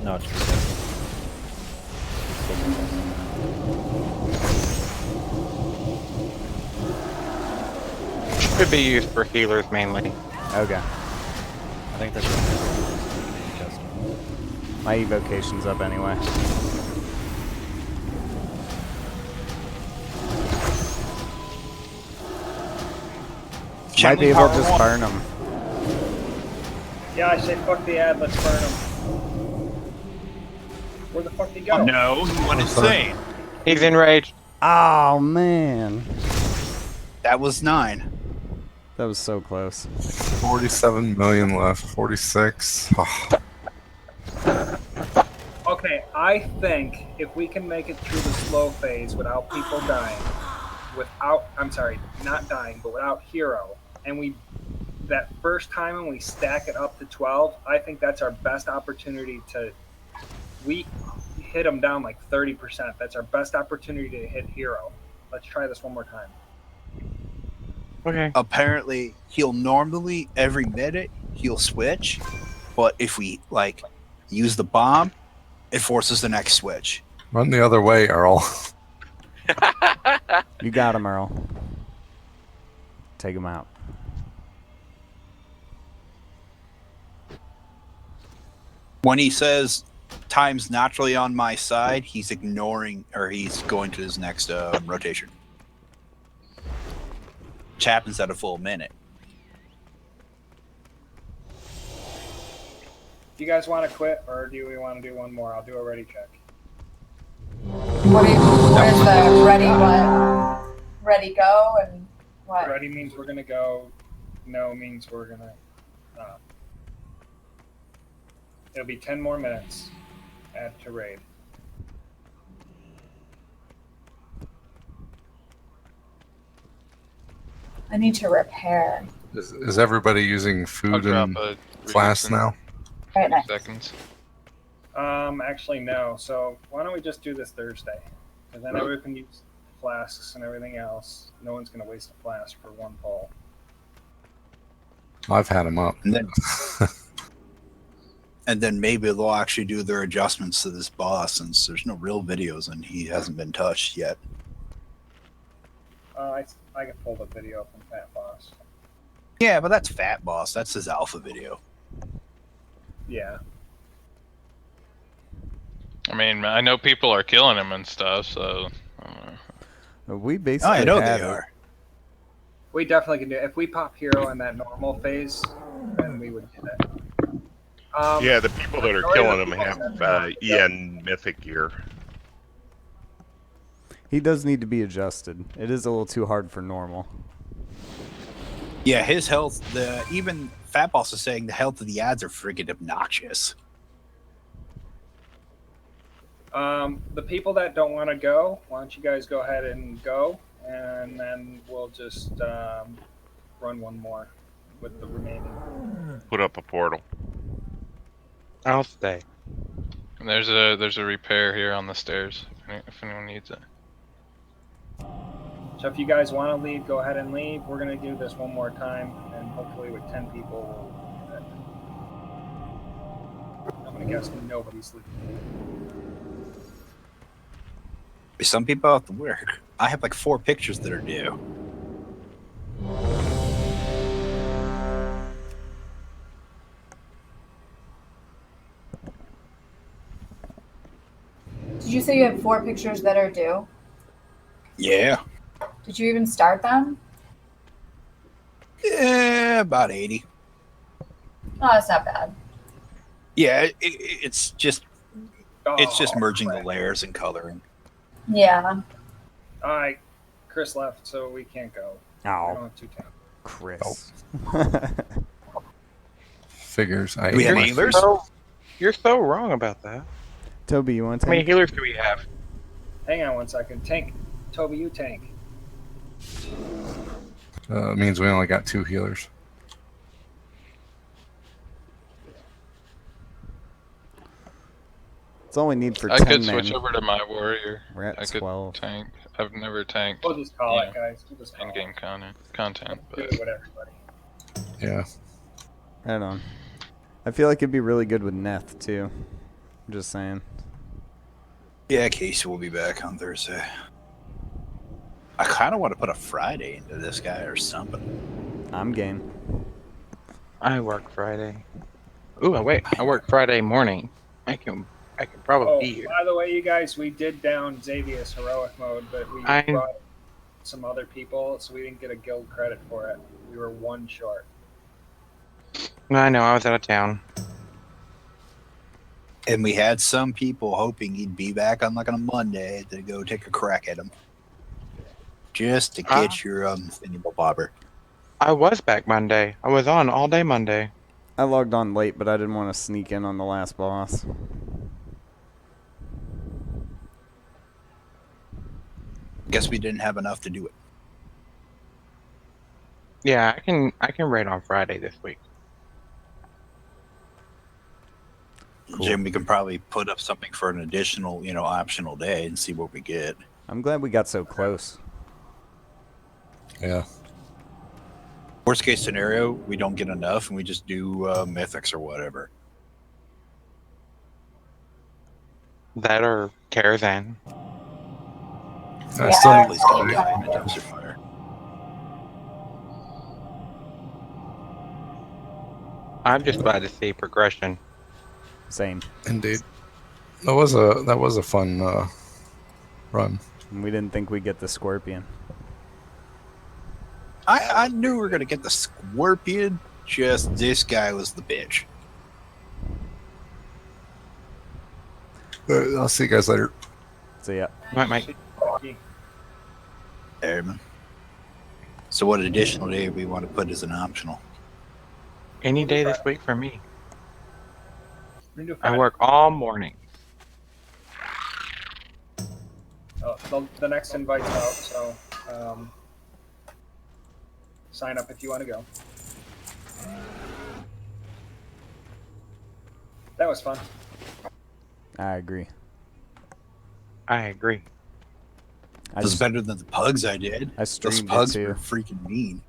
No, it's Should be used for healers mainly. Okay. I think that's just My evocation's up anyway. Might be able to just burn them. Yeah, I say fuck the ad. Let's burn him. Where the fuck did he go? No, he went insane. He's enraged. Oh man, That was 9. that was so close. 47 million left. 46. Oh, Okay, I think if we can make it through the slow phase without people dying, I'm sorry, not dying, but without hero, and that first time when we stack it up to 12, I think that's our best opportunity we hit them down like 30%. That's our best opportunity to hit hero. Let's try this one more time. Okay. Apparently, he'll normally every minute he'll switch, but if we use the bomb, it forces the next switch. run the other way, Earl. You got him, Earl. Take him out. When he says time's naturally on my side, he's ignoring or he's going to his next rotation. Which happens at a full minute. Do you guys want to quit, or do we want to do one more? I'll do a ready check. What is the ready what? Ready go and what? Ready means we're gonna go. No means we're gonna. It'll be 10 more minutes. Add to raid. I need to repair. Is everybody using I'll food drop and a flasks reduce in now? Right 30 next. seconds. Actually, no. So why don't we just do this Thursday? Because then everyone can use flasks and everything else. No one's going to waste a flask for one pull. I've had them up. And then, and then maybe they'll actually do their adjustments to this boss, since there's no real videos and he hasn't been touched yet. I can pull the video from Fat Boss. Yeah, but that's Fat Boss. That's his alpha video. Yeah. I mean, I know people are killing him and stuff, so. I don't know. We basically I know had they it. are. We definitely can do it. If we pop hero in that normal phase, then we would get it. Yeah, the people that are killing him have EN mythic gear. He does need to be adjusted. It is a little too hard for normal. Yeah, his health, even Fat Boss is saying the health of the ads are friggin' obnoxious. The people that don't want to go, why don't you guys go ahead and go, and then we'll just run one more with the remaining. Put up a portal. I'll stay. And there's a repair here on the stairs if anyone needs it. So if you guys want to leave, go ahead and leave. We're going to do this one more time, and hopefully with 10 people, we'll get it. I'm going to guess nobody's leaving. Some people have to work. I have like 4 pictures that are due. Did you say you have 4 pictures that are due? Yeah. Did you even start them? Yeah, about 80. Oh, that's not bad. Yeah, it's just merging the layers and coloring. Yeah. All right, Chris left, so we can't go. We don't have 2 tanks. Chris. Figures. Do we have healers? You're so wrong about that. Toby, you want to How many tank? healers do we have? Hang on one second. Tank. Toby, you tank. It means we only got 2 healers. It's all we need for I 10 could men. switch over to my warrior. We're at I could 12. tank. I've never tanked. We'll just call it, guys. We'll just call in-game content, Do but it with everybody. Yeah. Right on. I feel like it'd be really good with Neth, too. I'm just saying. Yeah, Casey will be back on Thursday. I kind of want to put a Friday into this guy or something. I'm game. I work Friday. Ooh, wait. I work Friday morning. I can probably Oh, be here. by the way, you guys, we did down Xavier's heroic mode, but we brought some other people, so we didn't get a guild credit for it. We were 1 short. I know. I was out of town. And we had some people hoping he'd be back on like on a Monday to go take a crack at him. Just to get your Finable Bobber. I was back Monday. I was on all day Monday. I logged on late, but I didn't want to sneak in on the last boss. Guess we didn't have enough to do it. Yeah, I can raid on Friday this week. Jim, we can probably put up something for an additional, optional day and see what we get. I'm glad we got so close. Yeah. Worst case scenario, we don't get enough and we just do mythics or whatever. That or Caravan. I still At least get a guy in a dumpster fire. I'm just glad to see progression. Same. Indeed. That was a fun run. And we didn't think we'd get the Scorpion. I knew we were going to get the Scorpion, just this guy was the bitch. I'll see you guys later. See ya. Might, Mike. There, man. So what additional day we want to put as an optional? Any day this week for me. We can do I Friday. work all morning. The next invite's out, sign up if you want to go. That was fun. I agree. I agree. This is better than the pugs I did. I Those streamed pugs it too. were freaking mean.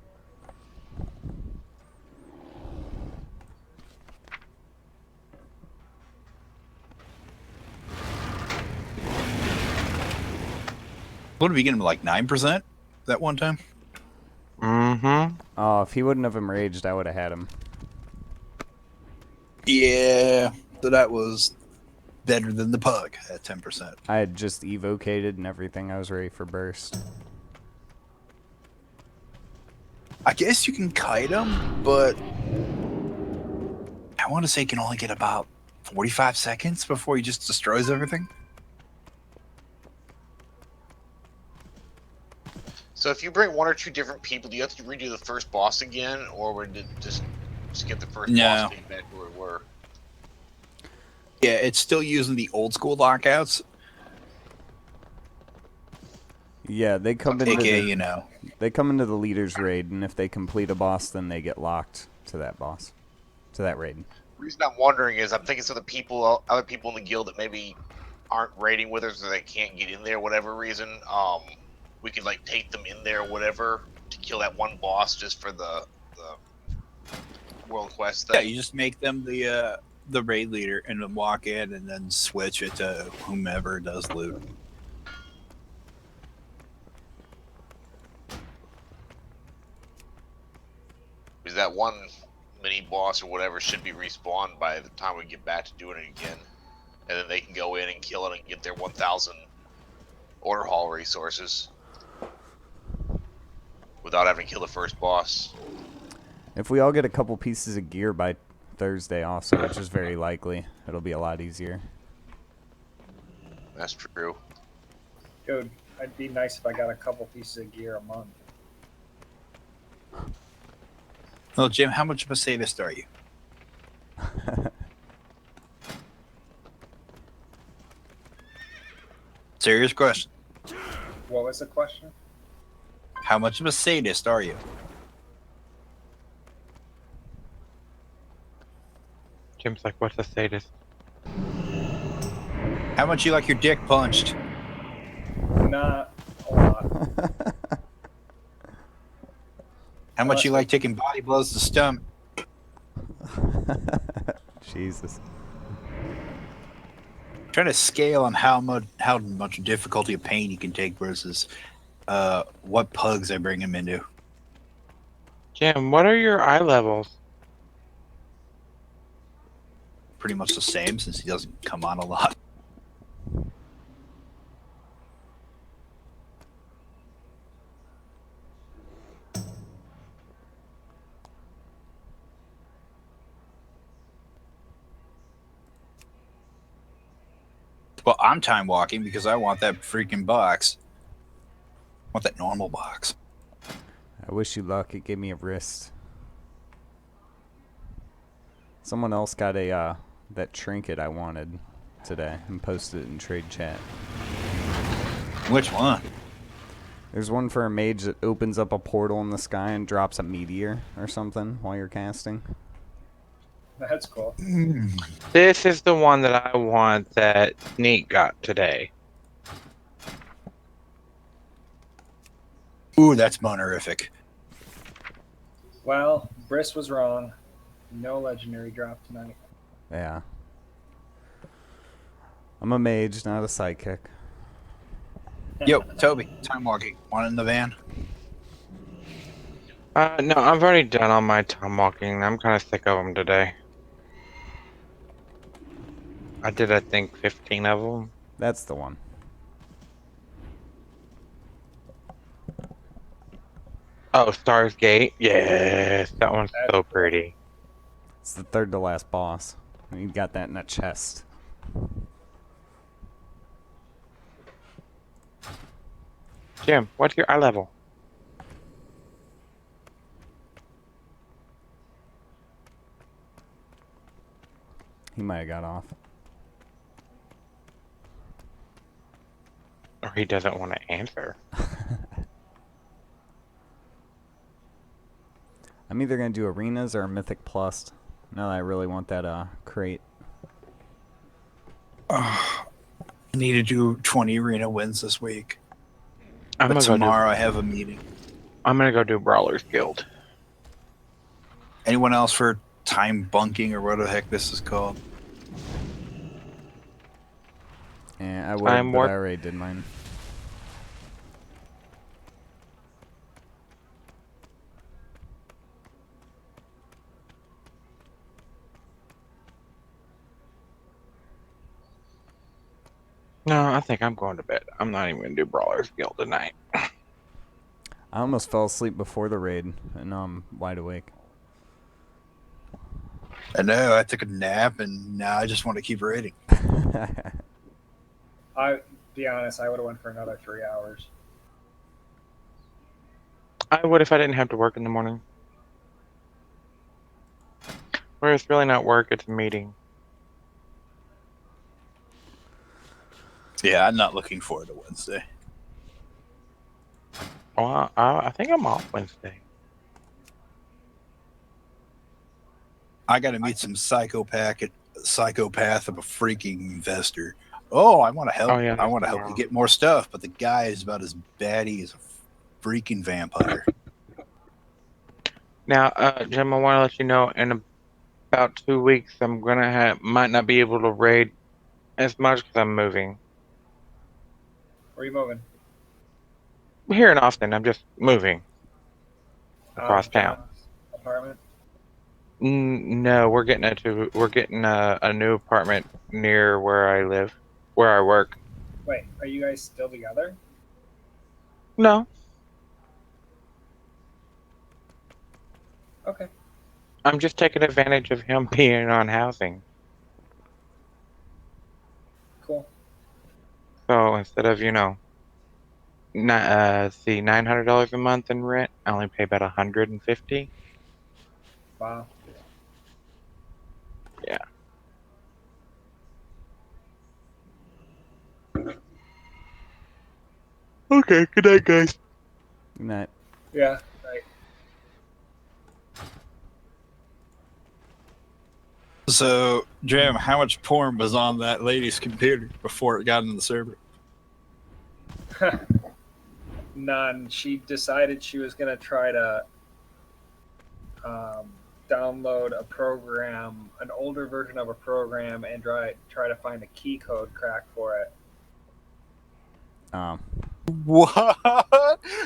What did we get him, like 9% that one time? Mm-hmm. Oh, if he wouldn't have enraged, I would have had him. Yeah, so that was better than the pug at 10%. I had just evocated and everything. I was ready for burst. I guess you can kite him, but I want to say you can only get about 45 seconds before he just destroys everything. So if you bring one or two different people, do you have to redo the first boss again, or would it just get the first boss thing back where we were? Yeah, it's still using the old school lockouts. Yeah, they come into AKA, the, you know. They come into the leader's raid, and if they complete a boss, then they get locked to that boss, to that raid. The reason I'm wondering is I'm thinking some of the people, other people in the guild that maybe aren't raiding with us or they can't get in there, whatever reason. We could like take them in there, or whatever, to kill that one boss just for the world quest thing. Yeah, you just make them the raid leader and then walk in and then switch it to whomever does loot. Because that one mini boss or whatever should be respawned by the time we get back to doing it again, and then they can go in and kill it and get their 1,000 order hall resources without having to kill the first boss. If we all get a couple pieces of gear by Thursday also, which is very likely, it'll be a lot easier. That's true. Dude, it'd be nice if I got a couple pieces of gear a month. Well, Jim, how much of a sadist are you? Serious question. What was the question? How much of a sadist are you? Jim's like, what's a sadist? How much you like your dick punched? Not a lot. How much you like taking body blows to the stomach? Jesus. Trying to scale on how much difficulty of pain you can take versus what pugs I bring him into. Jim, what are your eye levels? Pretty much the same since he doesn't come on a lot. Well, I'm time walking because I want that freaking box. I want that normal box. I wish you luck. It gave me a wrist. Someone else got a that trinket I wanted today and posted it in trade chat. Which one? There's one for a mage that opens up a portal in the sky and drops a meteor or something while you're casting. That's cool. This is the one that I want that Sneak got today. Ooh, that's bonerific. Well, Briss was wrong. No legendary drop tonight. Yeah. I'm a mage, not a sidekick. Yo, Toby, time walking. Want in the van? No, I've already done all my time walking. I'm kind of sick of them today. I did, I think, 15 of them. That's the one. Oh, Stars Gate? Yes, that one's so pretty. It's the third to last boss. You got that in a chest. Jim, what's your eye level? He might have got off. Or he doesn't want to answer. I'm either going to do arenas or Mythic Plus. Now that I really want that crate. I need to do 20 arena wins this week. I'm But gonna go do. tomorrow I have a meeting. I'm gonna go do Brawlers Guild. Anyone else for time bunking or what the heck this is called? Yeah, I would, but I already did mine. No, I think I'm going to bed. I'm not even gonna do Brawlers Guild tonight. I almost fell asleep before the raid, and now I'm wide awake. I know, I took a nap and now I just want to keep raiding. Be honest, I would have went for another 3 hours. I would if I didn't have to work in the morning. Or it's really not work, it's a meeting. Yeah, I'm not looking forward to Wednesday. Well, I think I'm off Wednesday. I got to meet some psychopath of a freaking investor. Oh, I want to help. Oh, yeah, I want to help you get more stuff, but the guy is about as batty as a freaking vampire. Now, Jim, I want to let you know in about 2 weeks I'm gonna might not be able to raid as much because I'm moving. Where are you moving? Here in Austin, I'm just moving across town. John's apartment? No, we're getting a new apartment near where I live, where I work. Wait, are you guys still together? No, Okay. I'm just taking advantage of him being on housing. Cool. So instead of $900 a month in rent, I only pay about $150. Wow. Yeah. Okay. Good night, guys. Good night. Yeah, right. So, Jim, how much porn was on that lady's computer before it got into the server? None. She decided she was going to try to download a program, an older version of a program, and try to find a key code crack for it. What?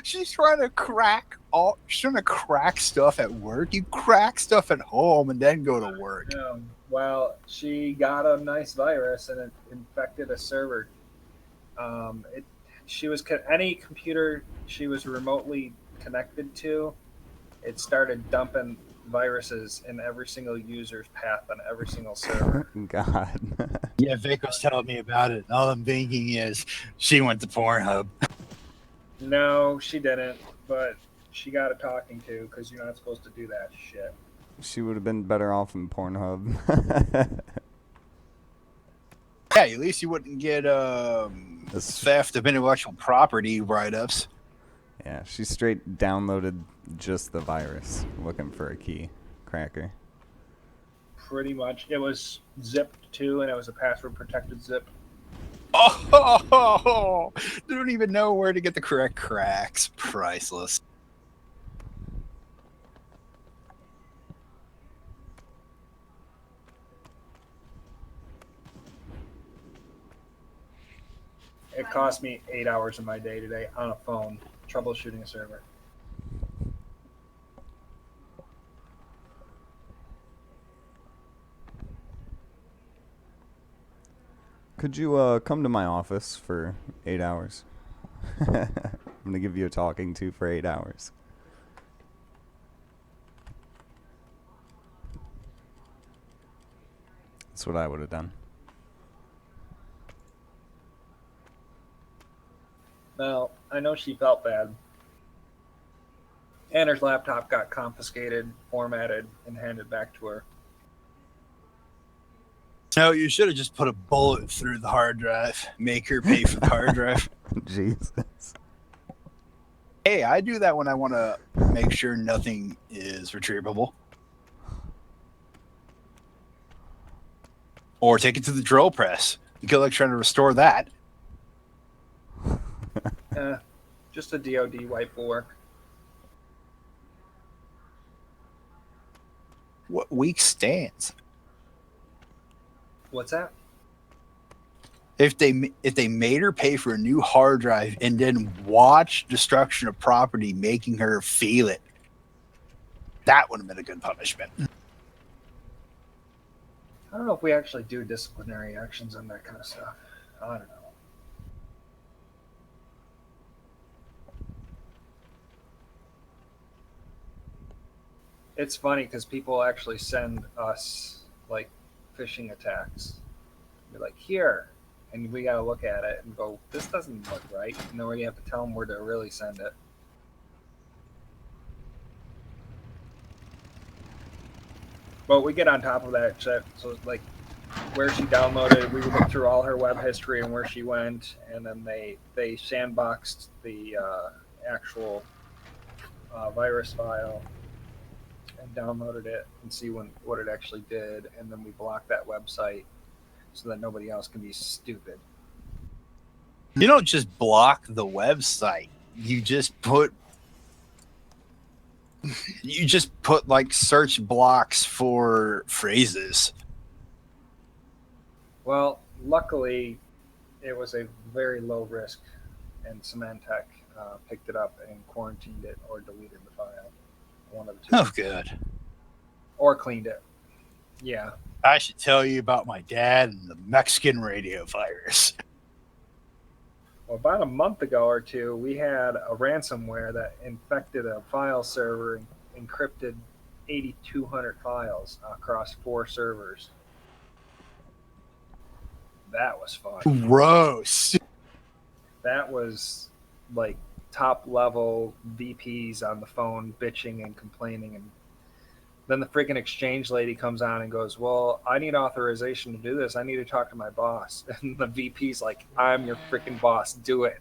She's trying to crack stuff at work. You crack stuff at home and then go to work. Well, she got a nice virus and it infected a server. Any computer she was remotely connected to, it started dumping viruses in every single user's path on every single server. God. Yeah, Vic was telling me about it. All I'm thinking is she went to Pornhub. No, she didn't, but she got a talking to because you're not supposed to do that shit. She would have been better off in Pornhub. Yeah, at least you wouldn't get theft of intellectual property write-ups. Yeah, she straight downloaded just the virus, looking for a key cracker. Pretty much. It was zipped too, and it was a password-protected zip. Oh, they don't even know where to get the correct cracks. Priceless. It cost me 8 hours of my day today on a phone troubleshooting a server. Could you come to my office for 8 hours? I'm gonna give you a talking to for 8 hours. That's what I would have done. Well, I know she felt bad. Anna's laptop got confiscated, formatted, and handed back to her. No, you should have just put a bullet through the hard drive. Make her pay for the hard drive. Jesus. Hey, I do that when I want to make sure nothing is retrievable. Or take it to the drill press. Good luck trying to restore that. Just a DoD wipe will work. What weak stance? What's that? If they made her pay for a new hard drive and then watch destruction of property, making her feel it, that would have been a good punishment. I don't know if we actually do disciplinary actions on that kind of stuff. I don't know. It's funny because people actually send us like phishing attacks. Be like, here, and we gotta look at it and go, this doesn't look right. And then we have to tell them where to really send it. But we get on top of that shit. So like, where she downloaded, we would look through all her web history and where she went, and then they sandboxed the actual virus file and downloaded it and see what it actually did, and then we blocked that website so that nobody else can be stupid. You don't just block the website. You just put like search blocks for phrases. Well, luckily, it was a very low risk, and Symantec picked it up and quarantined it or deleted the file. One of the two. Oh, good. Or cleaned it. Yeah. I should tell you about my dad and the Mexican radio virus. Well, about a month ago or two, we had a ransomware that infected a file server and encrypted 8,200 files across 4 servers. That was fun. Gross. That was like top level VPs on the phone bitching and complaining, and then the freaking exchange lady comes on and goes, well, I need authorization to do this. I need to talk to my boss. And the VP's like, I'm your freaking boss. Do it.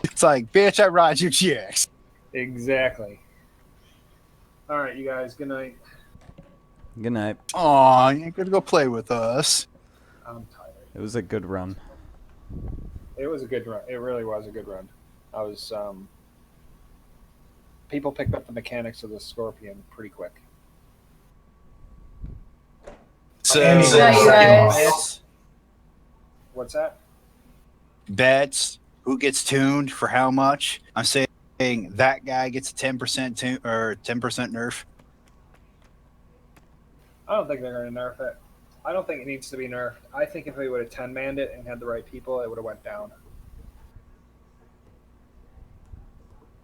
It's like, bitch, I ride your chicks. Exactly. All right, you guys. Good night. Good night. Aw, you ain't gonna go play with us. I'm tired. It was a good run. It was a good run. It really was a good run. I was people picked up the mechanics of the Scorpion pretty quick. So, What's that? Bets, who gets tuned for how much? I'm saying that guy gets a 10% tune or 10% nerf. I don't think they're going to nerf it. I don't think it needs to be nerfed. I think if they would have 10-manned it and had the right people, it would have went down.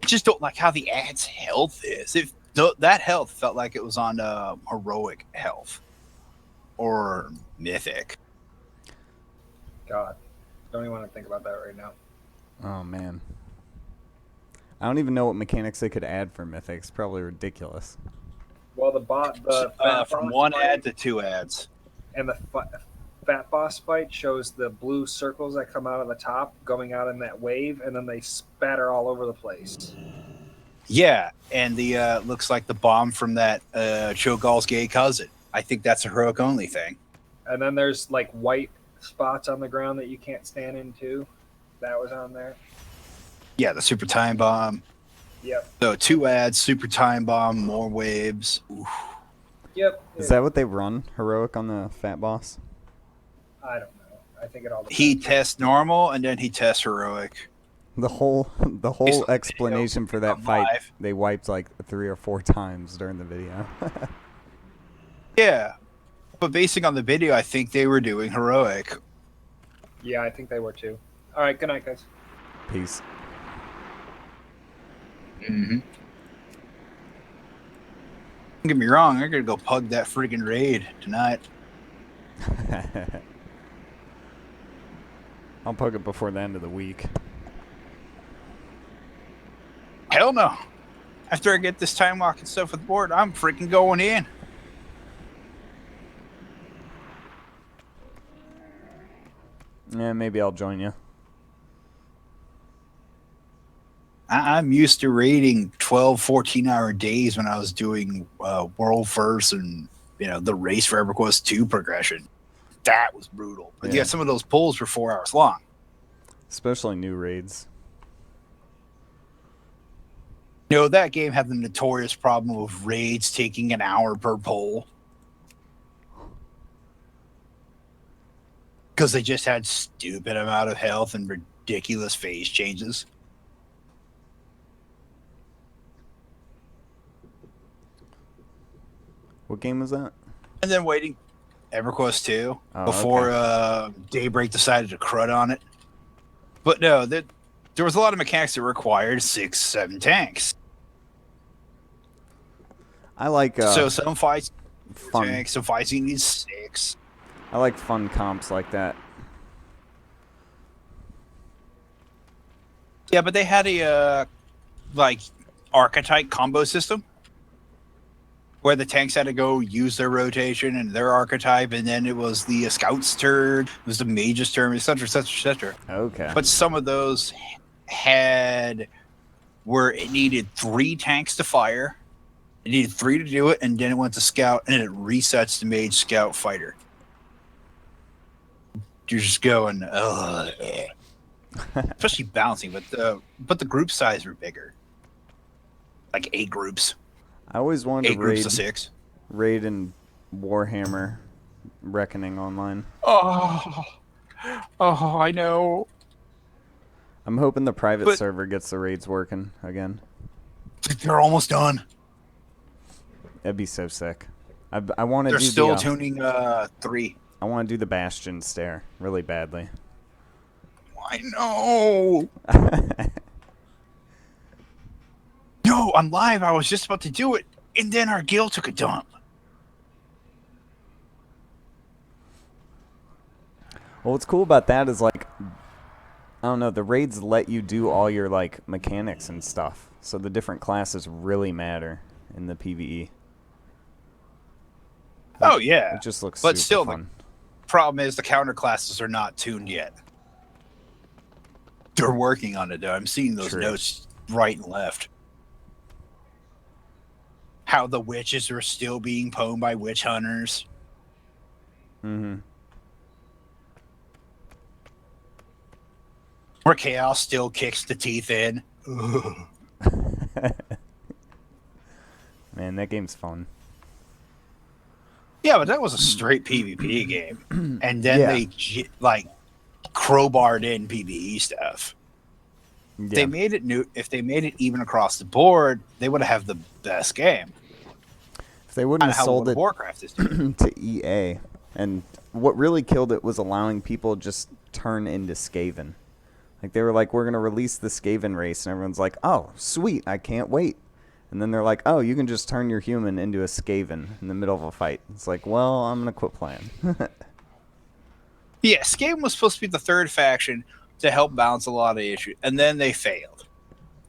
I just don't like how the ad's health is. That health felt like it was on heroic health or mythic. God, don't even want to think about that right now. Oh, man. I don't even know what mechanics they could add for Mythics. Probably ridiculous. Well, the from one ad to 2 ads. And the fat boss fight shows the blue circles that come out of the top going out in that wave, and then they spatter all over the place. Yeah, and the looks like the bomb from that Cho'Gall's gay cousin. I think that's a heroic only thing. And then there's like white spots on the ground that you can't stand into. That was on there. Yeah, the super time bomb. Yep. So 2 ads, super time bomb, more waves. Oof. Yep. Is that what they run, heroic, on the fat boss? I don't know. I think it all depends. He tests normal and then he tests heroic. The whole explanation for that fight, they wiped like 3 or 4 times during the video. Yeah, but basing on the video, I think they were doing heroic. Yeah, I think they were too. All right, good night, guys. Peace. Mm-hmm. Don't get me wrong, I'm gonna go pug that freaking raid tonight. I'll pug it before the end of the week. Hell no. After I get this time walking stuff with the board, I'm freaking going in. Yeah, maybe I'll join you. I'm used to raiding 12, 14-hour days when I was doing World First and the race for EverQuest 2 progression. That was brutal. But yeah, some of those pulls were 4 hours long. Especially new raids. That game had the notorious problem of raids taking an hour per pull. Because they just had stupid amount of health and ridiculous phase changes. What game was that? And then waiting EverQuest 2 Oh, before Daybreak decided to crud on it. But no, there was a lot of mechanics that required 6, 7 tanks. I like so some fights fun. Tanks, some fights you need 6. I like fun comps like that. Yeah, but they had a archetype combo system where the tanks had to go use their rotation and their archetype, and then it was the scout's turn, it was the mage's turn, etc., etc., etc. Okay. But some of those had where it needed 3 tanks to fire, it needed 3 to do it, and then it went to scout, and it resets to mage, scout, fighter. You're just going, ugh. Especially balancing, but the group size were bigger, like 8 groups. I always wanted 8 to groups of 6. raid in Warhammer Reckoning Online. Oh, I know. I'm hoping the private server gets the raids working again. They're almost done. That'd be so sick. I want to. They're do still the, tuning 3. I want to do the Bastion stair really badly. I know. No, I'm live. I was just about to do it, and then our guild took a dump. Well, what's cool about that is like, I don't know, the raids let you do all your like mechanics and stuff, so the different classes really matter in the PvE. Oh yeah, it just looks but super still, fun. the problem is the counter classes are not tuned yet. They're working on it though. I'm seeing those notes right and left. How the witches are still being pwned by witch hunters. Mm-hmm. Where chaos still kicks the teeth in. Man, that game's fun. Yeah, but that was a straight PvP game, and then Yeah. they crowbarred in PvE stuff. If they made it new. If they made it even across the board, they would have the best game. If they wouldn't have How sold World it of Warcraft is doing. to EA, and what really killed it was allowing people just turn into Skaven. Like they were like, we're gonna release the Skaven race, and everyone's like, oh, sweet, I can't wait. And then they're like, oh, you can just turn your human into a Skaven in the middle of a fight. It's like, well, I'm gonna quit playing. Yeah, Skaven was supposed to be the third faction to help balance a lot of issues, and then they failed.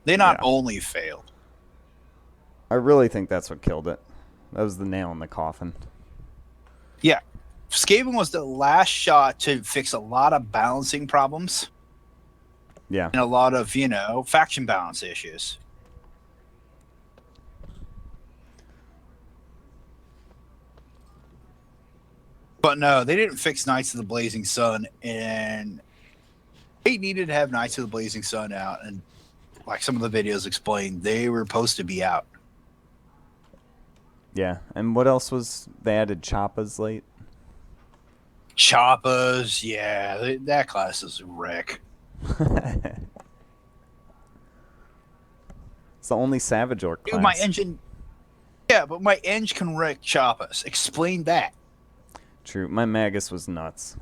They not only failed. I really think that's what killed it. That was the nail in the coffin. Yeah, Skaven was the last shot to fix a lot of balancing problems. Yeah. And a lot of, faction balance issues. But no, they didn't fix Knights of the Blazing Sun, and they needed to have Knights of the Blazing Sun out, and like some of the videos explained, they were supposed to be out. Yeah, and what else was they added? Choppas late. Choppas, yeah, that class is a wreck. It's the only Savage Orc class. Dude, my engine. Yeah, but my engine can wreck Choppas. Explain that. True, my Magus was nuts.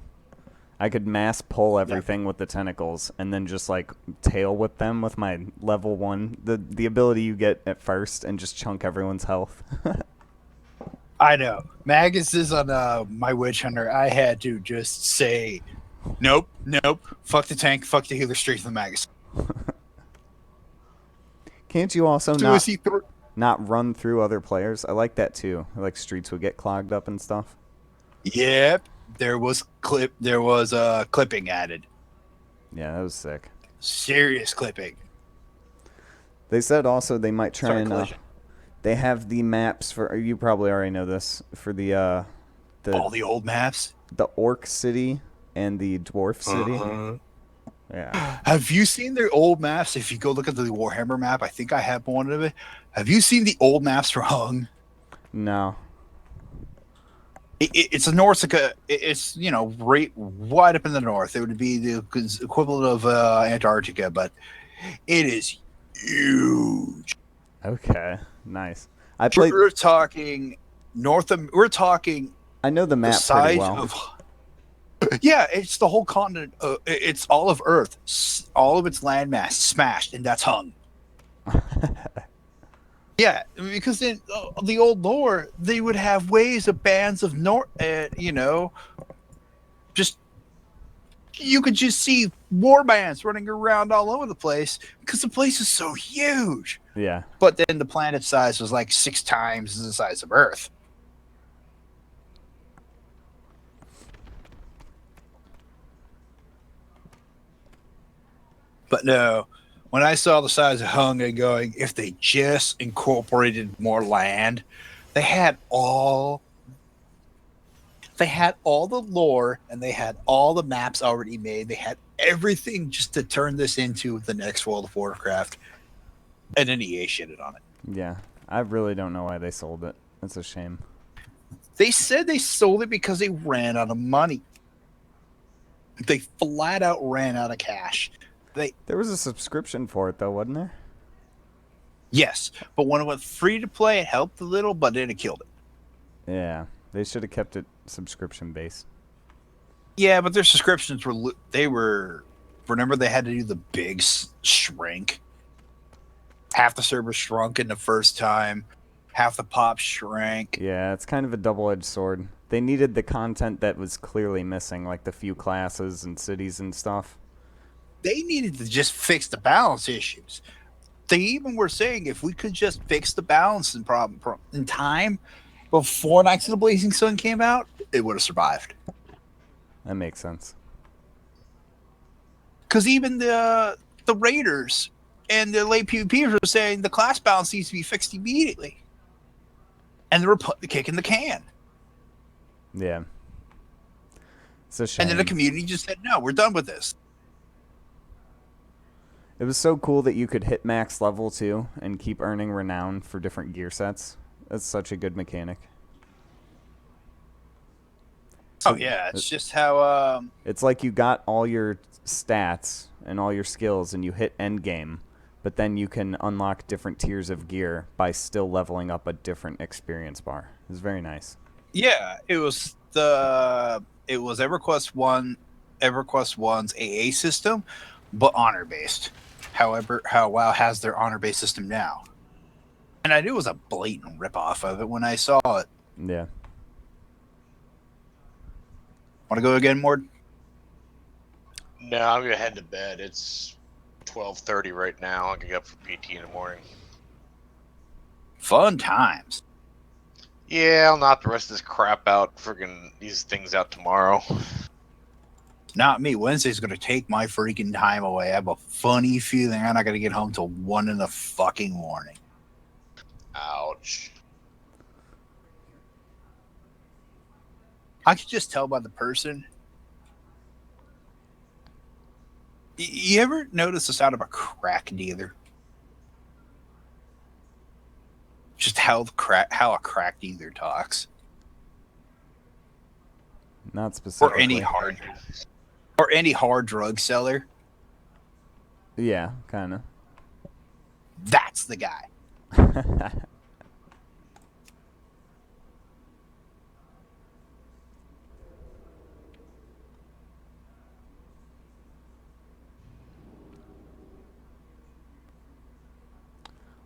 I could mass pull everything with the tentacles and then just like tail whip them with my level 1, the ability you get at first, and just chunk everyone's health. I know. Magus is on my Witch Hunter. I had to just say, nope, fuck the tank, fuck the healer, straight to the Magus. Can't you also not run through other players? I like that too. I like streets would get clogged up and stuff. Yep, there was clipping added. Yeah, that was sick. Serious clipping. They said also they might try Sorry, and. collision. They have the maps for. You probably already know this for the. All the old maps. The Orc City and the Dwarf City. Yeah. Have you seen their old maps? If you go look at the Warhammer map, I think I have one of it. Have you seen the old maps for Hung? No. It's a Norsica. It's right wide up in the north. It would be the equivalent of Antarctica, but it is huge. Okay. Nice. I played. We're talking We're talking. I know the map the size pretty well. of. Yeah, it's the whole continent. It's all of Earth, all of its landmass smashed, and that's Hung. Yeah, because in the old lore, they would have waves of bands of just you could just see war bands running around all over the place because the place is so huge. Yeah. But then the planet size was like 6 times the size of Earth. But no, when I saw the size of Hung and going, if they just incorporated more land, they had all the lore and they had all the maps already made. They had everything just to turn this into the next World of Warcraft. And then EA shitted on it. Yeah. I really don't know why they sold it. It's a shame. They said they sold it because they ran out of money. They flat out ran out of cash. There was a subscription for it, though, wasn't there? Yes, but when it went free to play, it helped a little, but then it killed it. Yeah. They should have kept it subscription based. Yeah, but their subscriptions remember they had to do the big shrink. Half the server shrunk in the first time, half the pop shrank. Yeah, it's kind of a double-edged sword. They needed the content that was clearly missing, like the few classes and cities and stuff. They needed to just fix the balance issues. They even were saying if we could just fix the balance in time before Knights of the Blazing Sun came out, it would have survived. That makes sense. Because even the Raiders and the late PvPers were saying the class balance needs to be fixed immediately. And they were kicking the can. Yeah. It's a shame. And then the community just said, no, we're done with this. It was so cool that you could hit max level, too, and keep earning renown for different gear sets. That's such a good mechanic. Oh, yeah. It's just how... It's like you got all your stats and all your skills, and you hit endgame, but then you can unlock different tiers of gear by still leveling up a different experience bar. It was very nice. Yeah, it was EverQuest 1's AA system, but honor-based. However, how WoW has their honor-based system now. And I knew it was a blatant ripoff of it when I saw it. Yeah. Want to go again, Mord? No, I'm gonna head to bed. It's 12:30 right now. I can get up for PT in the morning. Fun times. Yeah, I'll knock the rest of this crap out. Friggin' these things out tomorrow. Not me. Wednesday's going to take my freaking time away. I have a funny feeling I'm not going to get home till 1 in the fucking morning. Ouch. I could just tell by the person. You ever notice the sound of a crack dealer? Just how a crack dealer talks. Not specifically. Or any hard drug seller. Yeah, kind of. That's the guy.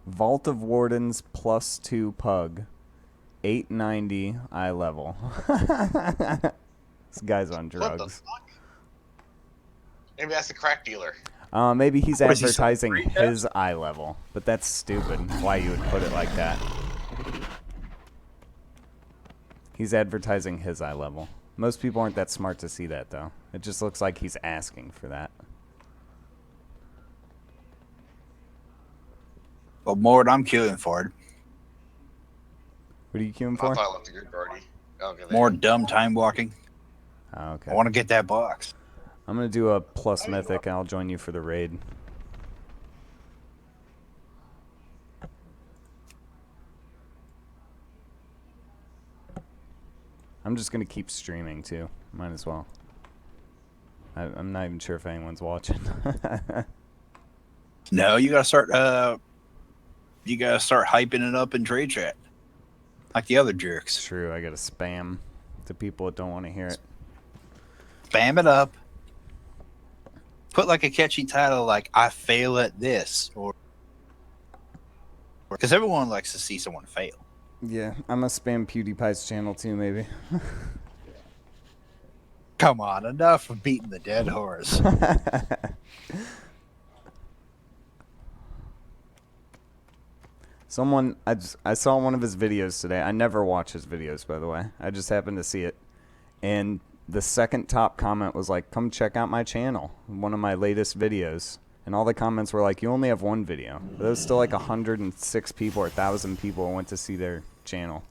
Vault of Wardens +2 pug. 890 eye level. This guy's on drugs. What the fuck? Maybe that's the crack dealer. Maybe he's What is he, advertising some his eye level, but that's stupid. Why you would put it like that? He's advertising his eye level. Most people aren't that smart to see that, though. It just looks like he's asking for that. Well, more I'm queuing for. What are you queuing I for? thought I left the group already. Okay, More dumb time walking. Oh, okay. I want to get that box. I'm gonna do a plus mythic, and I'll join you for the raid. I'm just gonna keep streaming too. Might as well. I'm not even sure if anyone's watching. No, you gotta start. You gotta start hyping it up in trade chat, like the other jerks. True, I gotta spam to people that don't want to hear it. Spam it up. Put like a catchy title, like "I fail at this," or because everyone likes to see someone fail. Yeah, I'm gonna spam PewDiePie's channel too, maybe. Come on, enough of beating the dead horse. Someone, I saw one of his videos today. I never watch his videos, by the way. I just happened to see it. And the second top comment was like, come check out my channel, one of my latest videos. And all the comments were like, you only have one video. But there was still like 106 people or 1,000 people who went to see their channel.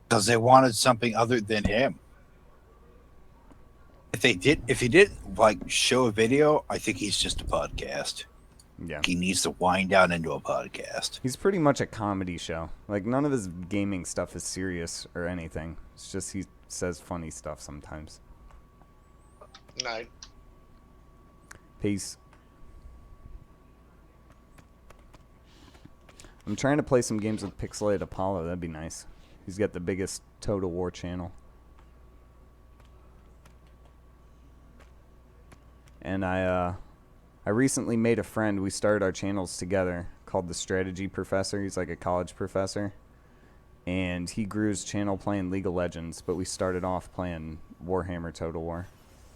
Because they wanted something other than him. If he did like show a video, I think he's just a podcast. Yeah. He needs to wind down into a podcast. He's pretty much a comedy show. Like, none of his gaming stuff is serious or anything. It's just he says funny stuff sometimes. Night. Peace. I'm trying to play some games with Pixelated Apollo. That'd be nice. He's got the biggest Total War channel. And I recently made a friend. We started our channels together called The Strategy Professor. He's like a college professor. And he grew his channel playing League of Legends, but we started off playing Warhammer Total War.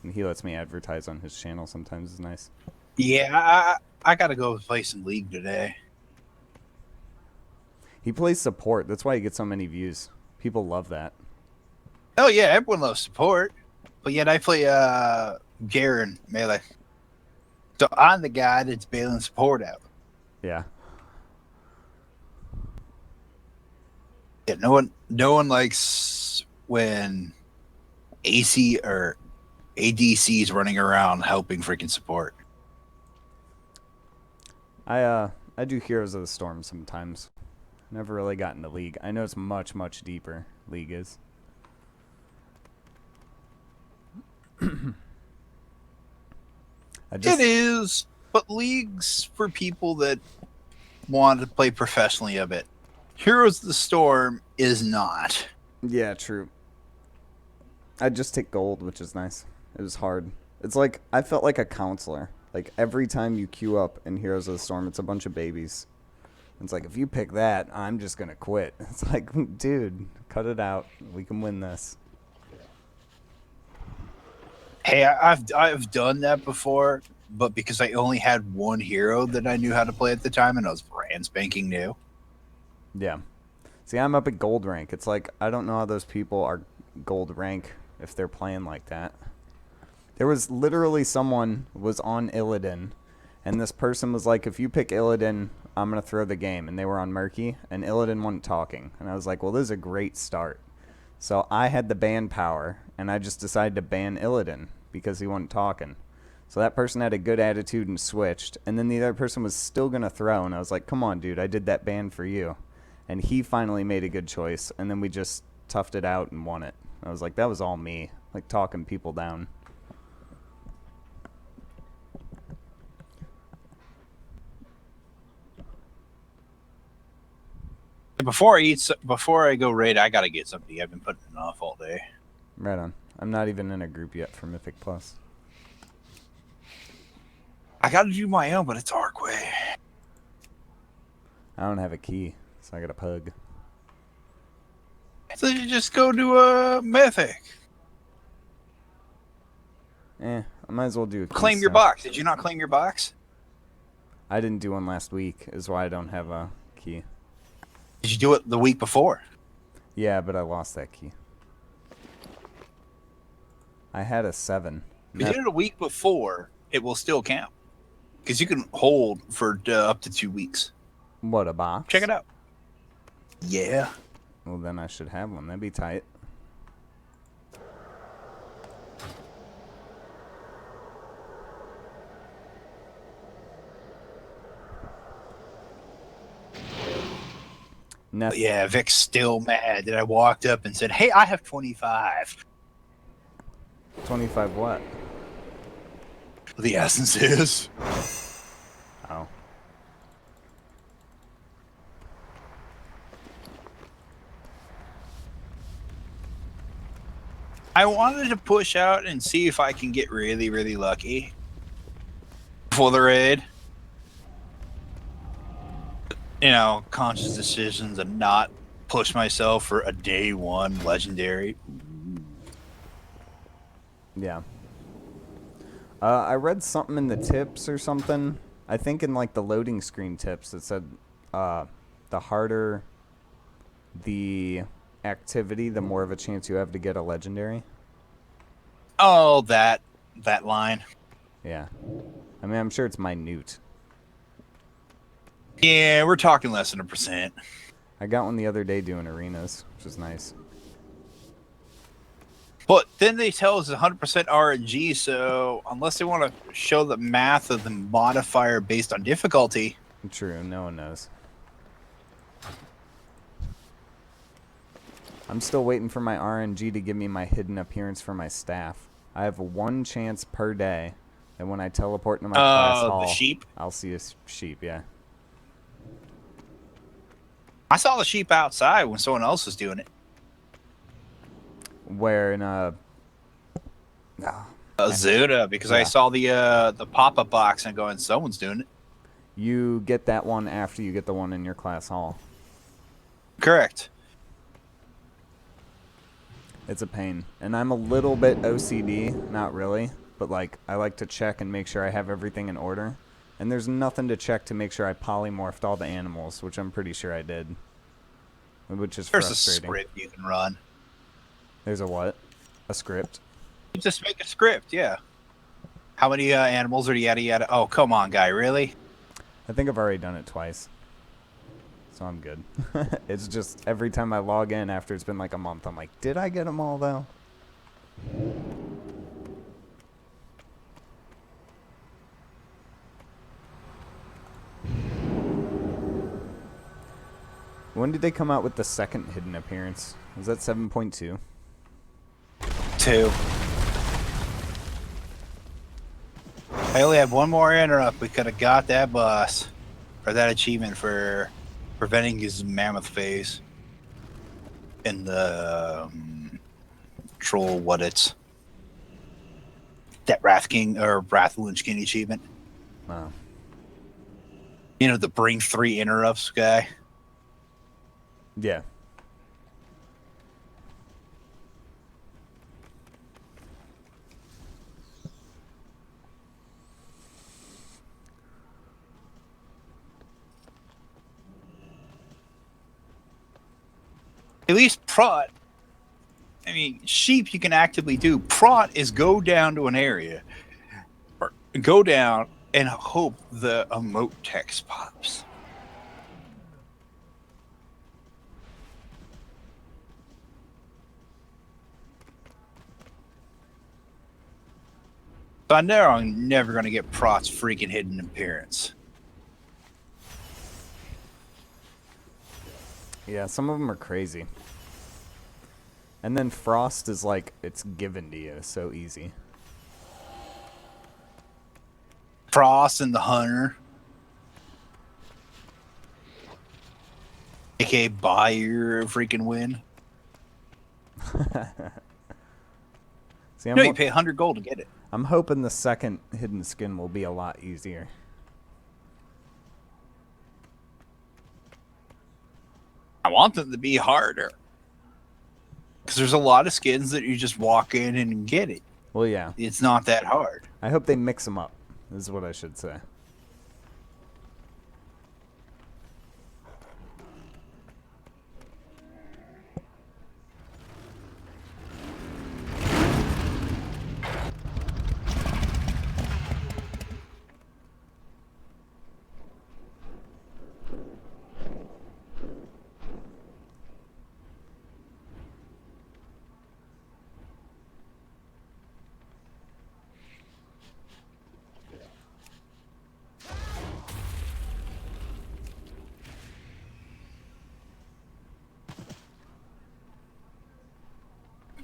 And he lets me advertise on his channel sometimes. It's nice. Yeah, I gotta go play some League today. He plays support. That's why he gets so many views. People love that. Oh yeah, everyone loves support. But yet I play Garen melee. So I'm the guy that's bailing support out. Yeah. Yeah, no one likes when AC or ADC is running around helping freaking support. I do Heroes of the Storm sometimes. Never really got into League. I know it's much, much deeper, League is. It is, but League's for people that want to play professionally a bit. Heroes of the Storm is not. Yeah, true. I just take gold, which is nice. It was hard. It's like, I felt like a counselor. Like, every time you queue up in Heroes of the Storm, it's a bunch of babies. It's like, if you pick that, I'm just going to quit. It's like, dude, cut it out. We can win this. Hey, I've done that before, but because I only had one hero that I knew how to play at the time, and I was brand spanking new. Yeah. See, I'm up at gold rank. It's like, I don't know how those people are gold rank if they're playing like that. There was literally someone was on Illidan, and this person was like, if you pick Illidan, I'm going to throw the game. And they were on Murky, and Illidan wasn't talking. And I was like, well, this is a great start. So I had the ban power, and I just decided to ban Illidan because he wasn't talking. So that person had a good attitude and switched, and then the other person was still going to throw, and I was like, come on, dude, I did that ban for you. And he finally made a good choice, and then we just toughed it out and won it. I was like, that was all me, like talking people down. Before I go raid, I gotta get something. I've been putting it off all day. Right on. I'm not even in a group yet for Mythic Plus. I gotta do my own, but it's Arcway. I don't have a key, so I got a pug. So you just go to a Mythic. I might as well do a key Claim your stuff. box. Did you not claim your box? I didn't do one last week, is why I don't have a key. Did you do it the week before? Yeah, but I lost that key. I had a 7. If you did it a week before, it will still count. Because you can hold for up to 2 weeks. What, a box? Check it out. Yeah. Well, then I should have one. That'd be tight. But yeah, Vic's still mad that I walked up and said, hey, I have 25. 25 what? The essences. Oh. I wanted to push out and see if I can get really, really lucky before the raid. You know, conscious decisions and not push myself for a day 1 legendary. Yeah. I read something in the tips or something. I think in like the loading screen tips it said the harder the activity, the more of a chance you have to get a legendary. Oh, that line. Yeah. I mean, I'm sure it's minute. Yeah, we're talking less than 1%. I got one the other day doing arenas, which was nice. But then they tell us it's 100% RNG, so unless they want to show the math of the modifier based on difficulty. True, no one knows. I'm still waiting for my RNG to give me my hidden appearance for my staff. I have 1 chance per day that when I teleport into my class hall, the sheep? I'll see a sheep, yeah. I saw the sheep outside when someone else was doing it. Where in Azuda, because I Yeah. saw the pop-up box and going, someone's doing it. You get that one after you get the one in your class hall. Correct. It's a pain. And I'm a little bit OCD, not really, but like I like to check and make sure I have everything in order. And there's nothing to check to make sure I polymorphed all the animals, which I'm pretty sure I did. Which is There's frustrating. a script you can run. There's a what? A script? You just make a script, yeah. How many animals are yada yada? Oh, come on, guy, really? I think I've already done it twice. So I'm good. It's just every time I log in after it's been like a month, I'm like, did I get them all though? When did they come out with the second hidden appearance? Was that 7.2? 2. I only had one more interrupt. We could have got that boss or that achievement for preventing his mammoth phase in the troll. What it's that Wrath King or Wrath Lynch King achievement. Wow. You know, the bring 3 interrupts guy. Yeah. At least prot. I mean, sheep you can actively do. Prot is go down to an area, or go down and hope the emote text pops. So I know I'm never going to get Prot's freaking hidden appearance. Yeah, some of them are crazy. And then Frost is like, it's given to you so easy. Frost and the Hunter. AKA buy your freaking win. See, No, you pay 100 gold to get it. I'm hoping the second hidden skin will be a lot easier. I want them to be harder. Because there's a lot of skins that you just walk in and get it. Well, yeah. It's not that hard. I hope they mix them up, is what I should say.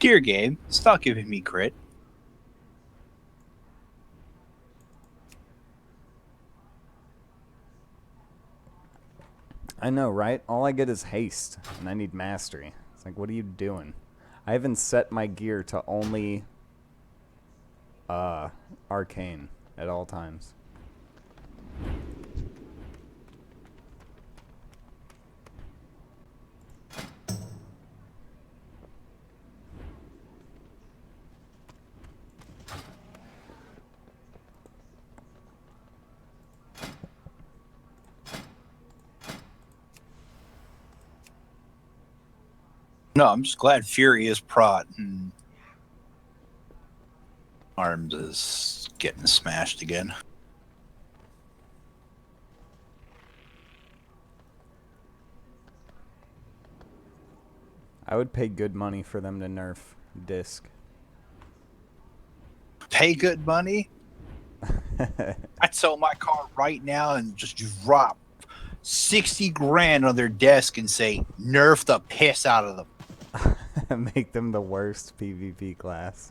Dear game, stop giving me crit. I know, right? All I get is haste, and I need mastery. It's like, what are you doing? I haven't set my gear to only arcane at all times. No, I'm just glad Fury is prot and Arms is getting smashed again. I would pay good money for them to nerf Disc. Pay good money? I'd sell my car right now and just drop 60 grand on their desk and say, nerf the piss out of them. Make them the worst PvP class.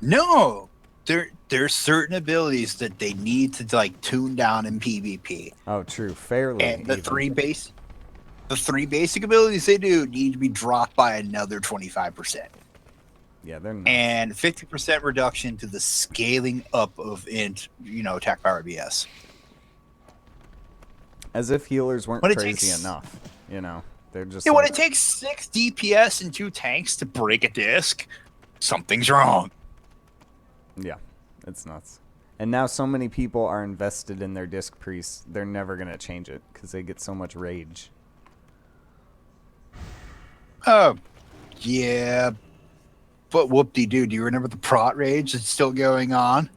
No, there's certain abilities that they need to like tune down in PvP. Oh, true. Fairly. And the even. three basic abilities they do need to be dropped by another 25%. Yeah, they're nuts. And 50% reduction to the scaling up of attack power BS. As if healers weren't When it crazy takes- enough, you know. They're just When like, it takes 6 DPS and 2 tanks to break a disc, something's wrong. yeah, it's nuts. And now so many people are invested in their disc priests, they're never going to change it because they get so much rage. Oh, yeah. But whoop-de-doo, do you remember the prot rage that's still going on?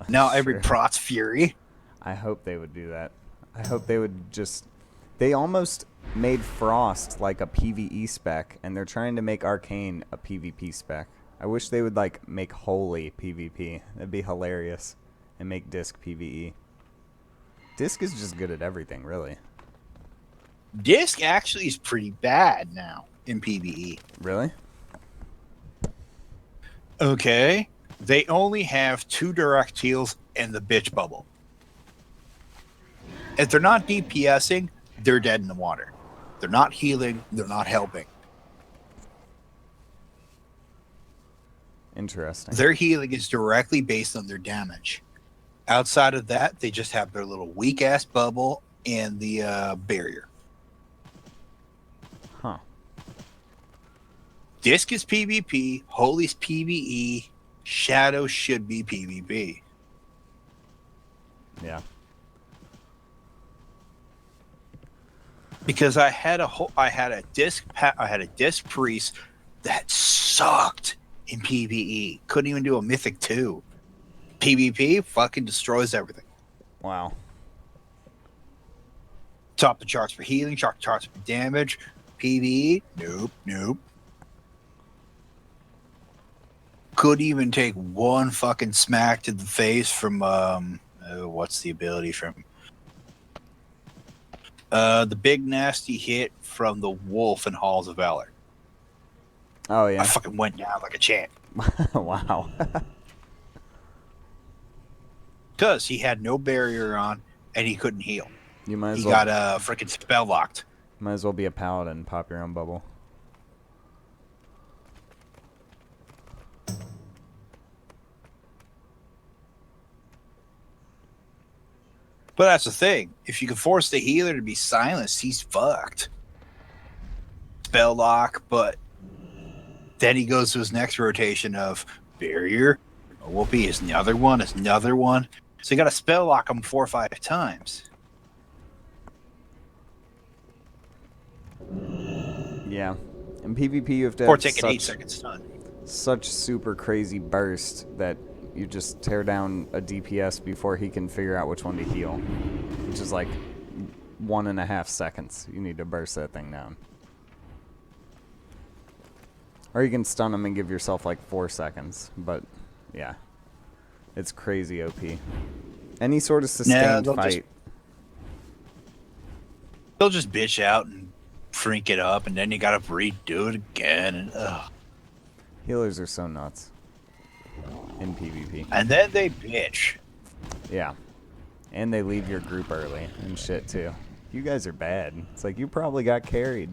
Now every Sure. prot's fury. I hope they would do that. I hope they would just... They almost made Frost like a PvE spec, and they're trying to make Arcane a PvP spec. I wish they would like make Holy PvP. That'd be hilarious. And make Disc PvE. Disc is just good at everything, really. Disc actually is pretty bad now in PvE. Really? Okay. They only have 2 direct heals and the bitch bubble. If they're not DPSing, they're dead in the water. They're not healing, they're not helping. Interesting. Their healing is directly based on their damage. Outside of that, they just have their little weak ass bubble and the barrier. Huh. Disc is PvP, Holy's PvE, Shadow should be PvP. Yeah. Because I had a disc priest that sucked in PvE. Couldn't even do a mythic 2. PvP fucking destroys everything. Wow. Top the charts for healing, top the charts for damage. PvE, nope. Couldn't even take one fucking smack to the face from what's the ability from? The big nasty hit from the wolf in Halls of Valor. Oh, yeah. I fucking went down like a champ. Wow. Because he had no barrier on and he couldn't heal. You might as He well... got freaking spell locked. Might as well be a paladin and pop your own bubble. But that's the thing. If you can force the healer to be silenced, he's fucked. Spell lock, but then he goes to his next rotation of barrier. Whoopee is another one, So you got to spell lock him 4 or 5 times. Yeah. In PvP, you have to Or have take an 8 such, second stun. such super crazy burst that you just tear down a DPS before he can figure out which one to heal. Which is like 1.5 seconds. You need to burst that thing down. Or you can stun him and give yourself like 4 seconds. But, yeah. It's crazy OP. Any sort of sustained fight. They'll just bitch out and freak it up, and then you gotta redo it again. And Healers are so nuts in PvP. And then they bitch. Yeah. And they leave your group early and shit, too. You guys are bad. It's like, you probably got carried.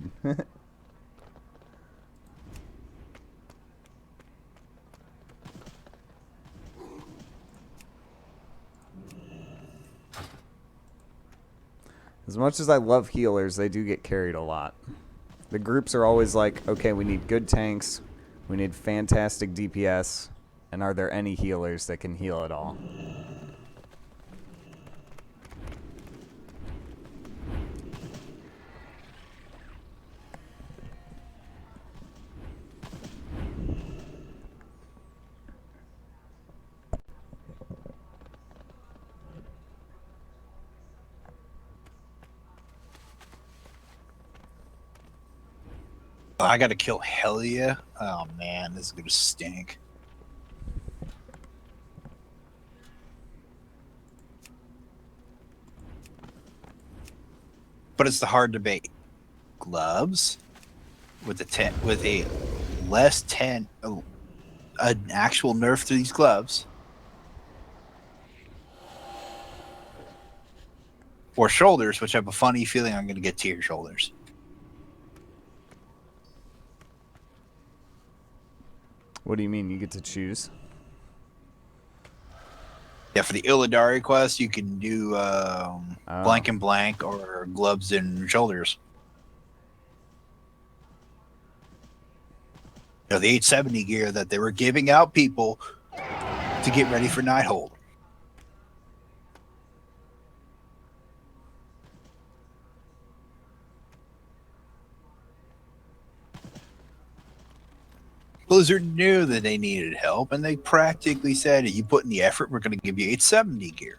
As much as I love healers, they do get carried a lot. The groups are always like, okay, we need good tanks, we need fantastic DPS, and are there any healers that can heal at all? I gotta kill Helia. Oh man, this is gonna stink. But it's the hard debate. Gloves with a less 10 an actual nerf to these gloves, or shoulders, which I have a funny feeling I'm gonna get tier shoulders. What do you mean? You get to choose? Yeah, for the Illidari quest, you can do blank and blank or gloves and shoulders. You know, the 870 gear that they were giving out people to get ready for Nighthold. Blizzard knew that they needed help, and they practically said, you put in the effort, we're going to give you 870 gear.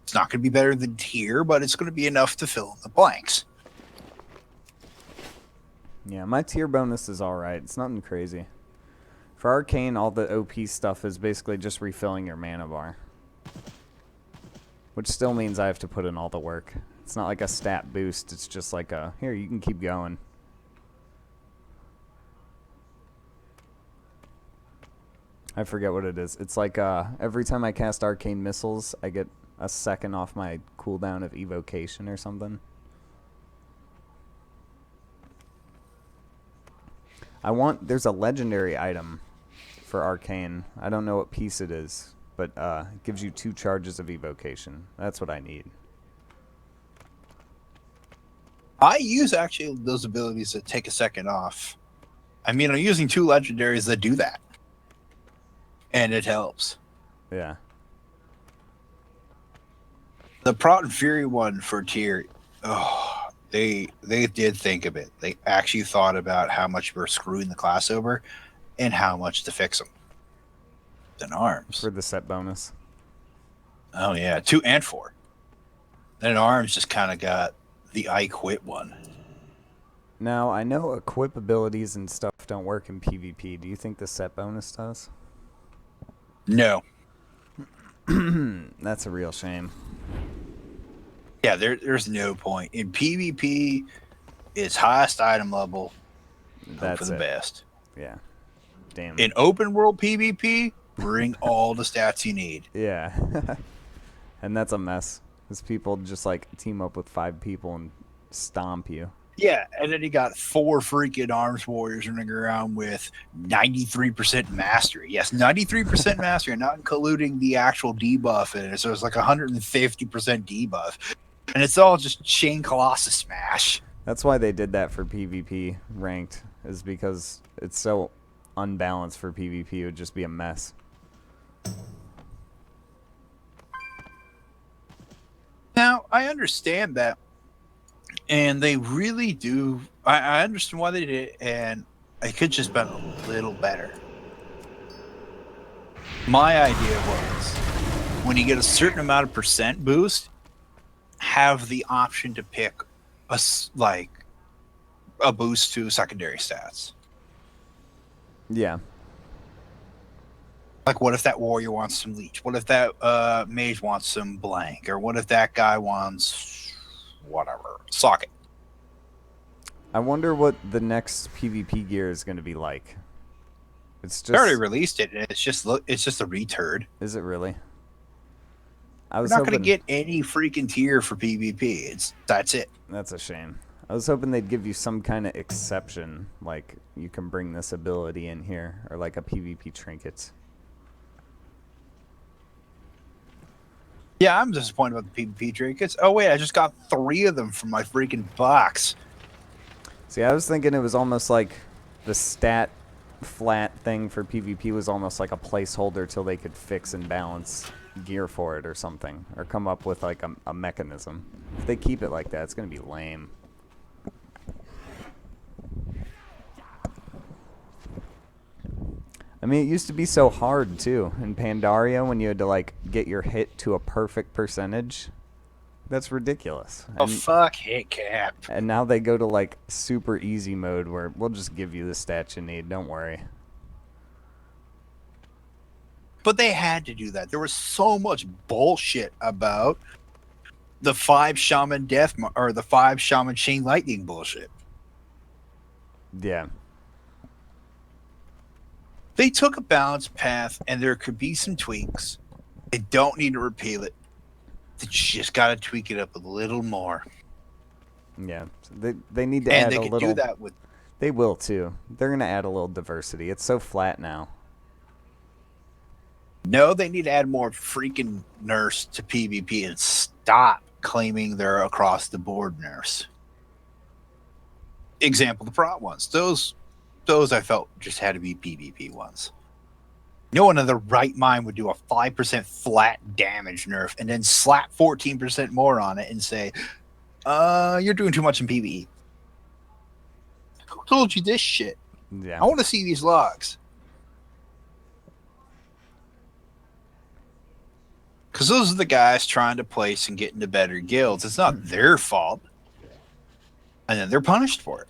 It's not going to be better than tier, but it's going to be enough to fill in the blanks. Yeah, my tier bonus is alright. It's nothing crazy. For Arcane, all the OP stuff is basically just refilling your mana bar. Which still means I have to put in all the work. It's not like a stat boost, it's just like a, here, you can keep going. I forget what it is. It's like every time I cast Arcane Missiles, I get a second off my cooldown of Evocation or something. There's a legendary item for Arcane. I don't know what piece it is, but it gives you 2 charges of Evocation. That's what I need. I use actually those abilities that take a second off. I mean, I'm using 2 legendaries that do that. And it helps. Yeah. The Prot and Fury one for tier, they did think of it. They actually thought about how much we're screwing the class over and how much to fix them. Then arms. For the set bonus. Oh, yeah. 2 and 4. Then arms just kind of got the I quit one. Now, I know equip abilities and stuff don't work in PvP. Do you think the set bonus does? No. That's a real shame. Yeah, there's no point. In PvP, it's highest item level. Hope for the best. Yeah. Damn. In open world PvP, bring all the stats you need. Yeah. And that's a mess. Because people just like team up with 5 people and stomp you. Yeah, and then you got 4 freaking arms warriors running around with 93% mastery. Yes, 93% mastery, not including the actual debuff in it. So it's like 150% debuff. And it's all just chain Colossus smash. That's why they did that for PvP ranked, is because it's so unbalanced for PvP. It would just be a mess. Now, I understand that. And they really do. I understand why they did it, and it could just been a little better. My idea was, when you get a certain amount of percent boost, have the option to pick a boost to secondary stats. Yeah. Like, what if that warrior wants some leech? What if that mage wants some blank? Or what if that guy wants whatever socket? I wonder what the next PvP gear is going to be like. It's They already just. released it, and it's just a returd. Is it really? I We're was not going to hoping. get any freaking tier for PvP. That's it. That's a shame. I was hoping they'd give you some kind of exception, like you can bring this ability in here, or like a PvP trinket. Yeah, I'm disappointed about the PvP trinkets. Oh wait, I just got 3 of them from my freaking box. See, I was thinking it was almost like the stat flat thing for PvP was almost like a placeholder till they could fix and balance gear for it or something, or come up with like a mechanism. If they keep it like that, it's going to be lame. I mean, it used to be so hard, too, in Pandaria when you had to, like, get your hit to a perfect percentage. That's ridiculous. Oh, fuck hit cap. And now they go to, like, super easy mode where we'll just give you the stats you need, don't worry. But they had to do that. There was so much bullshit about the 5 Shaman or the 5 Shaman Chain Lightning bullshit. Yeah. They took a balanced path, and there could be some tweaks. They don't need to repeal it. They just got to tweak it up a little more. Yeah. So they need to And add they a could little... do that with... They will, too. They're going to add a little diversity. It's so flat now. No, they need to add more freaking nerfs to PvP and stop claiming they're across-the-board nerfs. Example, the prot ones. Those I felt just had to be PvP ones. No one in their right mind would do a 5% flat damage nerf and then slap 14% more on it and say, you're doing too much in PvE. Who told you this shit? Yeah. I want to see these logs. Because those are the guys trying to place and get into better guilds. It's not their fault. And then they're punished for it.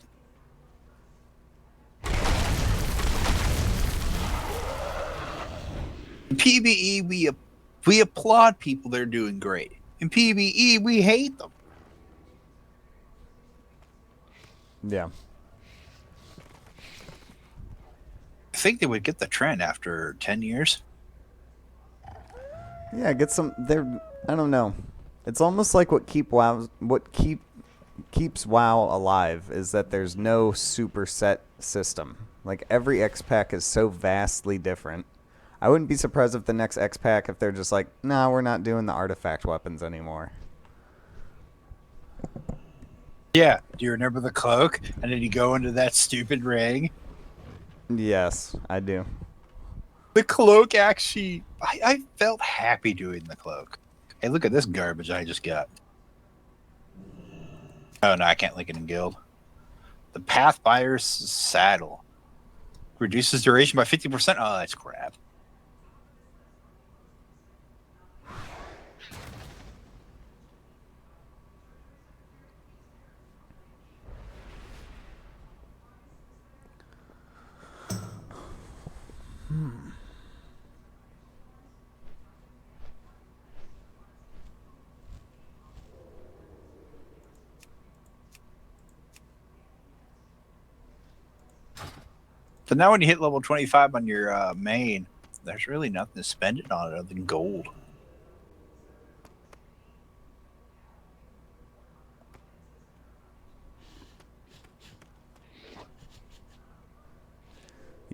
In PvE, we applaud people that are doing great. In PvE, we hate them. Yeah. I think they would get the trend after 10 years. Yeah, get some... I don't know. It's almost like what keeps WoW alive is that there's no super set system. Like, every X-Pack is so vastly different. I wouldn't be surprised if the next X-Pack, if they're just like, nah, we're not doing the artifact weapons anymore. Yeah. Do you remember the cloak? And then you go into that stupid ring? Yes, I do. The cloak actually... I felt happy doing the cloak. Hey, look at this garbage I just got. Oh, no, I can't link it in guild. The Pathbuyer's Saddle. Reduces duration by 50%. Oh, that's crap. So now when you hit level 25 on your main, there's really nothing to spend it on other than gold.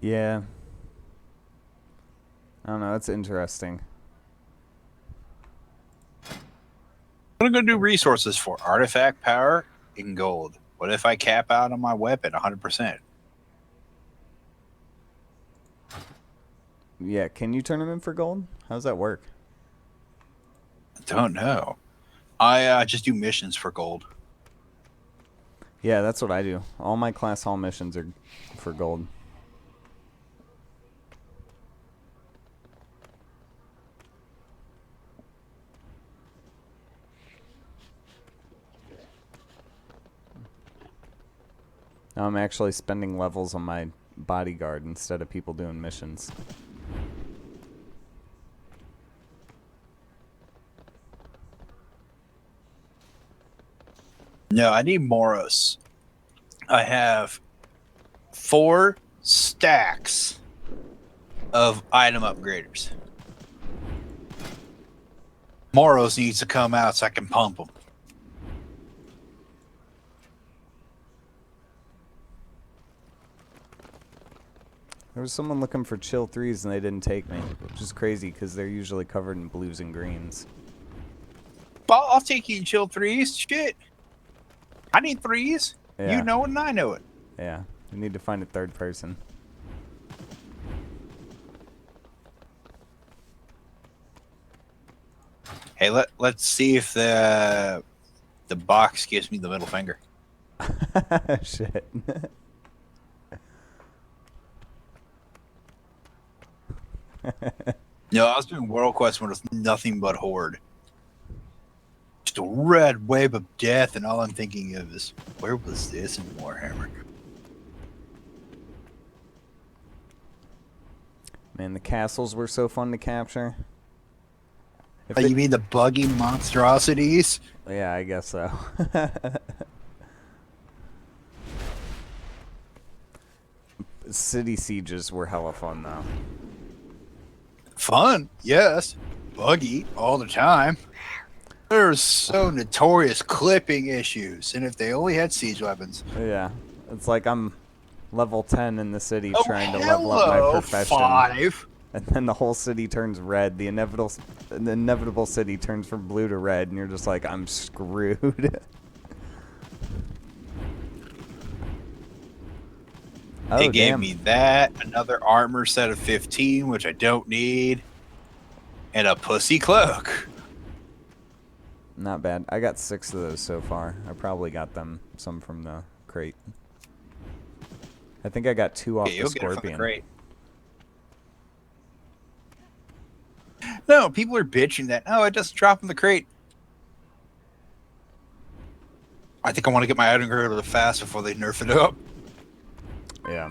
Yeah. I don't know, it's interesting. What am I going to do resources for? Artifact power in gold. What if I cap out on my weapon 100%? Yeah, can you turn them in for gold? How does that work? I don't know. I just do missions for gold. Yeah, that's what I do. All my class hall missions are for gold. Now I'm actually spending levels on my bodyguard instead of people doing missions. No, I need Moros. I have 4 stacks of item upgraders. Moros needs to come out so I can pump them. There was someone looking for chill 3s and they didn't take me, which is crazy because they're usually covered in blues and greens. I'll take you in chill 3s. Shit. I need 3s. Yeah. You know it and I know it. Yeah, we need to find a third person. Hey, let's see if the box gives me the middle finger. Shit. No, I was doing World Quest when it was nothing but Horde. Just a red wave of death, and all I'm thinking of is, where was this in Warhammer? Man, the castles were so fun to capture. Oh, you mean the buggy monstrosities? Yeah, I guess so. City sieges were hella fun, though. Fun, yes. Buggy all the time. There's so notorious clipping issues, and if they only had siege weapons. Yeah, it's like I'm level 10 in the city Oh, trying to level up my hello, profession. 5. And then the whole city turns red. The inevitable city turns from blue to red, and you're just like, I'm screwed. Oh, It gave damn. me that, another armor set of 15, which I don't need, and a pussy cloak. Not bad. I got 6 of those so far. I probably got some from the crate. I think I got 2 off Yeah, the you'll get it from the Scorpion. crate. No, people are bitching that, oh, it doesn't drop in the crate. I think I want to get my item grid really fast before they nerf it up. Yeah.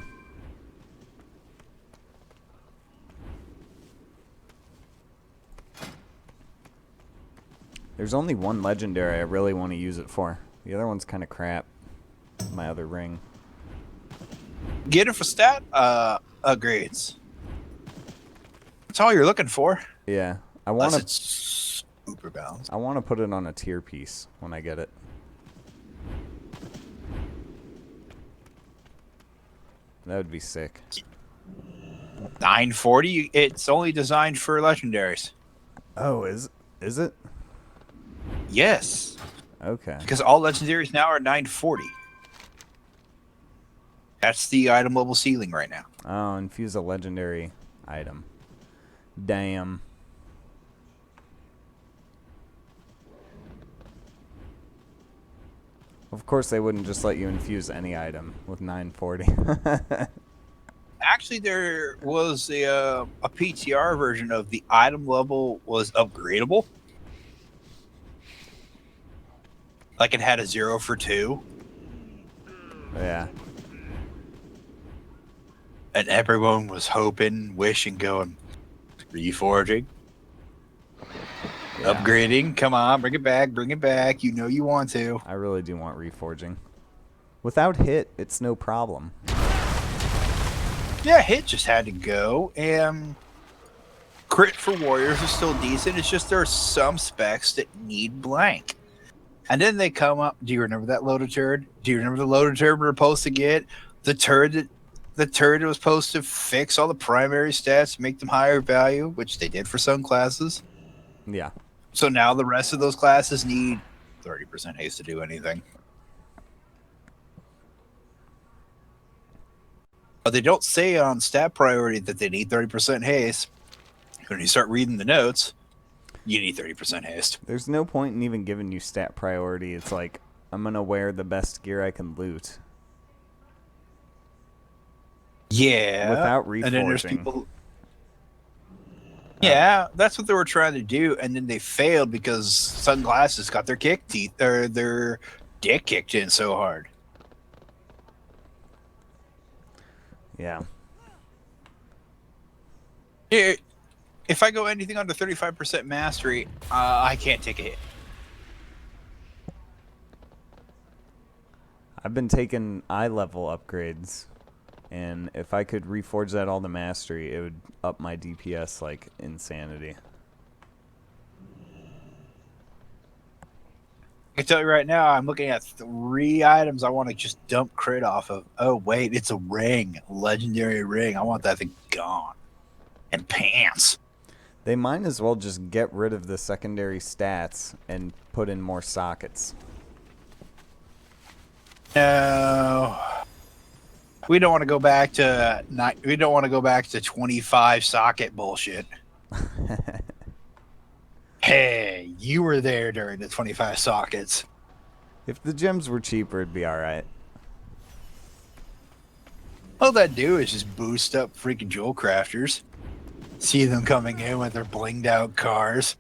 There's only one legendary I really want to use it for. The other one's kind of crap. My other ring. Get it for stat upgrades. That's all you're looking for. Yeah. I Unless want it's super balanced. I want to put it on a tier piece when I get it. That would be sick. 940. It's only designed for legendaries. Oh, is it? Yes. Okay. Because all legendaries now are 940. That's the item level ceiling right now. Oh, infuse a legendary item. Damn. Of course they wouldn't just let you infuse any item with 940. Actually, there was a PTR version of the item level was upgradable. Like it had a 0 for 2. Yeah. And everyone was hoping, wishing, going, reforging. Yeah. Upgrading. Come on, bring it back, bring it back. You know you want to. I really do want reforging. Without hit, it's no problem. Yeah, hit just had to go. And crit for warriors is still decent. It's just there are some specs that need blank. And then they come up. Do you remember that loaded turd? Do you remember the loaded turd we were supposed to get? The turd that was supposed to fix all the primary stats, make them higher value, which they did for some classes. Yeah. So now the rest of those classes need 30% haste to do anything. But they don't say on stat priority that they need 30% haste. When you start reading the notes, you need 30% haste. There's no point in even giving you stat priority. It's like, I'm going to wear the best gear I can loot. Yeah. Without And then there's reforging. people. Yeah, that's what they were trying to do, and then they failed because Sunglasses got their their dick kicked in so hard. Yeah. If I go anything under 35% mastery, I can't take a hit. I've been taking eye level upgrades And if I could reforge that all to mastery, it would up my DPS like insanity. I can tell you right now, I'm looking at 3 items I want to just dump crit off of. Oh, wait, it's a ring. Legendary ring. I want that thing gone. And pants. They might as well just get rid of the secondary stats and put in more sockets. No. We don't want to go back to we don't want to go back to 25 socket bullshit. Hey, you were there during the 25 sockets. If the gems were cheaper, it'd be alright. All that do is just boost up freaking jewel crafters. See them coming in with their blinged out cars.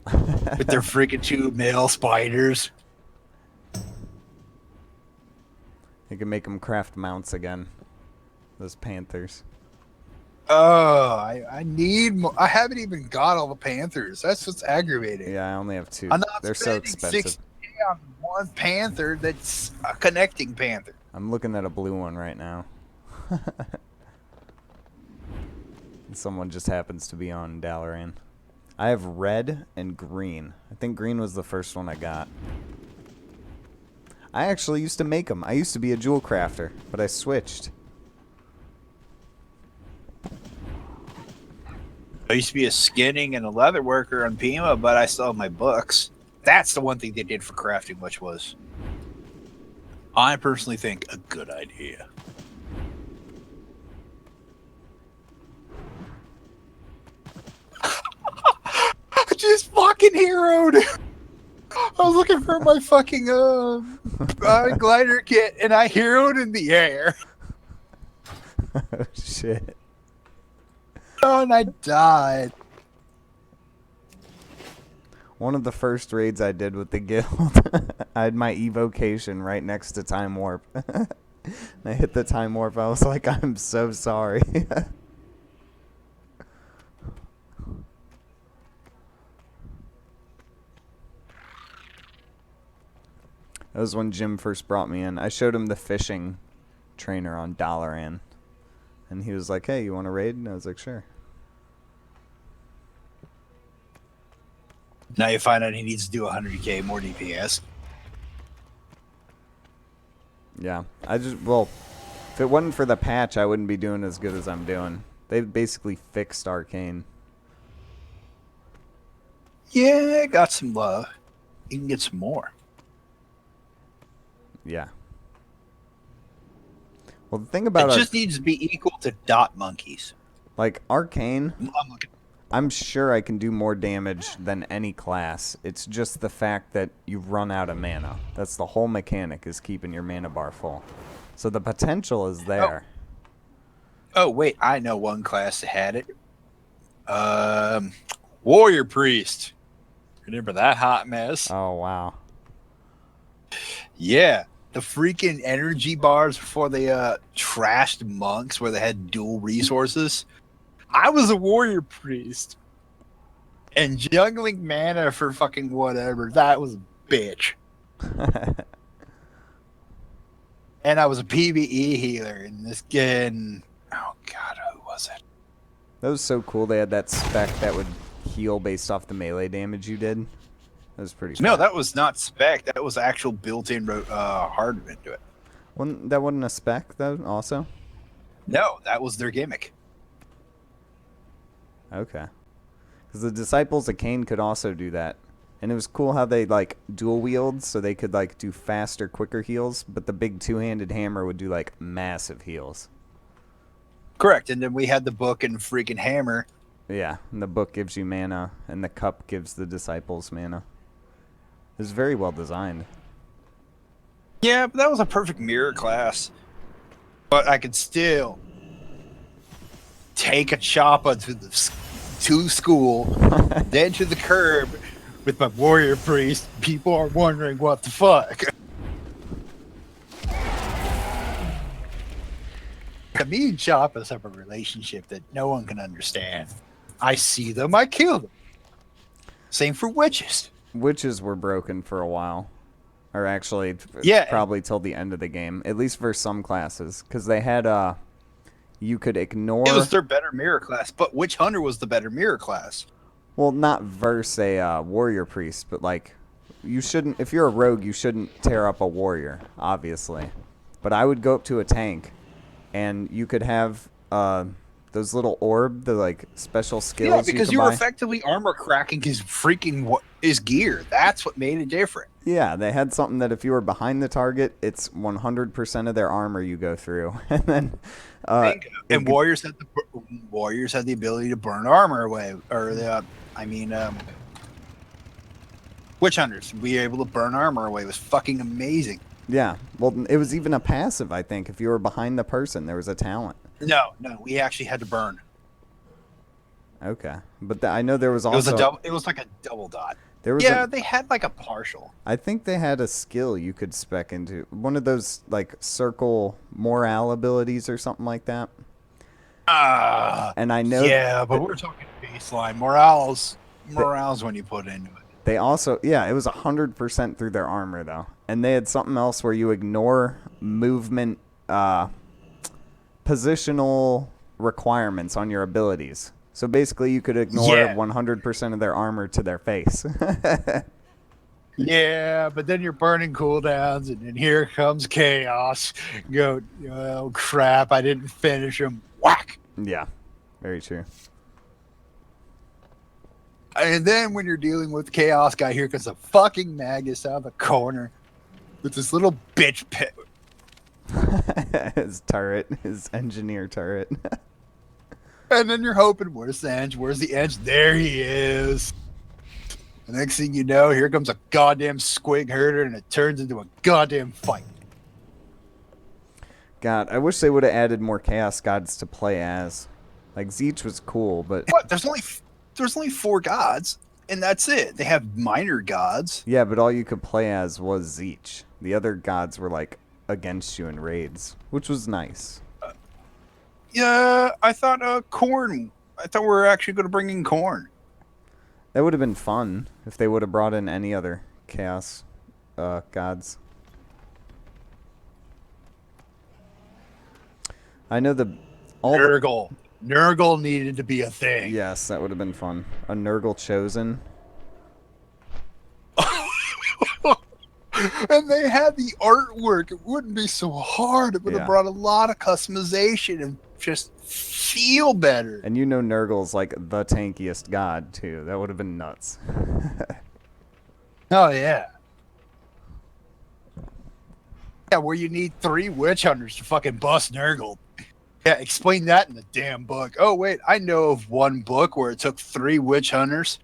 With their freaking 2 male spiders. You can make them craft mounts again. Those panthers. Oh, I need more. I haven't even got all the panthers. That's what's aggravating. Yeah, I only have 2. I'm not They're so spending expensive. 60K on one panther that's a connecting panther. I'm looking at a blue one right now. Someone just happens to be on Dalaran. I have red and green. I think green was the first one I got. I actually used to make them. I used to be a jewel crafter, but I switched. I used to be a skinning and a leather worker on Pima, but I still have my books. That's the one thing they did for crafting, which was, I personally think, a good idea. I just fucking heroed. I was looking for my fucking glider kit, and I heroed in the air. Oh, shit. Oh, and I died. One of the first raids I did with the guild, I had my evocation right next to Time Warp. I hit the Time Warp, I was like, I'm so sorry. That was when Jim first brought me in. I showed him the fishing trainer on Dalaran. And he was like, hey, you want to raid? And I was like, sure. Now you find out he needs to do 100k more DPS. Yeah. Well, if it wasn't for the patch, I wouldn't be doing as good as I'm doing. They've basically fixed Arcane. Yeah, got some love. You can get some more. Yeah. Well, the thing about it just needs to be equal to dot monkeys. Like Arcane, I'm sure I can do more damage than any class. It's just the fact that you run out of mana. That's the whole mechanic, is keeping your mana bar full. So the potential is there. Oh wait, I know one class that had it. Warrior Priest. Remember that hot mess? Oh wow. Yeah. The freaking energy bars before they trashed monks where they had dual resources. I was a warrior priest. And juggling mana for fucking whatever. That was a bitch. And I was a PvE healer in this game. Oh god, who was it? That was so cool. They had that spec that would heal based off the melee damage you did. That was pretty No, sweet. that was not spec. That was actual built-in hardware into it. That wasn't a spec, though, also? No, that was their gimmick. Okay. Because the Disciples of Cain could also do that. And it was cool how they, like, dual wield, so they could, like, do faster, quicker heals, but the big two-handed hammer would do, like, massive heals. Correct, and then we had the book and freaking hammer. Yeah, and the book gives you mana, and the cup gives the Disciples mana. It was very well designed. Yeah, but that was a perfect mirror class. But I could still take a choppa to school, then to the curb with my warrior priest. People are wondering what the fuck. Me and choppas have a relationship that no one can understand. I see them, I kill them. Same for witches. Witches were broken for a while. Or actually, yeah, probably till the end of the game. At least for some classes. Because they had you could ignore. It was their better mirror class, but which hunter was the better mirror class? Well, not verse a warrior priest, but like, you shouldn't. If you're a rogue, you shouldn't tear up a warrior, obviously. But I would go up to a tank, and you could have those little orb, the like special skills. Yeah, because you were buy. effectively armor cracking his gear. That's what made it different. Yeah, they had something that if you were behind the target, it's 100% of their armor you go through, and then and warriors had the ability to burn armor away, or witch hunters be able to burn armor away. It was fucking amazing. Yeah, well, it was even a passive. I think if you were behind the person, there was a talent. No, we actually had to burn. Okay, but I know there was also It was like a double dot. There was they had like a partial. I think they had a skill you could spec into, one of those like circle morale abilities or something like that. And I know. Yeah, but we're talking baseline morales when you put into it. They also, it was 100% through their armor though, and they had something else where you ignore movement, positional requirements on your abilities. So basically, you could ignore 100% of their armor to their face. Yeah, but then you're burning cooldowns, and then here comes chaos. You go, oh crap! I didn't finish him. Whack. Yeah, very true. And then when you're dealing with chaos guy, here comes a fucking Magus out of the corner with this little bitch pit. His turret, his engineer turret. And then you're hoping, where's the edge? Where's the edge? There he is. The next thing you know, here comes a goddamn squig herder, and it turns into a goddamn fight. God, I wish they would have added more chaos gods to play as. Like, Zeech was cool, but... What? There's only 4 gods, and that's it. They have minor gods. Yeah, but all you could play as was Zeech. The other gods were, like, against you in raids, which was nice. Yeah, I thought Korn. I thought we were actually going to bring in Korn. That would have been fun if they would have brought in any other chaos gods. I know Nurgle needed to be a thing. Yes, that would have been fun. A Nurgle chosen. And they had the artwork. It wouldn't be so hard. It would have brought a lot of customization and just feel better. And you know Nurgle's like the tankiest god, too. That would have been nuts. Oh, yeah. Yeah, where you need 3 witch hunters to fucking bust Nurgle. Yeah, explain that in the damn book. Oh, wait, I know of one book where it took 3 witch hunters,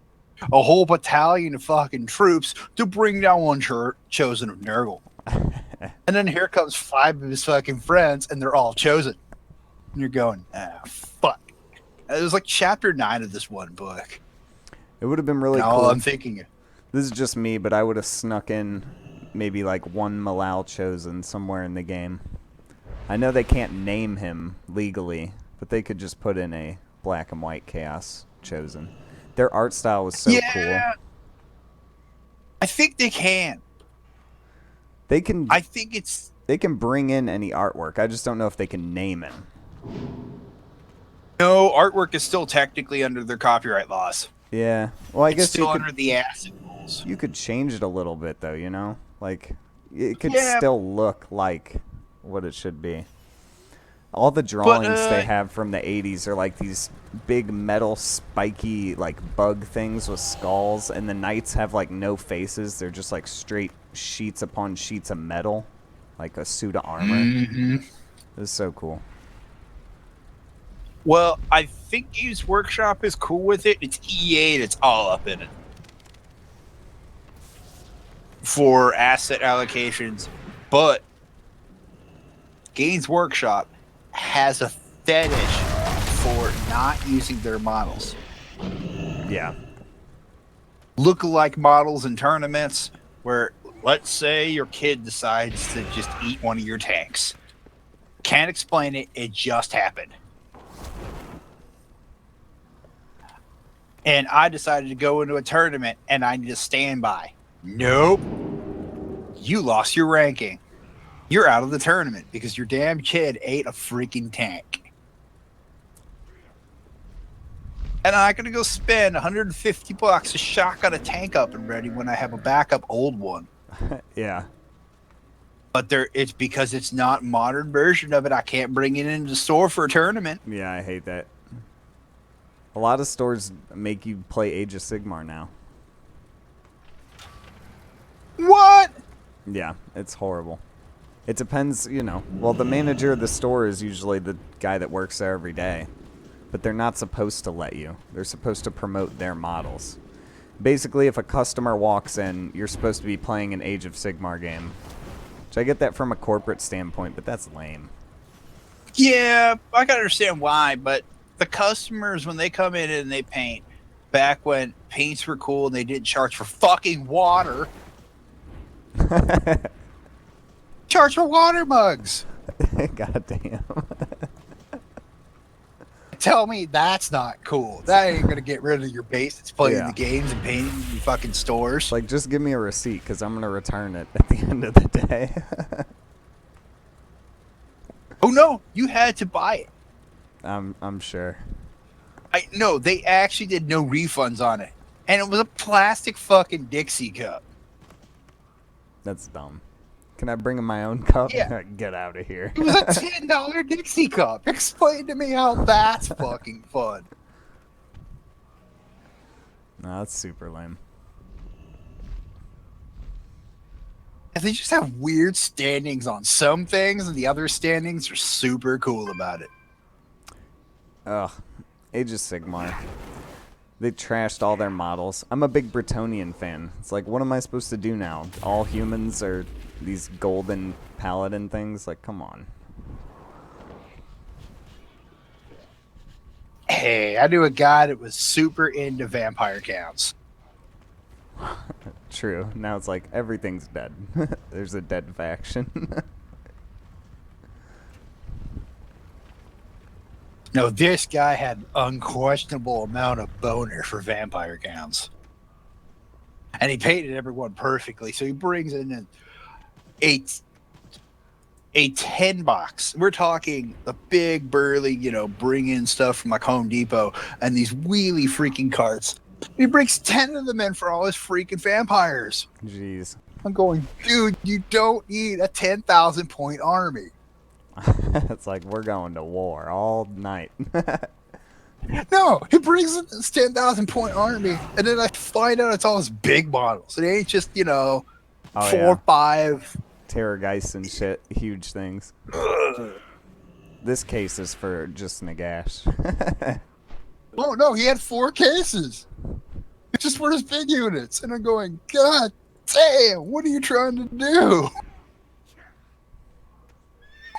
a whole battalion of fucking troops to bring down one chosen of Nurgle. And then here comes 5 of his fucking friends, and they're all chosen. And you're going, fuck. It was like chapter 9 of this one book. It would have been really cool. All I'm thinking. This is just me, but I would have snuck in maybe like 1 Malal chosen somewhere in the game. I know they can't name him legally, but they could just put in a black and white chaos chosen. Their art style was so cool. I think they can. They can. I think it's. They can bring in any artwork. I just don't know if they can name him. No, artwork is still technically under their copyright laws. Yeah. Well, I guess still you could, under the acid rules. You could change it a little bit, though. You know, like it could still look like what it should be. All the drawings they have from the 80s are like these big metal spiky like bug things with skulls, and the knights have like no faces. They're just like straight sheets upon sheets of metal, like a suit of armor. Mm-hmm. It's so cool. Well, I think Games Workshop is cool with it. It's EA that's all up in it for asset allocations, but Games Workshop has a fetish for not using their models. Yeah. Look-alike models in tournaments where, let's say, your kid decides to just eat one of your tanks. Can't explain it. It just happened. And I decided to go into a tournament and I need to stand by. Nope. You lost your ranking. You're out of the tournament because your damn kid ate a freaking tank. And I'm not gonna go spend $150 to shotgun a tank up and ready when I have a backup old one. Yeah. But it's because it's not modern version of it. I can't bring it into the store for a tournament. Yeah, I hate that. A lot of stores make you play Age of Sigmar now. What? Yeah, it's horrible. It depends, you know. Well, the manager of the store is usually the guy that works there every day. But they're not supposed to let you. They're supposed to promote their models. Basically, if a customer walks in, you're supposed to be playing an Age of Sigmar game. Which I get that from a corporate standpoint, but that's lame. Yeah, I can understand why, but the customers, when they come in and they paint, back when paints were cool and they didn't charge for fucking water, charge for water mugs. God damn. Tell me that's not cool. That ain't gonna get rid of your base that's playing Yeah. the games and painting in your fucking stores. Like, just give me a receipt, because I'm going to return it at the end of the day. Oh no, you had to buy it. I'm sure. No, they actually did no refunds on it. And it was a plastic fucking Dixie cup. That's dumb. Can I bring in my own cup? Yeah. Get out of here. It was a $10 Dixie cup. Explain to me how that's fucking fun. No, that's super lame. And they just have weird standings on some things, and the other standings are super cool about it. Ugh. Age of Sigmar. They trashed all their models. I'm a big Bretonnian fan. It's like, what am I supposed to do now? All humans are these golden paladin things? Like, come on. Hey, I knew a guy that was super into vampire counts. True. Now it's like, everything's dead. There's a dead faction. No, this guy had unquestionable amount of boner for vampire counts. And he painted everyone perfectly. So he brings in a 10 box. We're talking the big burly, bring in stuff from like Home Depot and these wheelie freaking carts. He brings 10 of them in for all his freaking vampires. Jeez. I'm going, dude, you don't need a 10,000 point army. It's like, we're going to war all night. No, he brings in this 10,000 point army, and then I find out it's all his big models. It ain't just, 4 or 5. Terrorgeist and shit. Huge things. This case is for just Nagash. Oh, no, he had 4 cases. It's just for his big units. And I'm going, God damn, what are you trying to do?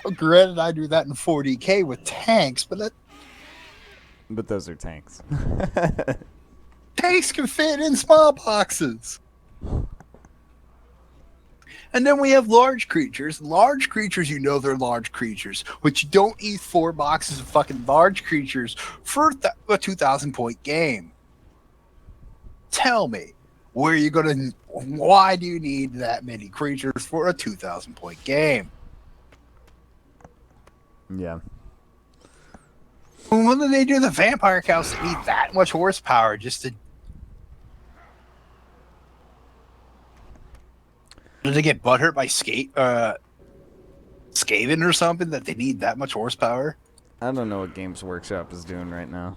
Well, granted, I do that in 40K with tanks, but those are tanks. tanks can fit in small boxes. And then we have large creatures. Large creatures, they're large creatures, which you don't eat 4 boxes of fucking large creatures for a 2,000 point game. Tell me, why do you need that many creatures for a 2,000 point game? Yeah. When do they do the vampire cows that need that much horsepower just to... Did they get butthurt by Skaven or something that they need that much horsepower? I don't know what Games Workshop is doing right now.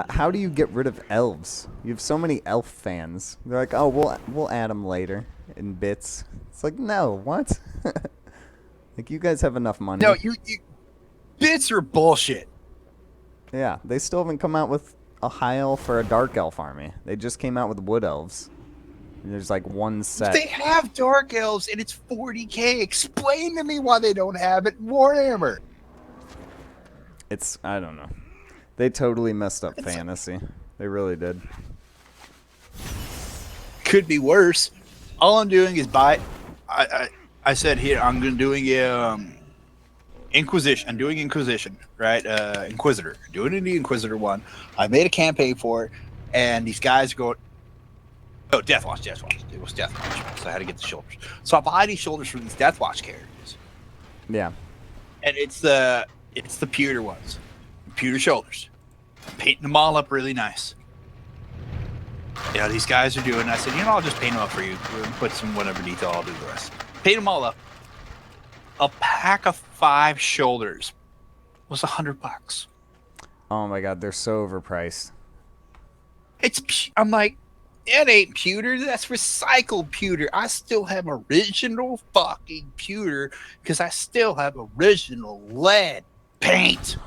How do you get rid of elves? You have so many elf fans. They're like, oh, we'll add them later in bits. It's like, no, what? Like, you guys have enough money. No, you bits are bullshit. Yeah, they still haven't come out with a high elf or a dark elf army. They just came out with wood elves. There's like one set. They have dark elves and it's 40K. Explain to me why they don't have it in Warhammer. I don't know. They totally messed up fantasy. They really did. Could be worse. All I'm doing is buy. I said here I'm doing Inquisition. I'm doing Inquisition, right? Inquisitor. I'm doing the Inquisitor one. I made a campaign for it, and these guys go. Oh, Deathwatch. It was Deathwatch, so I had to get the shoulders. So I buy these shoulders from these Deathwatch characters. Yeah. And it's the pewter ones, pewter shoulders. painting them all up really nice. You know, these guys are doing. I said, I'll just paint them up for you. We'll put some whatever detail. I'll do the rest. Paint them all up. A pack of 5 shoulders was $100. Oh my god, they're so overpriced. I'm like, it ain't pewter. That's recycled pewter. I still have original fucking pewter because I still have original lead paint.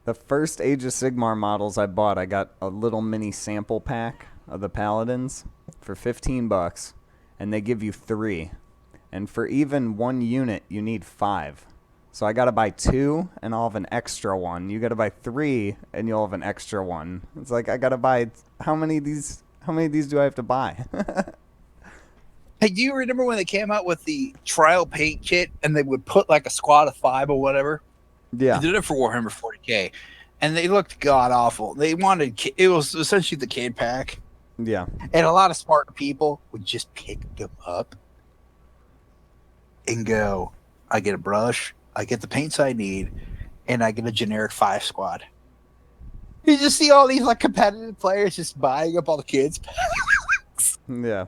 The first Age of Sigmar models I bought, I got a little mini sample pack of the Paladins for $15, and they give you 3. And for even 1 unit, you need 5. So I gotta buy 2, and I'll have an extra 1. You gotta buy 3, and you'll have an extra 1. It's like I gotta buy how many of these do I have to buy? Hey, do you remember when they came out with the trial paint kit, and they would put like a squad of 5 or whatever? Yeah. They did it for Warhammer 40K, and they looked god awful. They wanted it was essentially the kid pack, Yeah. and a lot of smart people would just pick them up and go, I get a brush, I get the paints I need, and I get a generic 5 squad. You just see all these like competitive players just buying up all the kids packs. Yeah.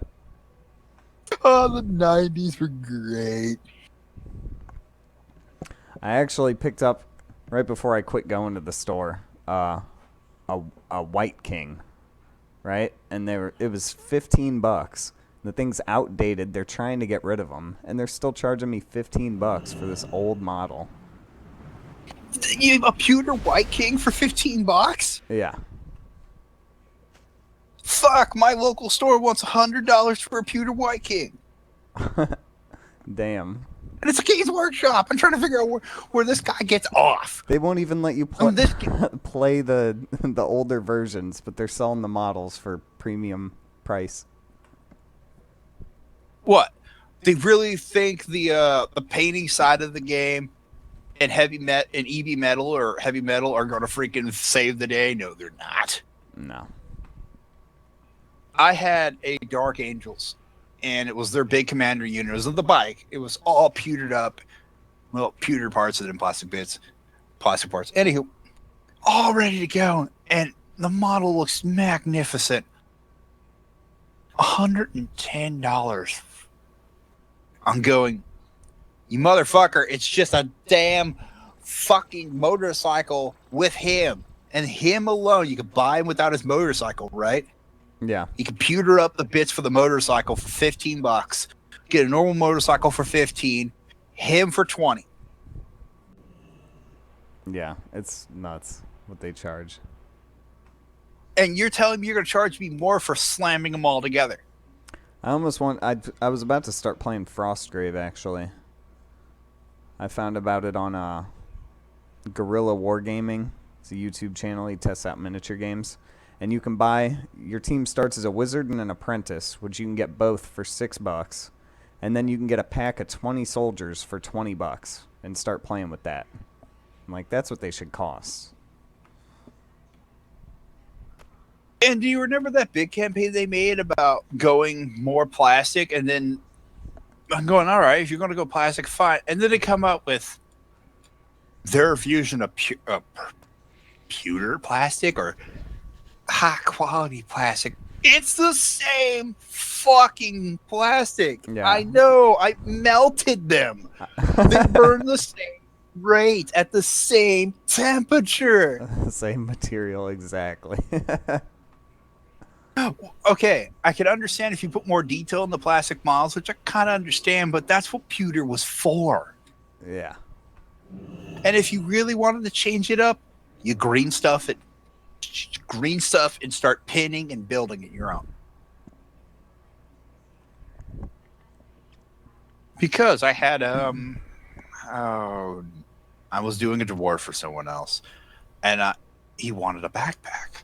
Oh, the 90s were great. I actually picked up, right before I quit going to the store, a White King, right? And it was $15. The thing's outdated. They're trying to get rid of them, and they're still charging me $15 for this old model. You have a pewter White King for $15? Yeah. Fuck, my local store wants $100 for a pewter White King. Damn. And it's a Games Workshop. I'm trying to figure out where this guy gets off. They won't even let you play the older versions, but they're selling the models for premium price. What? They really think the painting side of the game and and EV metal or heavy metal are going to freaking save the day? No, they're not. No. I had a Dark Angels, and it was their big commander unit. It was on the bike. It was all pewtered up. Well, pewter parts and then plastic parts. Anywho, all ready to go. And the model looks magnificent. $110. I'm going, you motherfucker, it's just a damn fucking motorcycle with him. And him alone. You could buy him without his motorcycle, right? Yeah. You can pewter up the bits for the motorcycle for $15. Get a normal motorcycle for $15. Him for $20. Yeah, it's nuts what they charge. And you're telling me you're going to charge me more for slamming them all together? I was about to start playing Frostgrave, actually. I found about it on Guerrilla Wargaming. It's a YouTube channel. He tests out miniature games. And you can buy, your team starts as a wizard and an apprentice, which you can get both for $6. And then you can get a pack of 20 soldiers for $20 and start playing with that. I'm like, that's what they should cost. And do you remember that big campaign they made about going more plastic? And then I'm going, all right, if you're going to go plastic, fine. And then they come up with their fusion of pewter plastic or high quality plastic. It's the same fucking plastic. Yeah. I know. I melted them. They burn the same rate at the same temperature. The same material, exactly. Okay, I can understand if you put more detail in the plastic models, which I kind of understand, but that's what pewter was for. Yeah. And if you really wanted to change it up, you green stuff and start pinning and building it your own. Because I had I was doing a dwarf for someone else, and he wanted a backpack.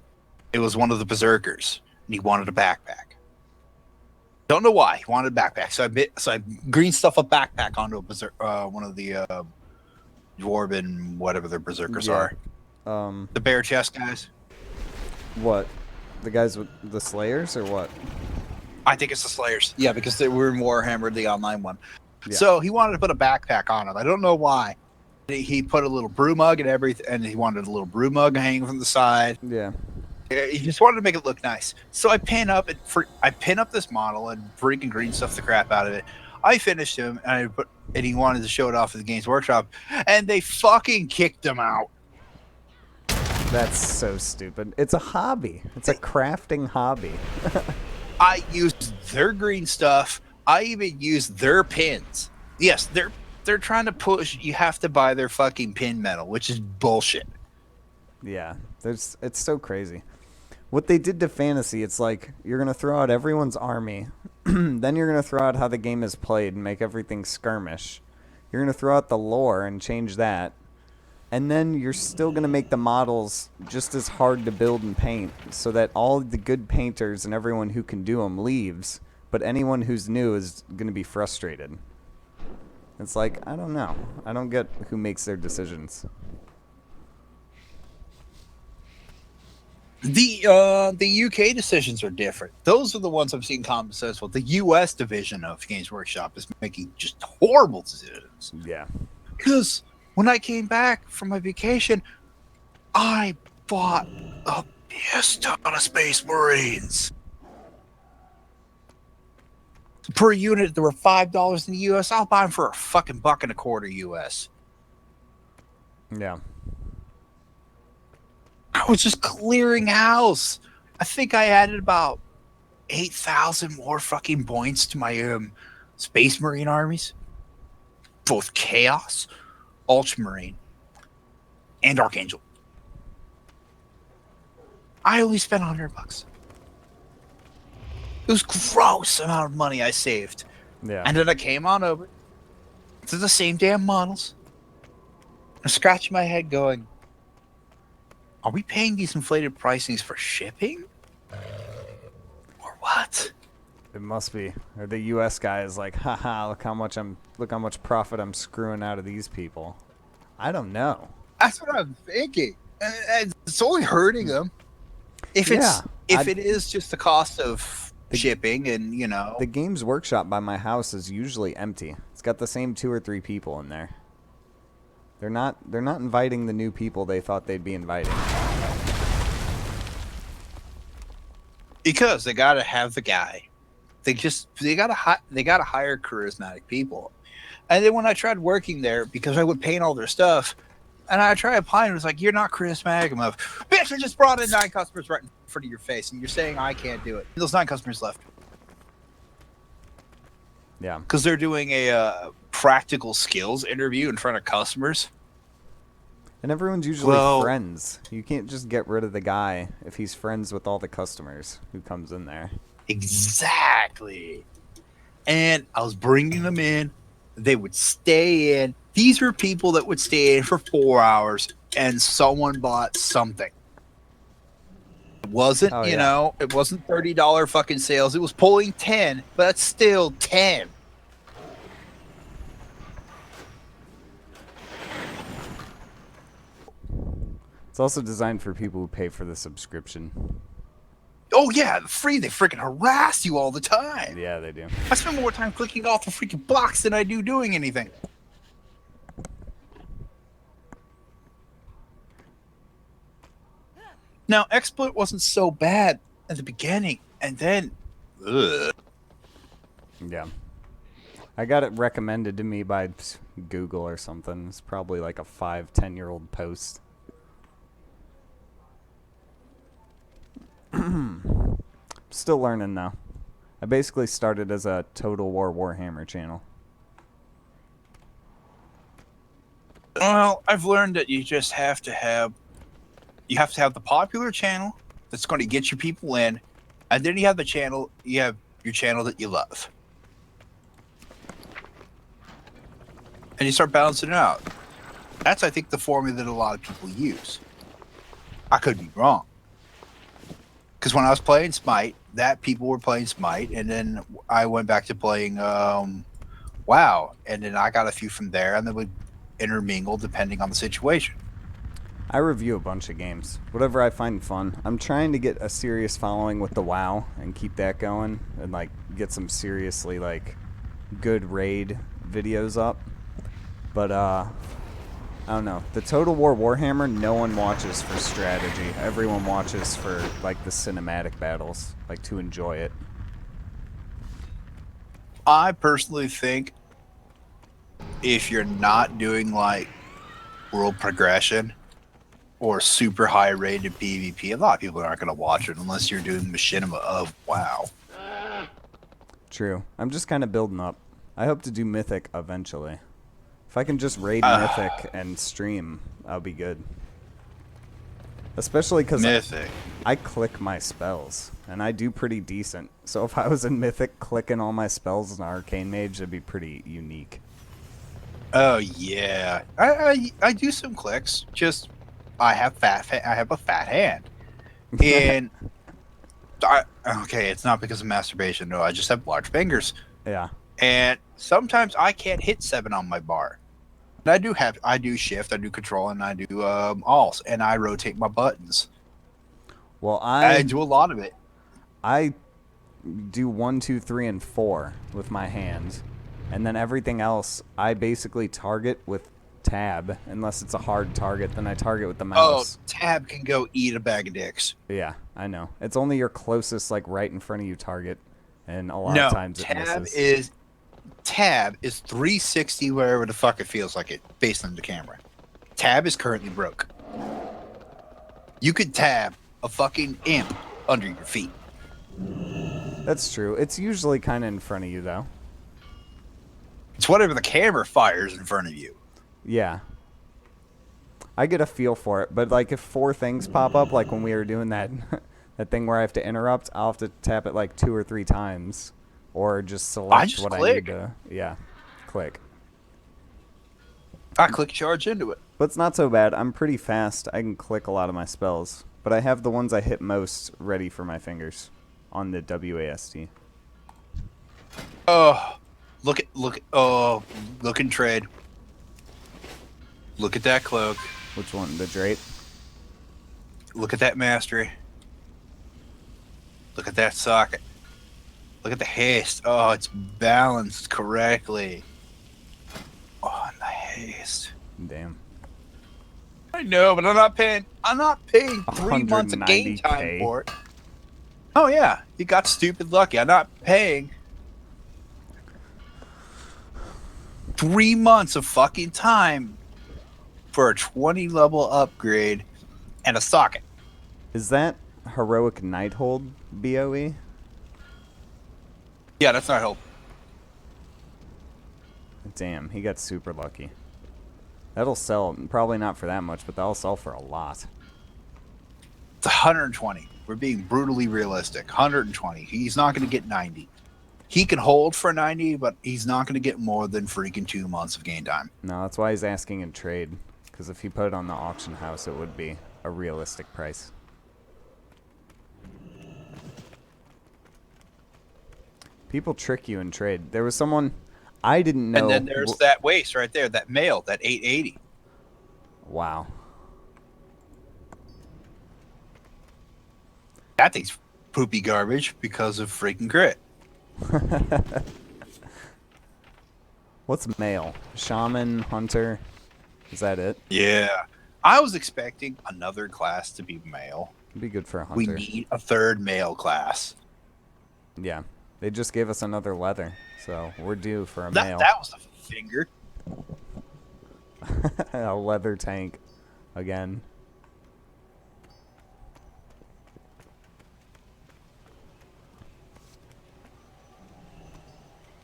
It was one of the berserkers, and he wanted a backpack. Don't know why he wanted a backpack. So I green stuff a backpack onto a one of the dwarven whatever their berserkers are. The bare chest guys. What? The guys with the Slayers or what? I think it's the Slayers. Yeah, because they were in Warhammer, the online one. Yeah. So he wanted to put a backpack on him. I don't know why. he put a little brew mug and everything, and he wanted a little brew mug hanging from the side. Yeah. He just wanted to make it look nice. So I pin up this model and freaking green stuff the crap out of it. I finished him, and he wanted to show it off at the Games Workshop, and they fucking kicked him out. That's so stupid. It's a hobby. It's a crafting hobby. I used their green stuff. I even used their pins. Yes, they're trying to push. You have to buy their fucking pin metal, which is bullshit. Yeah, it's so crazy. What they did to fantasy, it's like you're gonna throw out everyone's army, then you're gonna throw out how the game is played and make everything skirmish. You're gonna throw out the lore and change that, and then you're still gonna make the models just as hard to build and paint, so that all the good painters and everyone who can do them leaves, but anyone who's new is gonna be frustrated. It's like, I don't know. I don't get who makes their decisions. The UK decisions are different. Those are the ones I'm seeing common sense with. The US division of Games Workshop is making just horrible decisions. Yeah. Because when I came back from my vacation, I bought a piss ton of Space Marines. Per unit, there were $5 in the US. I'll buy them for a fucking $1.25 US. Yeah. I was just clearing house. I think I added about 8,000 more fucking points to my Space Marine armies. Both Chaos, Ultramarine, and Archangel. I only spent $100. It was gross amount of money I saved. Yeah. And then I came on over to the same damn models. I'm scratching my head going, are we paying these inflated pricings for shipping? Or what? It must be. Or the US guy is like, haha, look how much profit I'm screwing out of these people. I don't know. That's what I'm thinking. And it's only hurting them. If it is just the cost of shipping and, you know. The Games Workshop by my house is usually empty. It's got the same 2 or 3 people in there. They're not inviting the new people they thought they'd be inviting. Because they gotta have the guy. They gotta hire charismatic people. And then when I tried working there, because I would paint all their stuff, and I tried applying, it was like, you're not charismatic enough. Bitch, I just brought in 9 customers right in front of your face, and you're saying I can't do it. Those 9 customers left. Yeah. Because they're doing a practical skills interview in front of customers. And everyone's usually friends. You can't just get rid of the guy if he's friends with all the customers who comes in there. Exactly. And I was bringing them in. They would stay in. These were people that would stay in for 4 hours, and someone bought something. It wasn't, it wasn't $30 fucking sales. It was pulling 10, but that's still 10. It's also designed for people who pay for the subscription. Oh yeah, free. They freaking harass you all the time. Yeah, they do. I spend more time clicking off the freaking box than I do doing anything. Now, Exploit wasn't so bad at the beginning, and then, ugh. Yeah. I got it recommended to me by Google or something. It's probably like a 5-10-year-old post. Still learning though. I basically started as a Total War Warhammer channel. Well, I've learned that you just have to have the popular channel that's going to get your people in, and then you have your channel that you love. And you start balancing it out. That's, I think, the formula that a lot of people use. I could be wrong. Because when I was playing Smite, people were playing Smite, and then I went back to playing WoW, and then I got a few from there, and then we intermingle depending on the situation. I review a bunch of games, whatever I find fun. I'm trying to get a serious following with the WoW and keep that going, and like get some seriously like good raid videos up. But I I don't know. The Total War Warhammer, no one watches for strategy. Everyone watches for, like, the cinematic battles, like, to enjoy it. I personally think if you're not doing, like, world progression or super high rated PvP, a lot of people aren't going to watch it unless you're doing machinima of WoW. True. I'm just kind of building up. I hope to do Mythic eventually. If I can just raid Mythic and stream, I'll be good. Especially because I click my spells, and I do pretty decent. So if I was in Mythic clicking all my spells as an Arcane Mage, that'd be pretty unique. Oh yeah, I do some clicks. Just I have a fat hand, and okay, it's not because of masturbation. No, I just have large fingers. Yeah. And sometimes I can't hit 7 on my bar. And I do shift, I do control, and I do alt, and I rotate my buttons. Well, I do a lot of it. I do 1, 2, 3, and 4 with my hand, and then everything else I basically target with tab. Unless it's a hard target, then I target with the mouse. Oh, tab can go eat a bag of dicks. Yeah, I know. It's only your closest, like, right in front of you target, and a lot of times it misses. Tab is 360 wherever the fuck it feels like it, based on the camera. Tab is currently broke. You could tab a fucking imp under your feet. That's true. It's usually kind of in front of you, though. It's whatever the camera fires in front of you. Yeah. I get a feel for it, but, like, if 4 things pop up, like when we were doing that that thing where I have to interrupt, I'll have to tap it, like, 2 or 3 times. Or just select what I need to... Yeah, click. I click charge into it. But it's not so bad. I'm pretty fast. I can click a lot of my spells. But I have the ones I hit most ready for my fingers on the WASD. Oh, look and trade. Look at that cloak. Which one? The drape? Look at that mastery. Look at that socket. Look at the haste. Oh, it's balanced correctly. Oh, and the haste. Damn. I know, but I'm not paying 3 months of game time for it. Oh yeah, you got stupid lucky. I'm not paying 3 months of fucking time for a 20 level upgrade and a socket. Is that heroic Nighthold BOE? Yeah, that's Nighthold. Damn, he got super lucky. That'll sell, probably not for that much, but that'll sell for a lot. It's 120. We're being brutally realistic. 120. He's not going to get 90. He can hold for 90, but he's not going to get more than freaking 2 months of game time. No, that's why he's asking in trade. Because if he put it on the auction house, it would be a realistic price. People trick you in trade. There was someone I didn't know. And then there's that waste right there, that male, that 880. Wow. That thing's poopy garbage because of freaking grit. What's male? Shaman, hunter? Is that it? Yeah. I was expecting another class to be male. It'd be good for a hunter. We need a third male class. Yeah. They just gave us another leather, so we're due for a male. That was a finger. A leather tank again.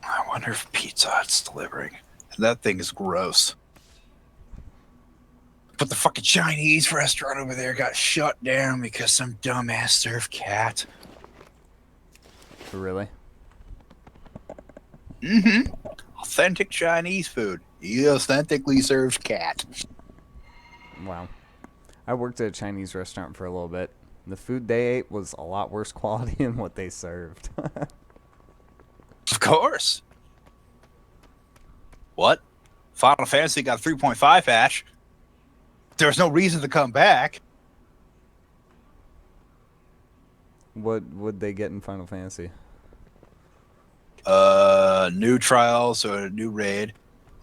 I wonder if Pizza Hut's delivering. That thing is gross. But the fucking Chinese restaurant over there got shut down because some dumbass served cat. Really? Mm-hmm. Authentic Chinese food. He authentically serves cat. Wow. I worked at a Chinese restaurant for a little bit. The food they ate was a lot worse quality than what they served. Of course. What? Final Fantasy got 3.5 patch. There's no reason to come back. What would they get in Final Fantasy? New trials or a new raid.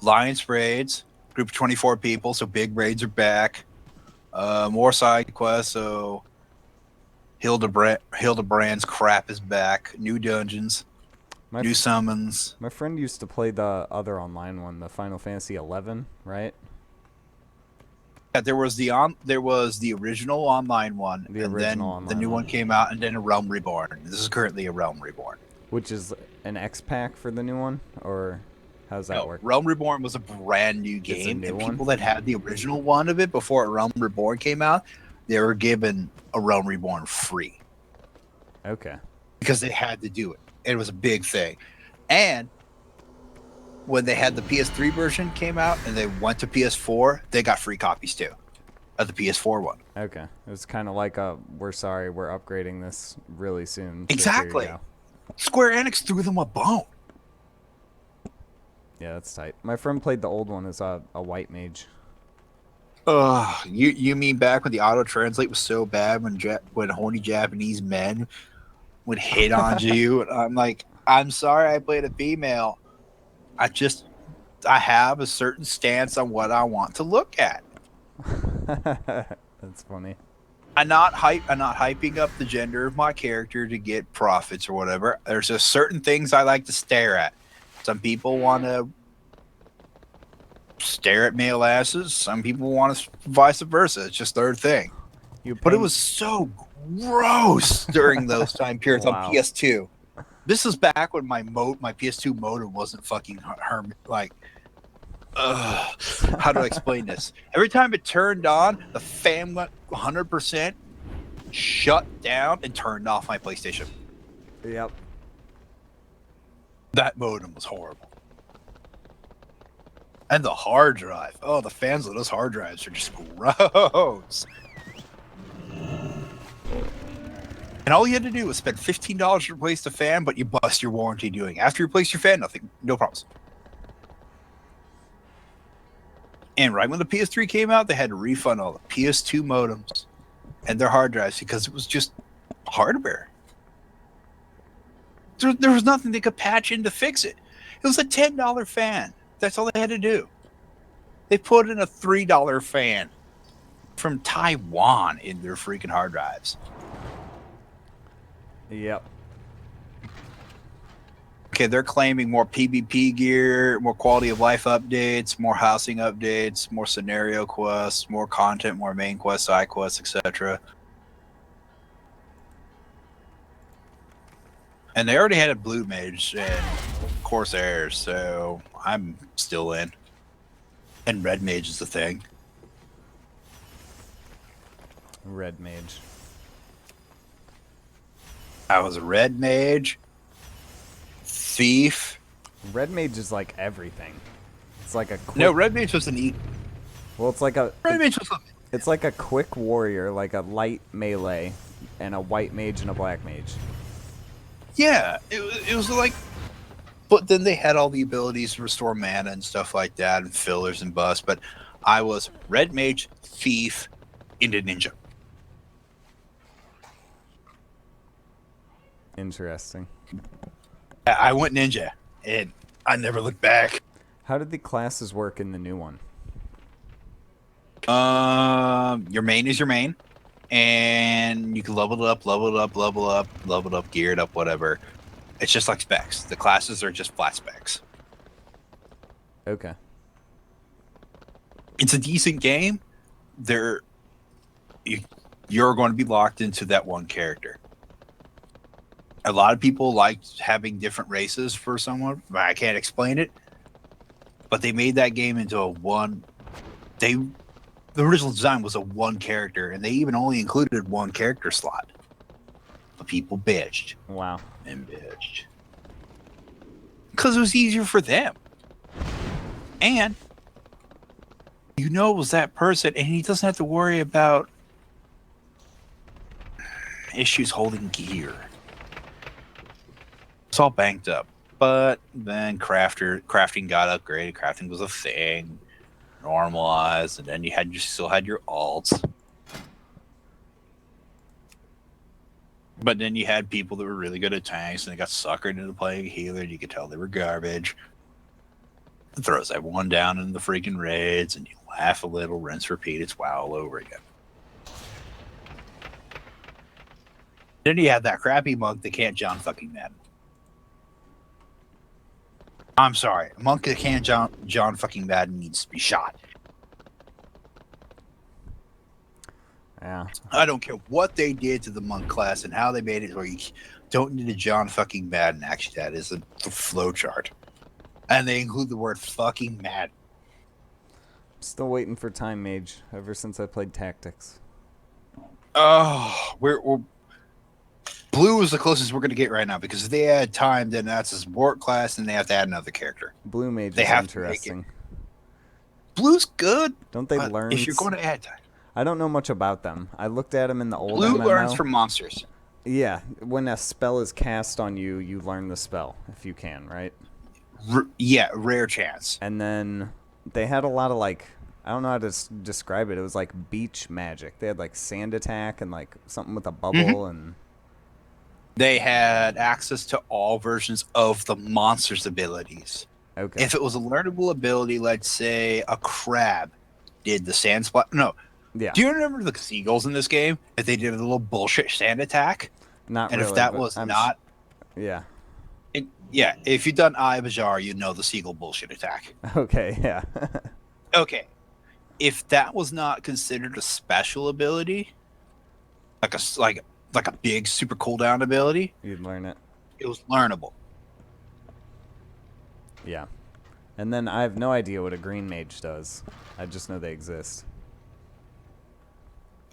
Alliance raids. Group of 24 people, so big raids are back. More side quests, so Hildebrand's crap is back. New dungeons, new summons. My friend used to play the other online one, the Final Fantasy 11, right? Yeah, there was the original online one, and then the new one came out, and then a Realm Reborn. This is currently a Realm Reborn. Which is an X pack for the new one, or how does that work? Realm Reborn was a brand new It's a game, new and one? people that had the original one of it before Realm Reborn came out, they were given a Realm Reborn free. Okay. Because they had to do it. It was a big thing. And when they had the PS3 version came out and they went to PS4, they got free copies too of the PS4 one. Okay. It was kind of like we're sorry, we're upgrading this really soon. so Exactly. here you go. Square Enix threw them a bone. Yeah, that's tight. My friend played the old one as a white mage. You mean back when the auto translate was so bad when horny Japanese men would hit on you? And I'm like, I'm sorry, I played a female. I have a certain stance on what I want to look at. That's funny. I'm not hyping up the gender of my character to get profits or whatever. There's just certain things I like to stare at. Some people want to stare at male asses. Some people want to vice versa. It's just their thing. But it was so gross during those time periods Wow. on PS2. This is back when my PS2 modem wasn't fucking how do I explain this? Every time it turned on, the fan went 100%, shut down, and turned off my PlayStation. Yep. That modem was horrible. And the hard drive. Oh, the fans of those hard drives are just gross. And all you had to do was spend $15 to replace the fan, but you bust your warranty doing it. After you replace your fan, nothing. No problems. And right when the PS3 came out, they had to refund all the PS2 modems and their hard drives because it was just hardware. There was nothing they could patch in to fix it. It was a $10 fan. That's all they had to do. They put in a $3 fan from Taiwan in their freaking hard drives. Yep. Okay, they're claiming more PvP gear, more quality of life updates, more housing updates, more scenario quests, more content, more main quests, side quests, etc. And they already had a Blue Mage and Corsairs, so I'm still in. And Red Mage is the thing. Red mage. I was a Red Mage, Thief. Red mage is like everything. It's like a quick... No, Red Mage was an E. Well, it's like a... Red Mage was a... It's like a quick warrior, like a light melee, and a white mage and a black mage. Yeah, it was like... But then they had all the abilities to restore mana and stuff like that, and fillers and buffs, but I was Red Mage, Thief, into Ninja. Interesting. I went Ninja, and I never looked back. How did the classes work in the new one? Your main is your main, and you can level it up, gear it up, whatever. It's just like specs. The classes are just flat specs. Okay. It's a decent game. You're going to be locked into that one character. A lot of people like having different races for someone. I can't explain it, but they made that game into a one. The original design was a one character, and they even only included one character slot. But people bitched. Wow. And bitched because it was easier for them, and it was that person, and he doesn't have to worry about issues holding gear. It's all banked up. But then crafting got upgraded. Crafting was a thing, normalized, and then you still had your alts. But then you had people that were really good at tanks, and they got suckered into playing healer, and you could tell they were garbage. throws everyone down in the freaking raids, and you laugh a little, rinse, repeat. It's WoW all over again. Then you have that crappy monk that can't John fucking Madden. I'm sorry, a monk that can't John fucking Madden needs to be shot. Yeah. I don't care what they did to the monk class and how they made it where you don't need a John fucking Madden. Actually, that is the flowchart. And they include the word fucking Madden. Still waiting for Time Mage ever since I played Tactics. Oh, we're Blue is the closest we're going to get right now, because if they add time, then that's a support class, and they have to add another character. Blue Mage They is have to make it. interesting. Blue's good. Don't they learn? If you're going to add time. I don't know much about them. I looked at them in the old Blue MMO. learns from monsters. Yeah, when a spell is cast on you, you learn the spell, if you can, right? Yeah, rare chance. And then they had a lot of, like, I don't know how to describe it. It was like beach magic. They had, like, sand attack and, like, something with a bubble and... They had access to all versions of the monster's abilities. Okay. If it was a learnable ability, let's say a crab did the sand splat. No. Yeah. Do you remember the seagulls in this game? If they did a little bullshit sand attack? Not and really. if that but was I'm not. Yeah. Yeah, if you've done Eye of Ajar, you know the seagull bullshit attack. Okay, yeah. Okay. If that was not considered a special ability, like a big super cooldown ability, you'd learn it. It was learnable. Yeah. And then I have no idea what a green mage does. I just know they exist.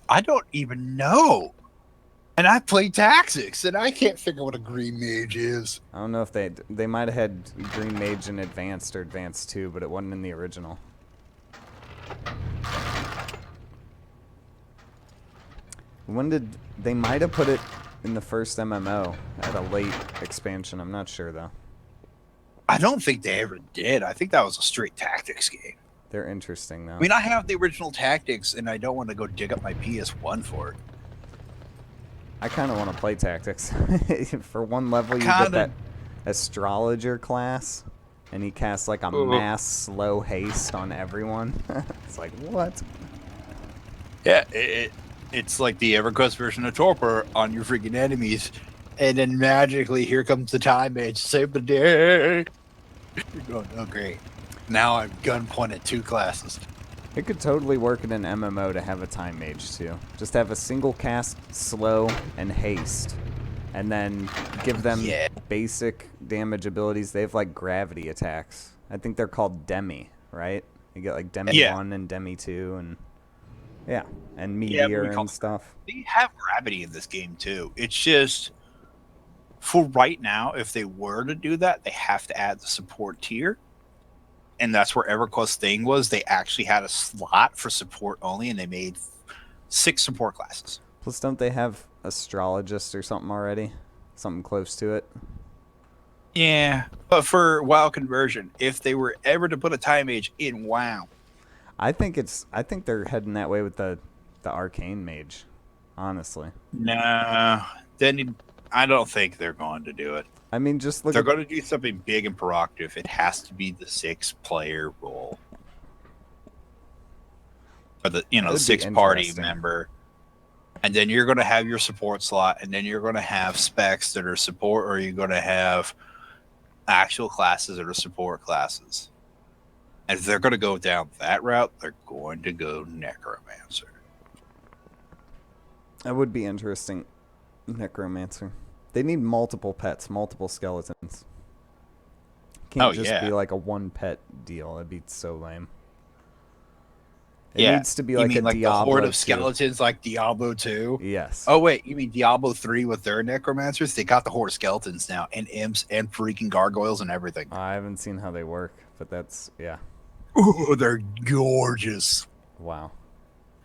I don't even know. And I play Tactics, and I can't figure what a green mage is. I don't know if they might have had green mage in Advanced or Advanced 2, but it wasn't in the original. When did they might have put it in the first MMO at a late expansion? I'm not sure though. I don't think they ever did. I think that was a straight Tactics game. They're interesting though. I mean, I have the original Tactics, and I don't want to go dig up my PS1 for it. I kind of want to play Tactics. For one level, you get that astrologer class, and he casts like a mass slow haste on everyone. It's like, what? Yeah, it's like the EverQuest version of Torpor on your freaking enemies, and then magically here comes the Time Mage, save the day. You're going, oh great. Now I'm gun pointed 2 classes. It could totally work in an MMO to have a Time Mage too. Just have a single cast, slow, and haste. And then give them basic damage abilities. They have like gravity attacks. I think they're called Demi, right? You get like Demi 1 and Demi 2 and yeah, and Meteor and stuff. They have gravity in this game too. It's just for right now, if they were to do that, they have to add the support tier. And that's where EverQuest's thing was. They actually had a slot for support only, and they made 6 support classes. Plus, don't they have astrologist or something already? Something close to it? Yeah, but for WoW conversion, if they were ever to put a Time Mage in WoW, I think they're heading that way with the Arcane Mage, honestly. nah, then I don't think they're going to do it. I mean, just look. They're going to do something big and proactive. It has to be the 6-player role, or the 6-party member, and then you're going to have your support slot, and then you're going to have specs that are support, or you're going to have actual classes that are support classes. And if they're going to go down that route, they're going to go Necromancer. That would be interesting. Necromancer. They need multiple pets, multiple skeletons. Can't just be like a one pet deal. That'd be so lame. It needs to be like a like Diablo the horde 2. of skeletons like Diablo 2? Yes. Oh, wait. You mean Diablo 3 with their necromancers? They got the horde of skeletons now, and imps and freaking gargoyles and everything. I haven't seen how they work, but that's, yeah. Ooh, they're gorgeous. Wow.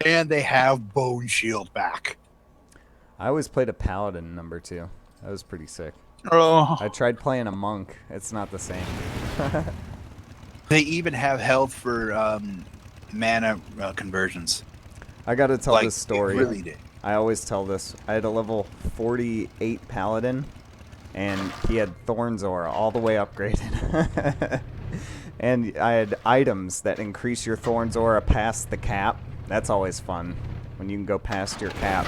And they have Bone Shield back. I always played a paladin number 2. That was pretty sick. Oh. I tried playing a monk. It's not the same. They even have health for mana conversions. I gotta tell Like, this story. it really did. I always tell this. I had a level 48 paladin, and he had Thorn's Aura all the way upgraded. And I had items that increase your Thorn's aura past the cap. That's always fun, when you can go past your cap.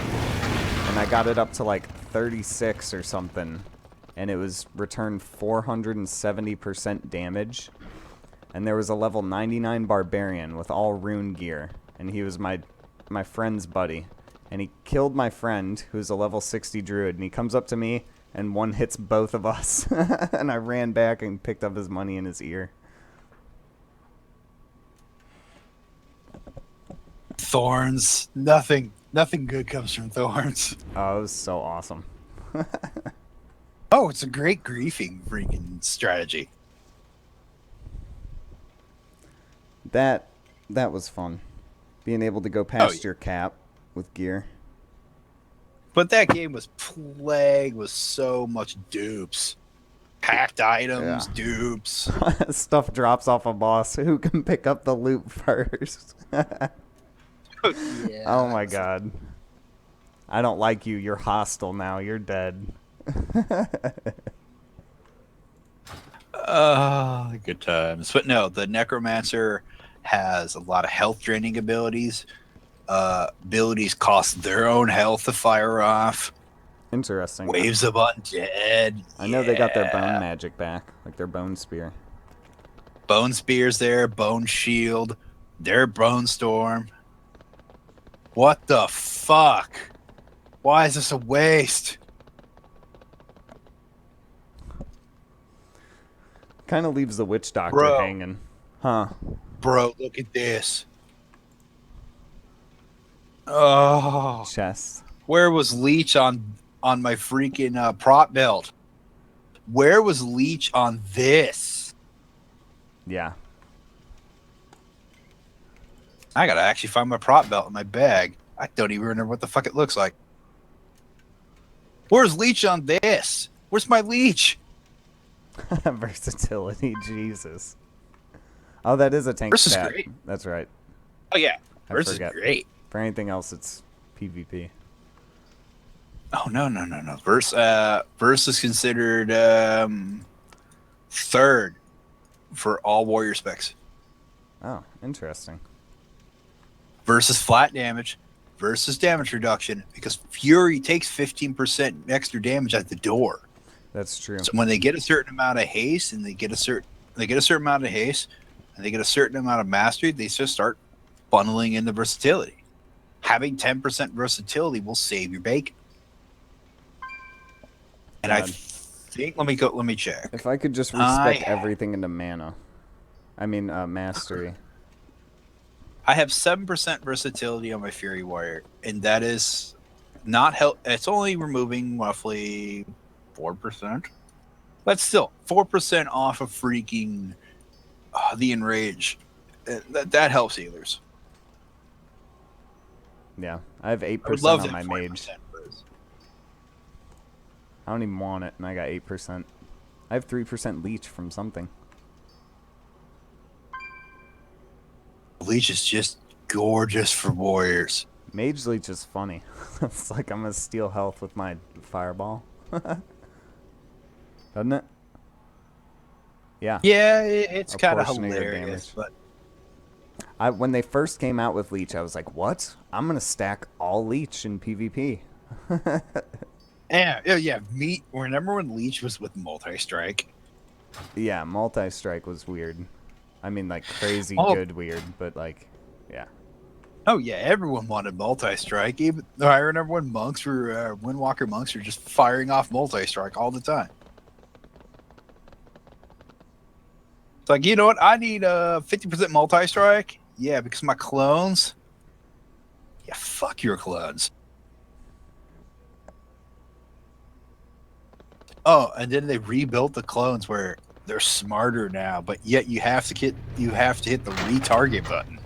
And I got it up to like 36 or something. And it was returned 470% damage. And there was a level 99 Barbarian with all rune gear. And he was my friend's buddy. And he killed my friend, who's a level 60 druid. And he comes up to me, and one hits both of us. And I ran back and picked up his money in his ear. Thorns. Nothing good comes from thorns. Oh, it was so awesome. Oh, it's a great griefing freaking strategy. That was fun. Being able to go past your cap with gear. But that game was plagued with so much dupes. Packed items, dupes. Stuff drops off a boss. Who can pick up the loot first? Oh my god. I don't like you. You're hostile now. You're dead. Good times. But no, the Necromancer has a lot of health draining abilities. Abilities cost their own health to fire off. Interesting. Waves of undead. I know they got their bone magic back, like their bone spear. Bone spear's there, bone shield, their bone storm. What the fuck? Why is this a waste? Kind of leaves the witch doctor Bro. hanging. Huh. Bro, look at this. Oh. Chest. Where was Leech on my freaking prop belt? Where was Leech on this? Yeah. I gotta actually find my prop belt in my bag. I don't even remember what the fuck it looks like. Where's Leech on this? Where's my Leech? Versatility, Jesus. Oh, that is a tank Versus stat. great. That's right. Oh yeah, I Versus forget. great. For anything else, it's PvP. Oh no. Verse is considered third for all warrior specs. Oh, interesting. Versus flat damage, versus damage reduction, because Fury takes 15% extra damage at the door. That's true. So when they get a certain amount of haste, and they get a certain amount of haste, and they get a certain amount of mastery, they just start funneling into versatility. Having 10% versatility will save your bacon. And I think let me check. If I could just respec everything into mana. I mean, mastery. I have 7% versatility on my Fury Warrior, and that is not help. It's only removing roughly 4%, but still 4% off of freaking the enrage. That helps healers. Yeah, I have 8% I would love on that my 40% mage. verse. I don't even want it, and I got 8%. I have 3% leech from something. Leech is just gorgeous for warriors. Mage leech is funny. It's like I'm gonna steal health with my fireball. Doesn't it? Yeah. Yeah, it's A kind of portion of your hilarious, damage. but When they first came out with leech, I was like, "What? I'm gonna stack all leech in PvP." yeah. Remember when Leech was with multi-strike? Yeah, multi-strike was weird. I mean, like crazy good weird, but like, yeah. Oh yeah, everyone wanted multi-strike. Even I remember when Windwalker monks were just firing off multi-strike all the time. It's like, you know what? I need 50% multi-strike. Yeah, because my clones. Yeah, fuck your clones. Oh, and then they rebuilt the clones where they're smarter now, but yet you have to hit the retarget button.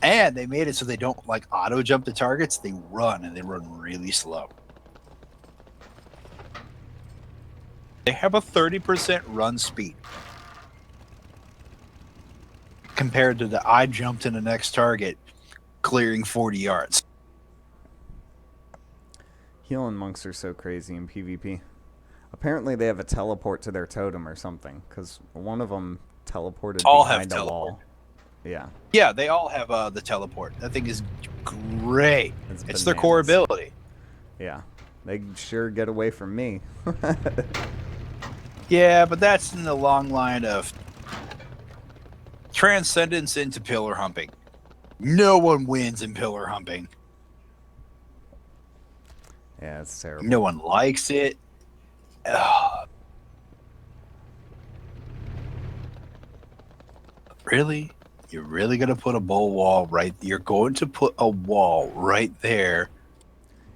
And they made it so they don't like auto jump to targets, they run, and they run really slow. They have a 30% run speed. Compared to the I jumped in the next target, clearing 40 yards. Healing monks are so crazy in PvP. Apparently they have a teleport to their totem or something, because one of them teleported All have behind a teleport. wall. Yeah. Yeah, they all have the teleport. That thing is great. It's their core bananas. ability. Yeah. They sure get away from me. Yeah, but that's in the long line of transcendence into pillar humping. No one wins in pillar humping. Yeah, it's terrible. No one likes it. Ugh. Really? You're really going to put a wall right? You're going to put a wall right there.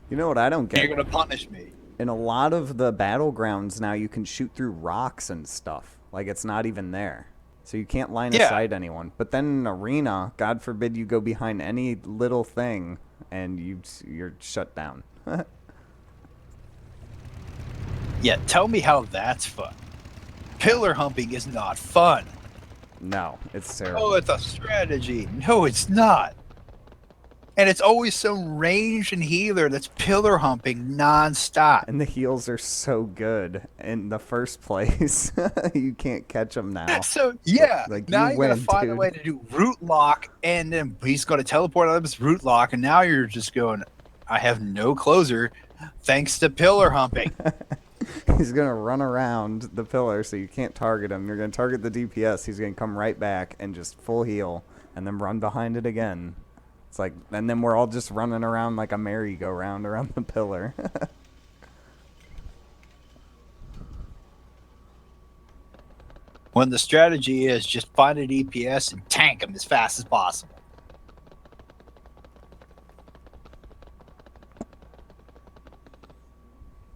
You know what I don't get? You're going to punish me. In a lot of the battlegrounds now, you can shoot through rocks and stuff. Like, it's not even there. So you can't line of sight anyone. But then in an arena, God forbid you go behind any little thing, and you're shut down. Yeah, tell me how that's fun. Pillar humping is not fun. No, it's terrible. Oh, it's a strategy. No, it's not. And it's always some ranged and healer that's pillar humping nonstop. And the heals are so good in the first place. You can't catch them now. So, yeah. Like, now you you're win, going to find dude. a way to do root lock, and then he's going to teleport out of his root lock, and now you're just going, I have no closer thanks to pillar humping. He's going to run around the pillar so you can't target him. You're going to target the DPS. He's going to come right back and just full heal and then run behind it again. It's like, and then we're all just running around like a merry-go-round around the pillar. When the strategy is just find a DPS and tank him as fast as possible.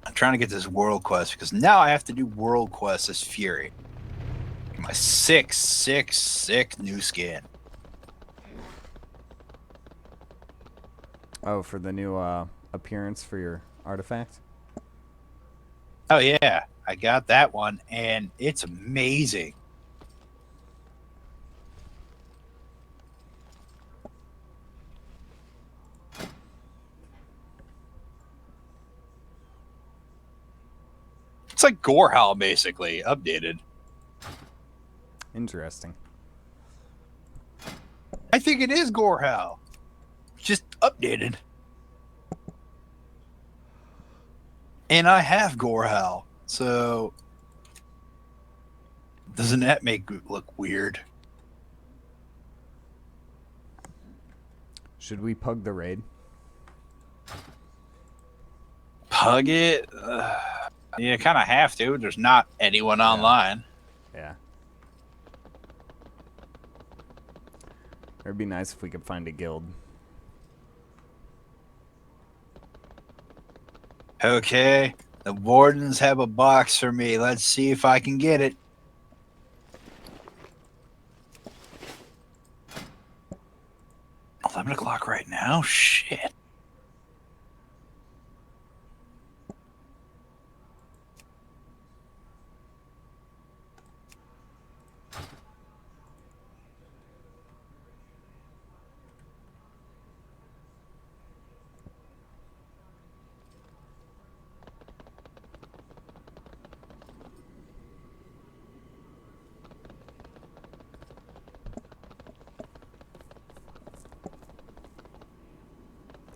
I'm trying to get this world quest because now I have to do world quest as Fury. My sick new skin. Oh, for the new appearance for your artifact? Oh yeah, I got that one and it's amazing. It's like Gorehowl basically updated. Interesting. I think it is Gorehowl. Just updated. And I have Gorehowl, so doesn't that make it look weird? Should we pug the raid? Pug it? You kind of have to. There's not anyone online. Yeah. It'd be nice if we could find a guild. Okay, the wardens have a box for me. Let's see if I can get it. $11 right now? Shit.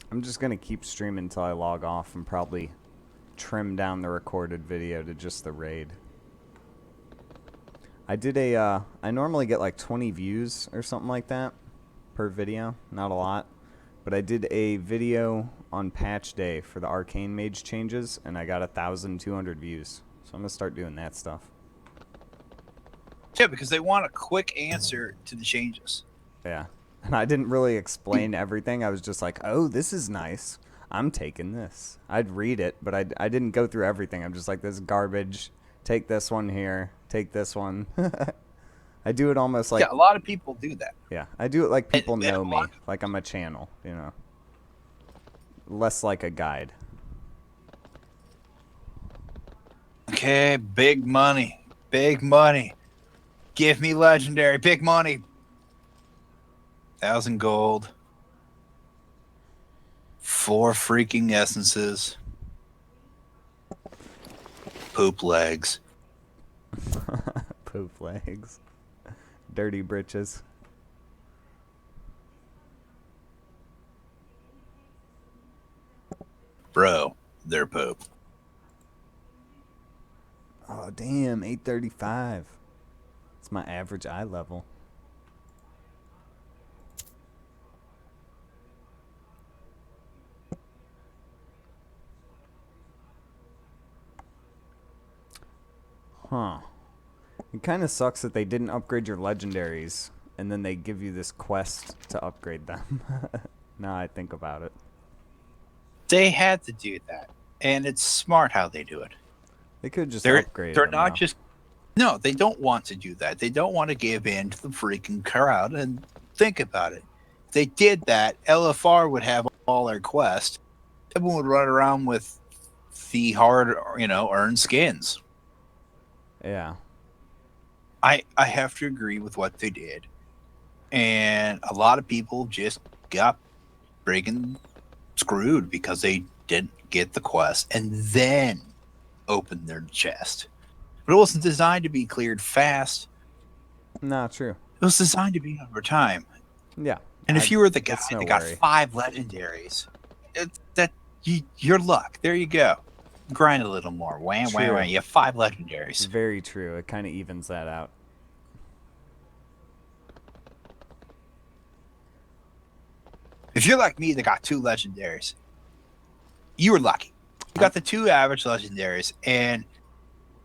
I'm just going to keep streaming until I log off and probably trim down the recorded video to just the raid. I did a, I normally get like 20 views or something like that per video. Not a lot. But I did a video on patch day for the Arcane Mage changes, and I got 1,200 views. So I'm going to start doing that stuff. Yeah, because they want a quick answer to the changes. Yeah. And I didn't really explain everything. I was just like, oh, this is nice. I'm taking this. I'd read it, but I didn't go through everything. I'm just like, this is garbage. Take this one here. Take this one. I do it almost like... Yeah, a lot of people do that. Yeah, I do it like people know me. Like I'm a channel, you know. Less like a guide. Okay, big money. Big money. Give me legendary. Big money. 1,000 gold. 4 freaking essences. Poop legs. Poop legs. Dirty britches. Bro, they're poop. Oh, damn, 835. It's my average eye level. Huh. It kind of sucks that they didn't upgrade your legendaries, and then they give you this quest to upgrade them. Now I think about it. They had to do that, and it's smart how they do it. They could just They're upgrade they're them, not though. just no, they don't want to do that. They don't want to give in to the freaking crowd. And think about it. If they did that, LFR would have all their quests. Everyone would run around with the hard, earned skins. Yeah. I have to agree with what they did. And a lot of people just got friggin' screwed because they didn't get the quest and then opened their chest. But it wasn't designed to be cleared fast. Not true. It was designed to be over time. Yeah. And if you were the guy it's no that got worry. 5 legendaries, your luck. There you go. Grind a little more. Wham, wham, True. wham. You have 5 legendaries. Very true. It kind of evens that out. If you're like me that got 2 legendaries, you were lucky. You got the 2 average legendaries, and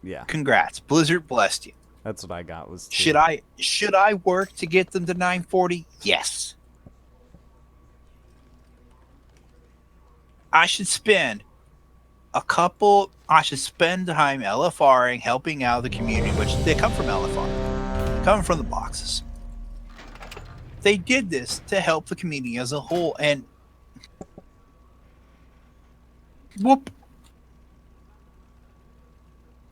yeah, congrats. Blizzard blessed you. That's what I got. Was 2. Should I work to get them to 940? Yes. I should spend time LFRing, helping out the community, which they come from LFR, coming from the boxes. They did this to help the community as a whole, and whoop.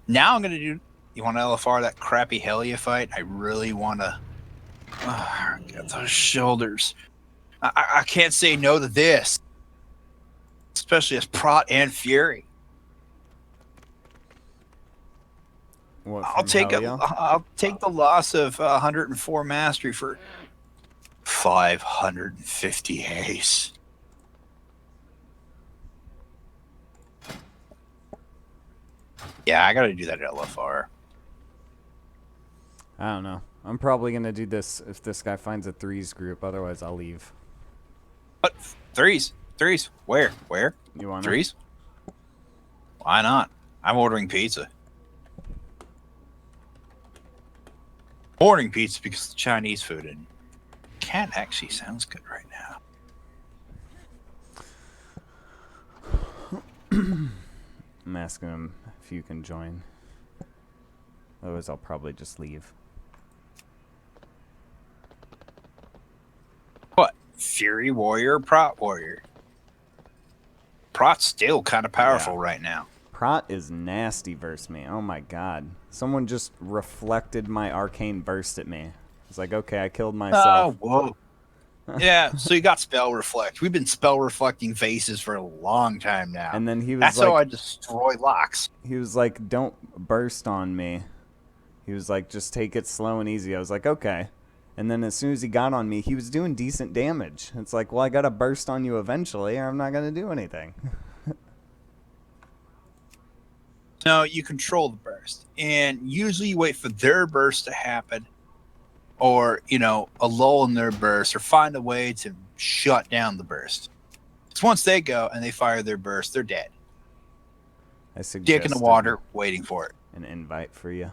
Now I'm going to do, you want to LFR that crappy Hellia fight? I really want to get those shoulders. I can't say no to this, especially as Prot and Fury. What, I'll take the loss of 104 mastery for 550 haste. Yeah, I gotta do that at LFR. I don't know. I'm probably gonna do this if this guy finds a 3s group. Otherwise, I'll leave. What? 3s? Where? You want 3s? Why not? I'm ordering pizza. Ordering pizza because the Chinese food and cat actually sounds good right now. I'm asking him if you can join. Otherwise, I'll probably just leave. What? Fury Warrior, Prot Warrior? Prot's still kind of powerful right now. Prot is nasty versus me. Oh my god. Someone just reflected my arcane burst at me. It's like, okay, I killed myself. Oh, whoa. Yeah, so you got spell reflect. We've been spell reflecting faces for a long time now. And then he was That's like, how I destroy locks. He was like, don't burst on me. He was like, just take it slow and easy. I was like, okay. And then as soon as he got on me, he was doing decent damage. It's like, well, I got to burst on you eventually, or I'm not going to do anything. No, you control the burst. And usually you wait for their burst to happen, or, a lull in their burst, or find a way to shut down the burst. Because once they go and they fire their burst, they're dead. I suggested Dick in the water, waiting for it. An invite for you.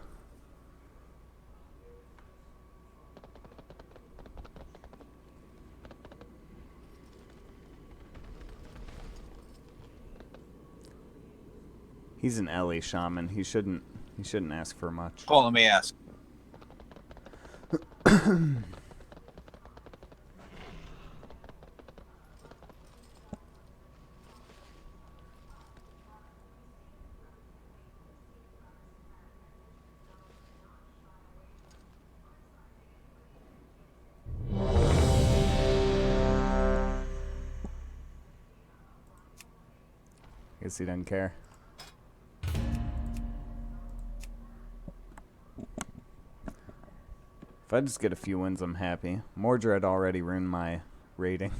He's an Ellie shaman. He shouldn't ask for much. Hold on, let me ask. Guess he doesn't care. If I just get a few wins, I'm happy. Mordred already ruined my rating.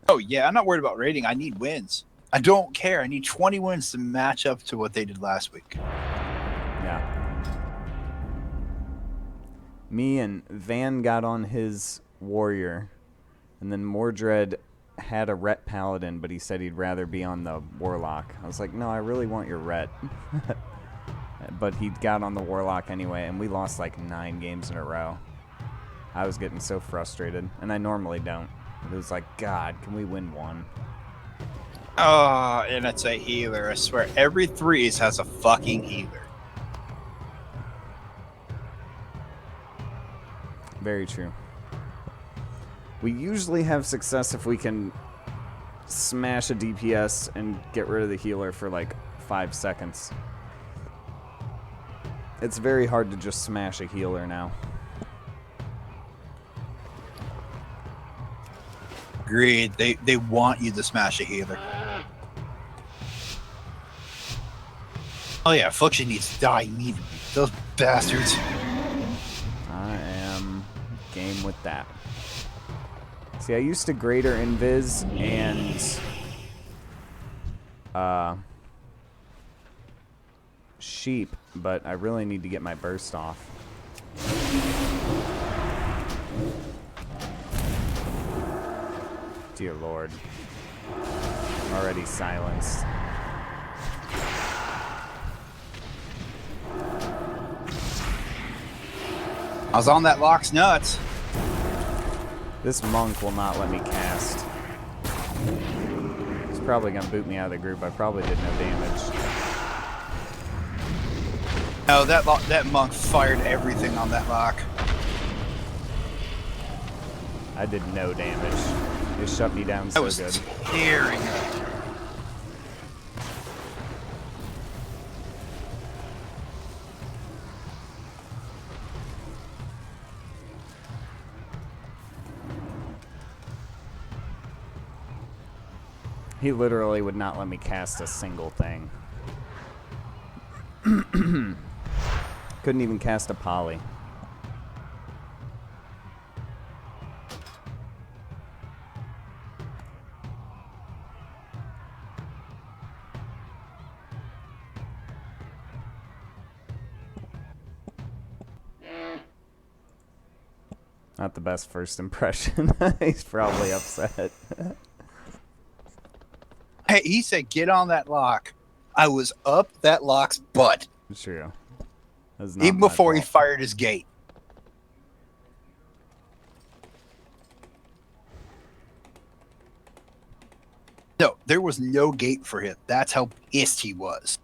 Oh, yeah, I'm not worried about rating. I need wins. I don't care. I need 20 wins to match up to what they did last week. Yeah. Me and Van got on his warrior, and then Mordred had a Ret Paladin, but he said he'd rather be on the Warlock. I was like, no, I really want your Ret. But he got on the Warlock anyway, and we lost like 9 games in a row. I was getting so frustrated, and I normally don't. It was like, God, can we win one? Oh, and it's a healer. I swear, every threes has a fucking healer. Very true. We usually have success if we can smash a DPS and get rid of the healer for like 5 seconds. It's very hard to just smash a healer now. Agreed. They want you to smash a healer. Oh yeah, Affliction needs to die immediately. Those bastards. I am game with that. See, I used to Greater Invis and Sheep, but I really need to get my burst off. Dear Lord. Already silenced. I was on that Lock's nuts. This monk will not let me cast. He's probably gonna boot me out of the group. I probably did no damage. No, that monk fired everything on that Lock. I did no damage. It shut me down so good. Tearing up. He literally would not let me cast a single thing. Couldn't even cast a poly. Not the best first impression. He's probably upset. Hey, he said, get on that Lock. I was up that Lock's butt. True. Even before he fired his gate. No, there was no gate for him. That's how pissed he was.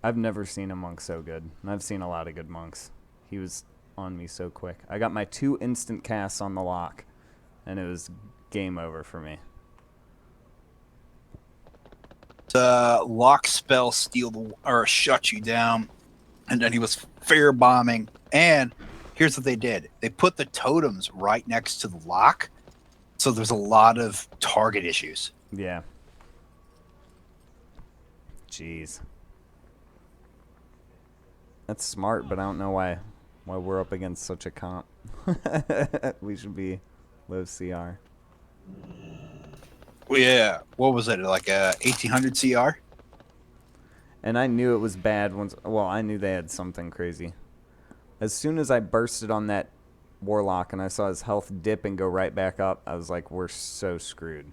I've never seen a monk so good. And I've seen a lot of good monks. He was on me so quick. I got my 2 instant casts on the Lock, and it was game over for me. Lock spell steal or shut you down, and then he was fair bombing. And here's what they did: they put the totems right next to the Lock, so there's a lot of target issues. Yeah. Jeez. That's smart, but I don't know why we're up against such a comp. We should be low CR. Well, yeah. What was it, like 1800 CR? And I knew it was bad once. Well, I knew they had something crazy. As soon as I bursted on that Warlock and I saw his health dip and go right back up, I was like, we're so screwed.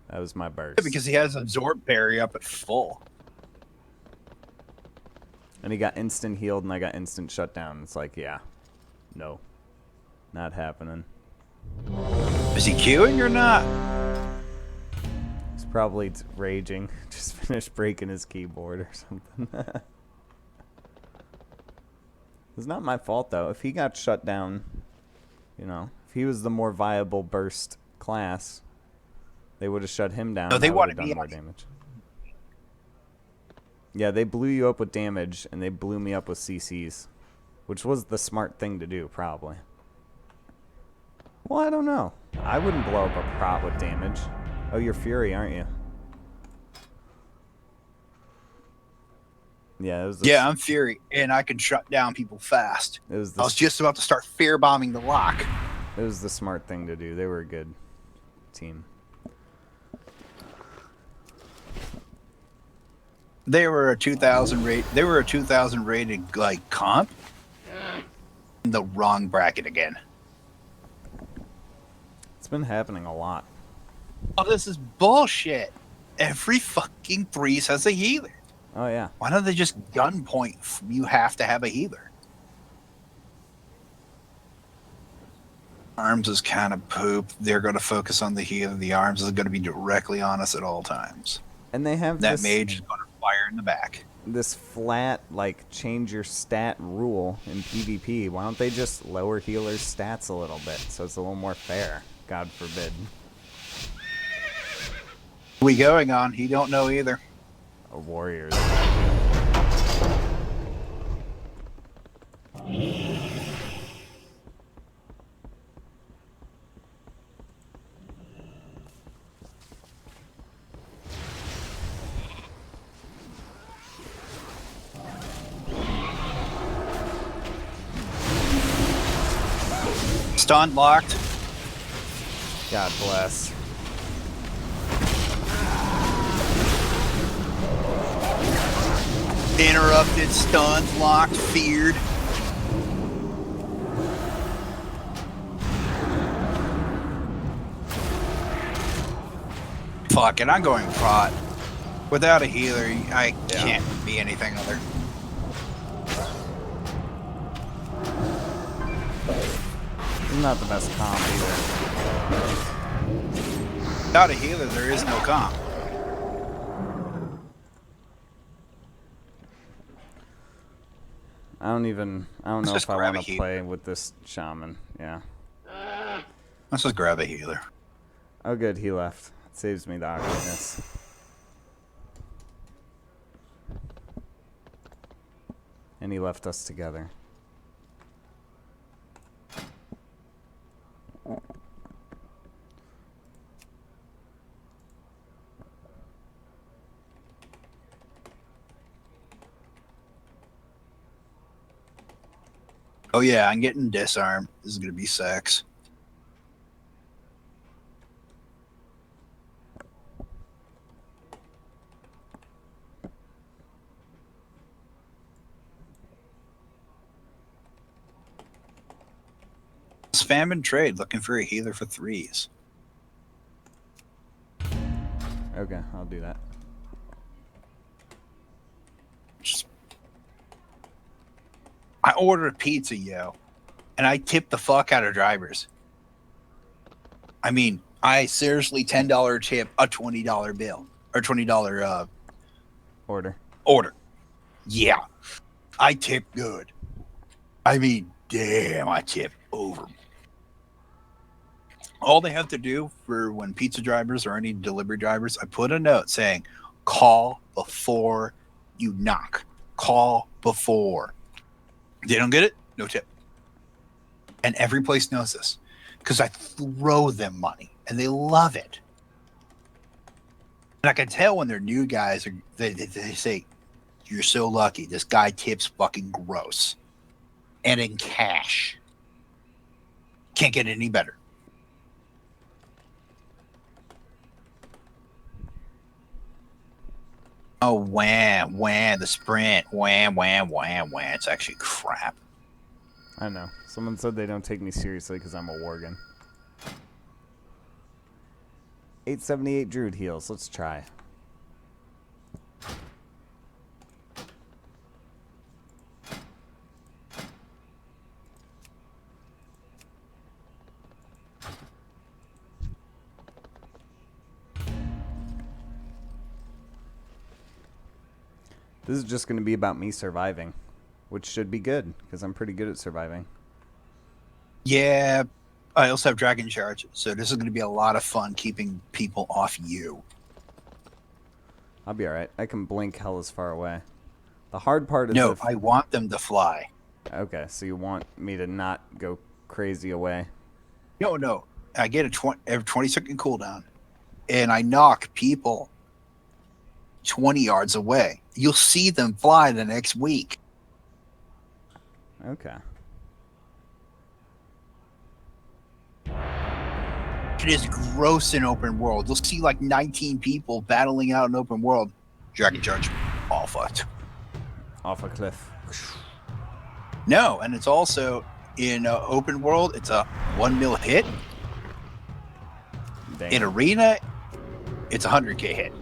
That was my burst. Yeah, because he has Absorb Berry up at full. And he got instant healed and I got instant shut down. It's like, yeah. No. Not happening. Is he queuing or not? He's probably raging. Just finished breaking his keyboard or something. It's not my fault, though. If he got shut down, you know, if he was the more viable burst class, they would have shut him down. No, they wanted done me more damage. Yeah, they blew you up with damage, and they blew me up with CCs, which was the smart thing to do, probably. Well, I don't know. I wouldn't blow up a prot with damage. Oh, you're Fury, aren't you? Yeah, it was Yeah, I'm Fury, and I can shut down people fast. It was I was just about to start fear bombing the lock. It was the smart thing to do. They were a good team. They were a 2000 rate. They were a 2000 rated like comp. In the wrong bracket again. It's been happening a lot. Oh, this is bullshit. Every fucking Threes has a healer. Oh yeah. Why don't they just gunpoint? You have to have a healer. Arms is kind of poop. They're going to focus on the healer. The arms is going to be directly on us at all times. And they have that this, mage is going to fire in the back. This flat, like, change your stat rule in PvP. Why don't they just lower healers' stats a little bit so it's a little more fair? God forbid. We going on? He don't know either. Warriors. Stun locked. God bless. Interrupted, stunned, locked, feared. Fuck it, I'm going prot. Without a healer, I can't be anything other. Not the best comp either. Without a healer, there is no comp. I don't know just if I grab want a to play with this shaman. Yeah. Let's just grab a healer. Oh good, he left. It saves me the awkwardness. And he left us together. Oh yeah, I'm getting disarmed. This is gonna be sex. Spam and trade, looking for a healer for threes. Okay, I'll do that. I ordered a pizza, yo, and I tipped the fuck out of drivers. I mean, I seriously $10 tip a $20 bill or $20 order. Yeah, I tip good. I mean, damn, I tip over. All they have to do for when pizza drivers or any delivery drivers, I put a note saying, "Call before you knock. Call before." They don't get it, no tip. And every place knows this because I throw them money and they love it. And I can tell when they're new guys, they say, "You're so lucky. This guy tips fucking gross." And in cash. Can't get any better. Oh, wham, the sprint. Wham. It's actually crap. I know. Someone said they don't take me seriously because I'm a Worgen. 878 Druid heals. Let's try. This is just going to be about me surviving, which should be good because I'm pretty good at surviving. Yeah, I also have Dragon Charge, so this is going to be a lot of fun keeping people off you. I'll be alright. I can blink hell as far away. The hard part is No, I want them to fly. Okay, so you want me to not go crazy away. No. I get a every 20-second cooldown, and I knock people 20 yards away. You'll see them fly the next week. Okay. It is gross in open world. You'll see like 19 people battling out in open world. Dragon Charge, off it. Off a cliff. No, and it's also in open world. It's a 1 mil hit. Damn. In arena, it's a 100K hit.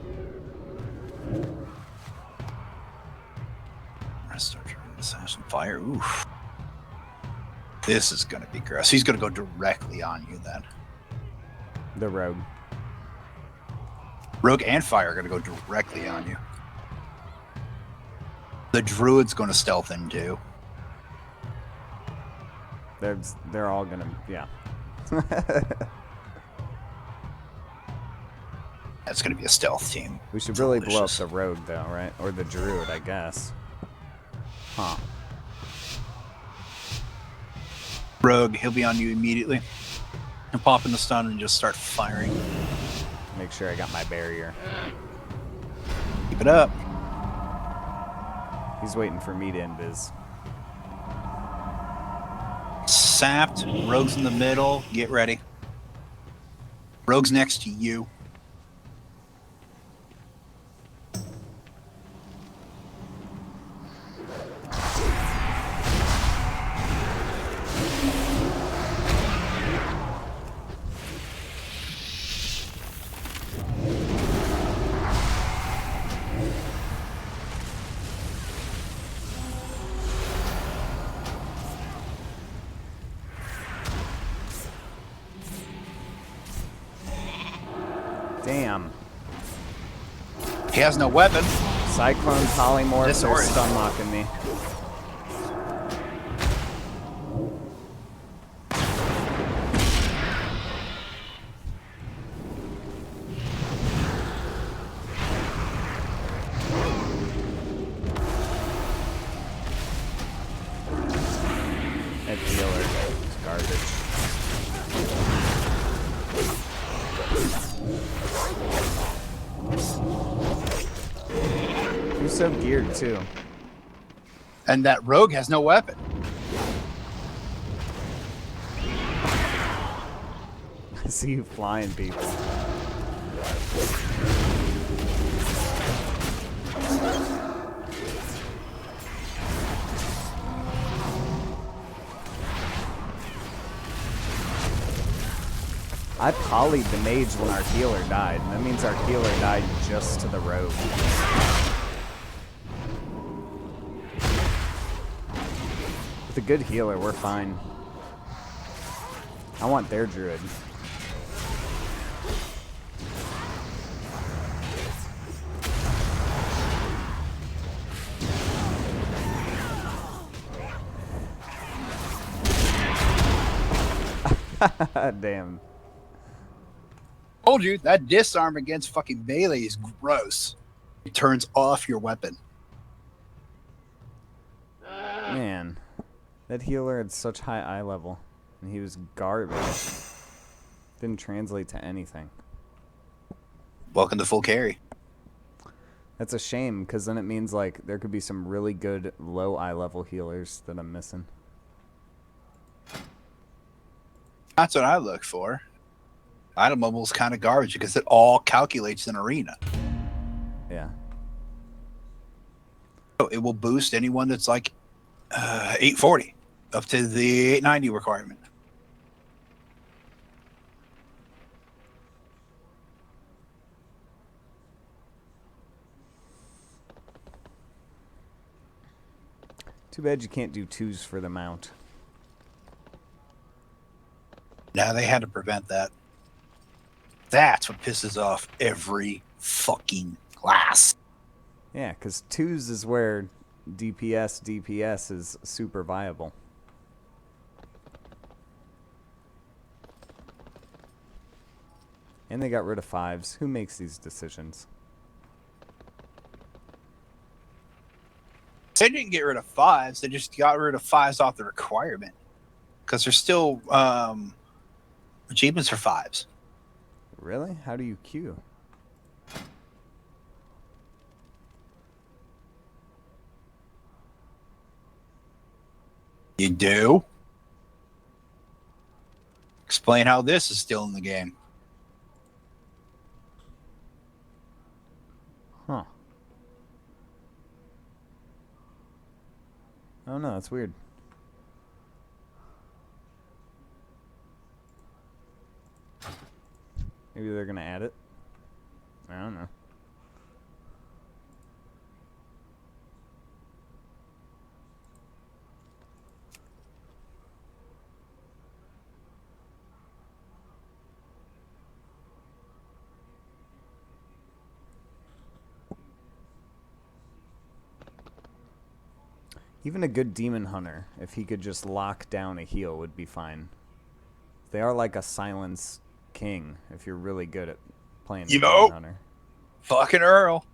Restart Assassin Fire. Oof. This is going to be gross. He's going to go directly on you then. The rogue. Rogue and Fire are going to go directly on you. The Druid's going to stealth in too. They're all going to, yeah. That's going to be a stealth team. We should really blow up the rogue, though, right? Or the druid, I guess. Huh. Rogue, he'll be on you immediately. And pop in the stun and just start firing. Make sure I got my barrier. Keep it up. He's waiting for me to invis. Sapped. Rogue's in the middle. Get ready. Rogue's next to you. Damn. He has no weapon. Cyclone polymorphs are Disoriented. stun locking me. That healer is garbage. You're so geared too. And that rogue has no weapon. I see you flying people. I polyed the mage when our healer died. That means our healer died just to the rogue. With a good healer, we're fine. I want their druid. Damn. Told you that disarm against fucking melee is gross. It turns off your weapon. Man, that healer had such high eye level, and he was garbage. Didn't translate to anything. Welcome to full carry. That's a shame, because then it means like there could be some really good low eye level healers that I'm missing. That's what I look for. Item bubble is kind of garbage because it all calculates in arena. Yeah. So it will boost anyone that's like 840 up to the 890 requirement. Too bad you can't do twos for the mount. Now they had to prevent that. That's what pisses off every fucking class. Yeah, because twos is where DPS is super viable. And they got rid of fives. Who makes these decisions? They didn't get rid of fives. They just got rid of fives off the requirement. Because they're still Achievements for 5s. Really? How do you queue? You do? Explain how this is still in the game. Huh. Oh no, that's weird. Maybe they're gonna add it. I don't know. Even a good demon hunter, if he could just lock down a heal, would be fine. They are like a silence king if you're really good at playing the demon hunter. Fucking Earl.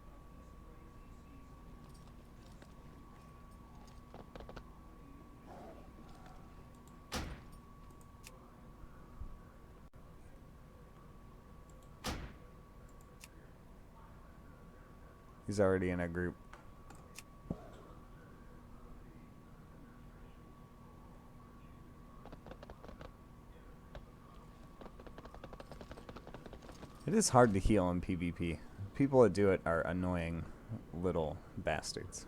He's already in a group. It is hard to heal in PvP. People that do it are annoying little bastards.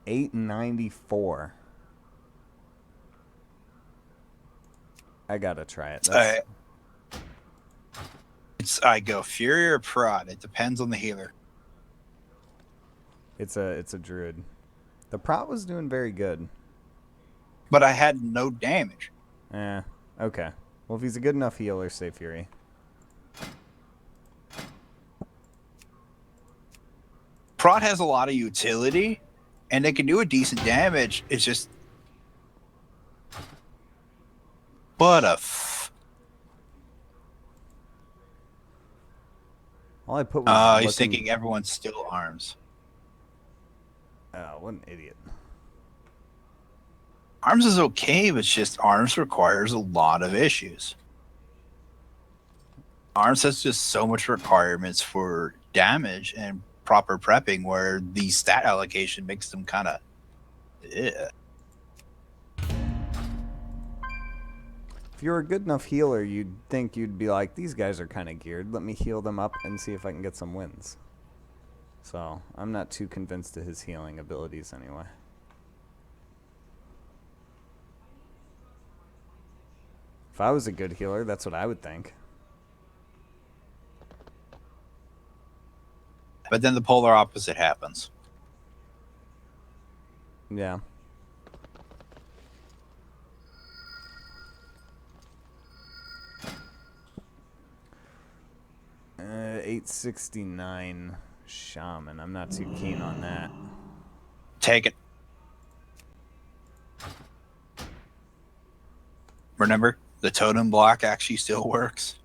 $8.94. I gotta try it. That's, I go Fury or Prod. It depends on the healer. it's a druid. The prot was doing very good. But I had no damage. Okay. Well, if he's a good enough healer, say Fury. Prod has a lot of utility, and they can do a decent damage. It's just... What a All I put was he's thinking everyone's still arms. Oh, what an idiot. Arms is okay, but it's just arms requires a lot of issues. Arms has just so much requirements for damage and proper prepping where the stat allocation makes them kind of... If you were a good enough healer, you'd think you'd be like, these guys are kind of geared. Let me heal them up and see if I can get some wins. So, I'm not too convinced of his healing abilities anyway. If I was a good healer, that's what I would think. But then the polar opposite happens. Yeah. $8.69 shaman. I'm not too keen on that. Take it. Remember, the totem block actually still works.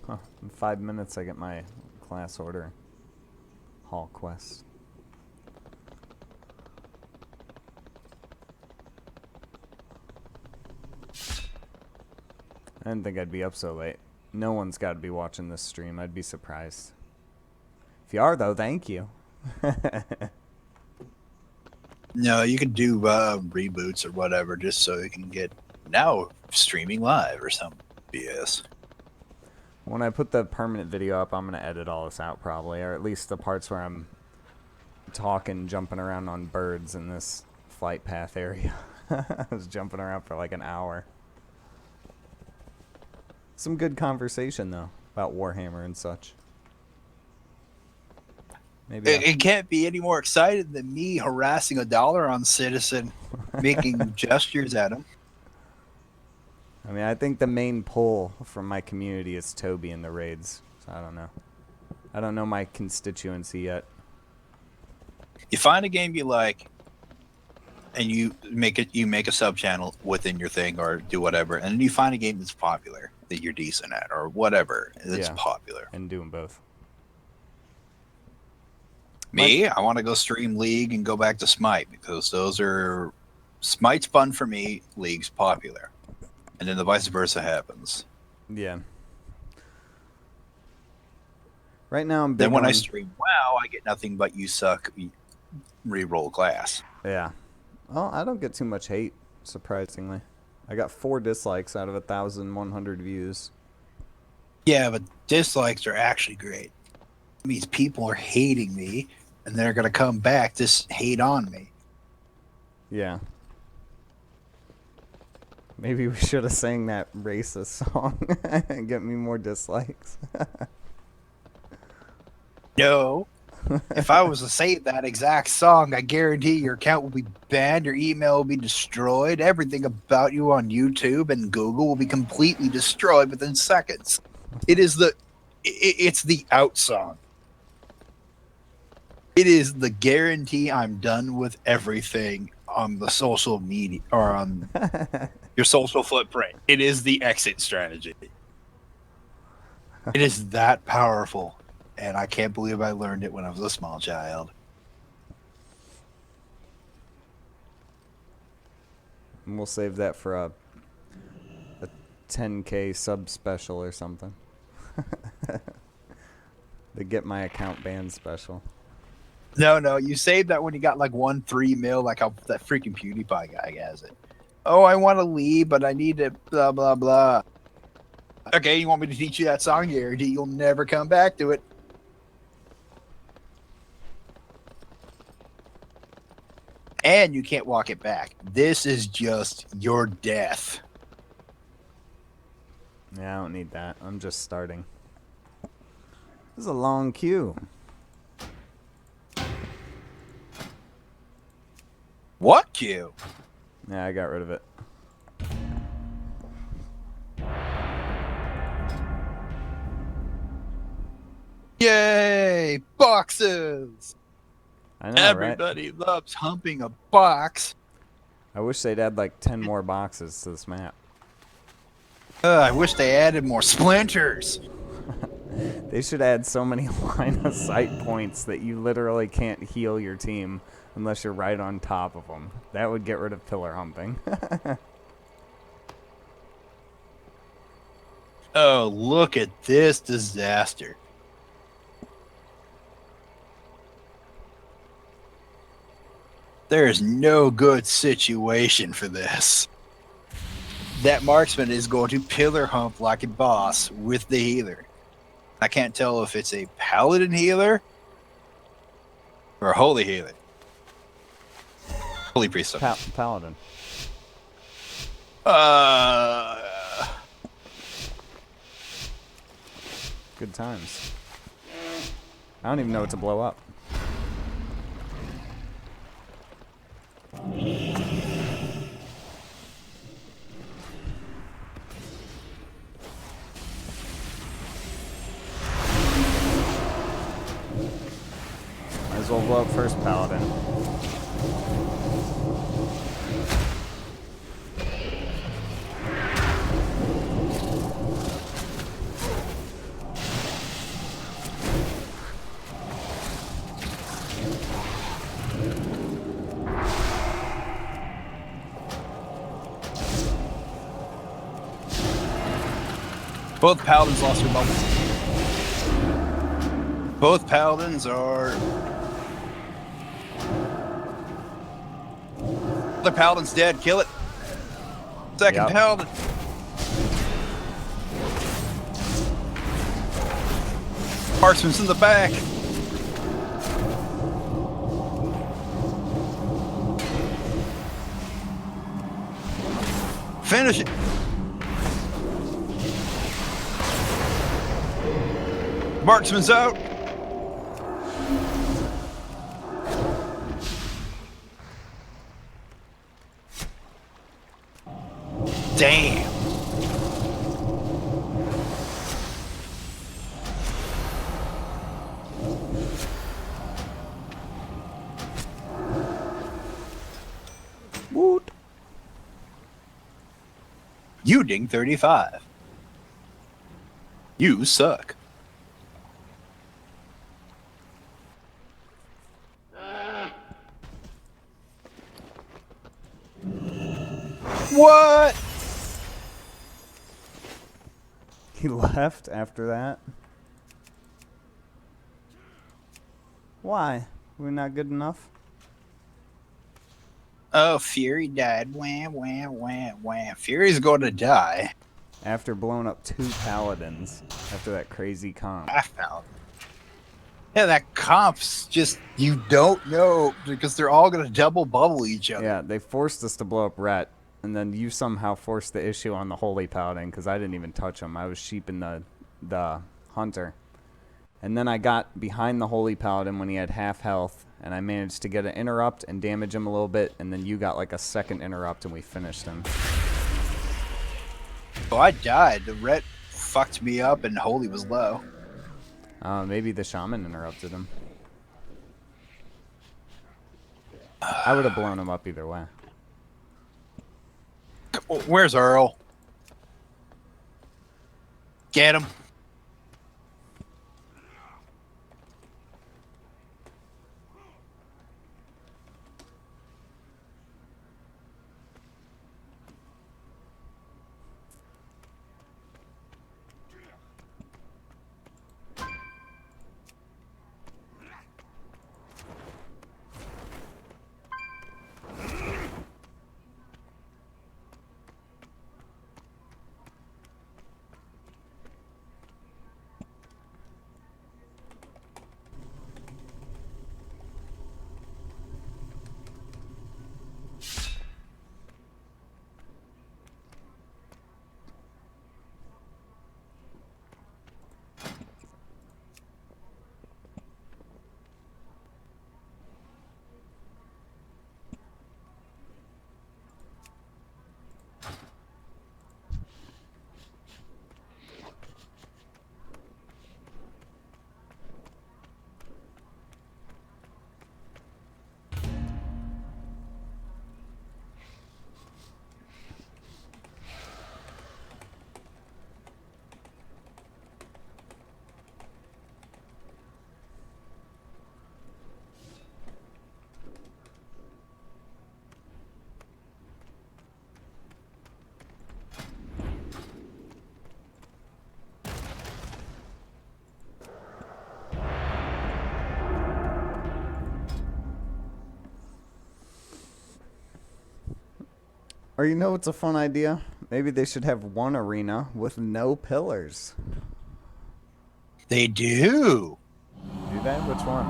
Huh. In 5 minutes, I get my class order. Hall quest. I didn't think I'd be up so late. No one's got to be watching this stream. I'd be surprised. If you are, though, thank you. No, you can do reboots or whatever just so you can get now streaming live or some BS. When I put the permanent video up, I'm going to edit all this out probably, or at least the parts where I'm talking, jumping around on birds in this flight path area. I was jumping around for like an hour. Some good conversation, though, about Warhammer and such. Maybe It can't be any more excited than me harassing a $on citizen, making gestures at him. I mean, I think the main pull from my community is Toby in the raids. So I don't know. I don't know my constituency yet. You find a game you like, and you make a sub channel within your thing or do whatever, and then you find a game that's popular that you're decent at or whatever that's popular. And do them both. Me, I want to go stream League and go back to Smite because Smite's fun for me, League's popular. And then the vice versa happens. Yeah. Right now I'm big Then when I on- stream WoW, I get nothing but you suck, re-roll glass. Yeah. Well, I don't get too much hate, surprisingly. I got 4 dislikes out of 1,100 views. Yeah, but dislikes are actually great. It means people are hating me, and they're going to come back to hate on me. Yeah. Maybe we should have sang that racist song and get me more dislikes. No. If I was to say that exact song, I guarantee your account will be banned, your email will be destroyed, everything about you on YouTube and Google will be completely destroyed within seconds. It's the out song. It is the guarantee I'm done with everything on the social media or on your social footprint. It is the exit strategy. It is that powerful. And I can't believe I learned it when I was a small child. And we'll save that for a 10K sub special or something. The get my account banned special. No, you saved that when you got like 1-3 mil, like how that freaking PewDiePie guy has it. Oh, I want to leave, but I need to blah, blah, blah. Okay, you want me to teach you that song? Guarantee you'll never come back to it. And you can't walk it back. This is just your death. Yeah, I don't need that. I'm just starting. This is a long queue. What queue? Yeah, I got rid of it. Yay! Boxes! I know, right? Everybody loves humping a box. I wish they'd add like 10 more boxes to this map. I wish they added more splinters. They should add so many line of sight points that you literally can't heal your team unless you're right on top of them. That would get rid of pillar humping. Oh, look at this disaster. There is no good situation for this. That marksman is going to pillar hump like a boss with the healer. I can't tell if it's a paladin healer or a holy healer. Holy priest. Paladin. Good times. I don't even know what to blow up. Might as well blow up first, Paladin. Both paladins lost their bubbles. Both paladins are. The paladin's dead. Kill it. Second paladin. Marksman's in the back. Finish it. Marksman's out. Damn. Woot. You ding 35. You suck. What? He left after that? Why? We're not good enough? Oh, Fury died. Wham, wham, wham, wham. Fury's going to die. After blowing up 2 paladins. After that crazy comp. Half paladin. Yeah, that comp's just, you don't know, because they're all going to double bubble each other. Yeah, they forced us to blow up Rhett, and then you somehow forced the issue on the Holy Paladin, because I didn't even touch him. I was sheeping the Hunter. And then I got behind the Holy Paladin when he had half health, and I managed to get an interrupt and damage him a little bit, and then you got like a second interrupt, and we finished him. Oh, I died. The Rhett fucked me up, and Holy was low. Maybe the Shaman interrupted him. I would have blown him up either way. Where's Earl? Get him. Or you know what's a fun idea? Maybe they should have one arena with no pillars. They do. Do they? Which one?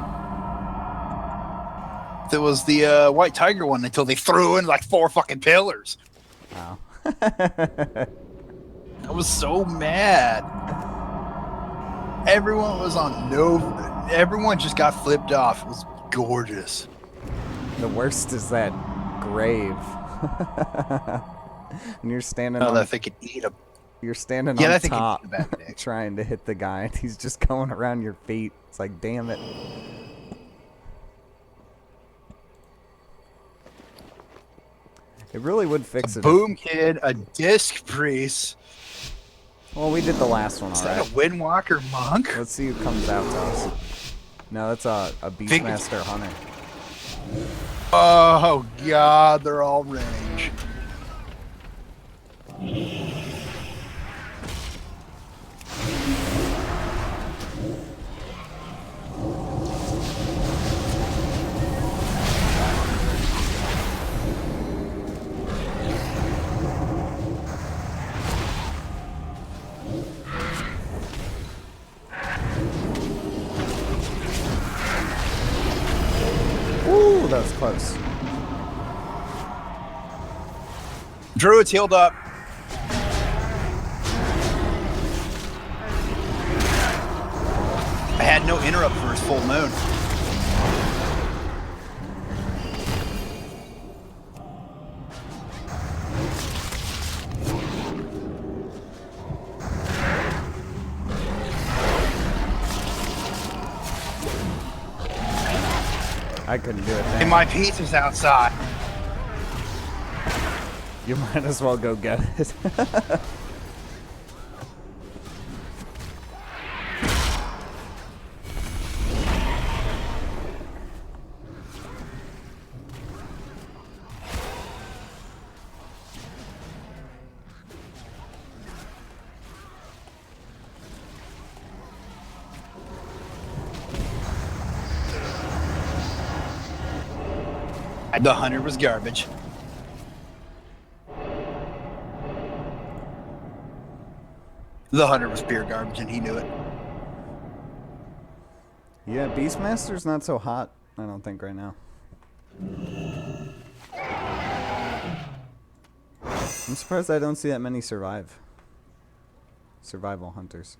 There was the White Tiger one until they threw in like 4 fucking pillars. Wow. I was so mad. Everyone was on no. Everyone just got flipped off. It was gorgeous. The worst is that grave. And you're standing on. That they could eat a. You're standing Yeah, on that thing top, can eat a bad dick. trying to hit the guy, and he's just going around your feet. It's like, damn it. It really would fix it. Boom Kid, a Disc Priest. Well, we did the last one Is already. that a Windwalker Monk? Let's see who comes out to us. No, that's a Beastmaster Hunter. Oh god, they're all range. was close. Druid's healed up. I had no interrupt for his full moon. I couldn't do it. And my pizza's outside. You might as well go get it. The hunter was garbage. The hunter was pure garbage, and he knew it. Yeah, Beastmaster's not so hot, I don't think, right now. I'm surprised I don't see that many survival hunters.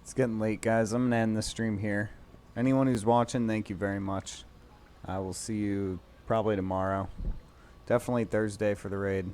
It's getting late, guys. I'm going to end the stream here. Anyone who's watching, thank you very much. I will see you probably tomorrow. Definitely Thursday for the raid.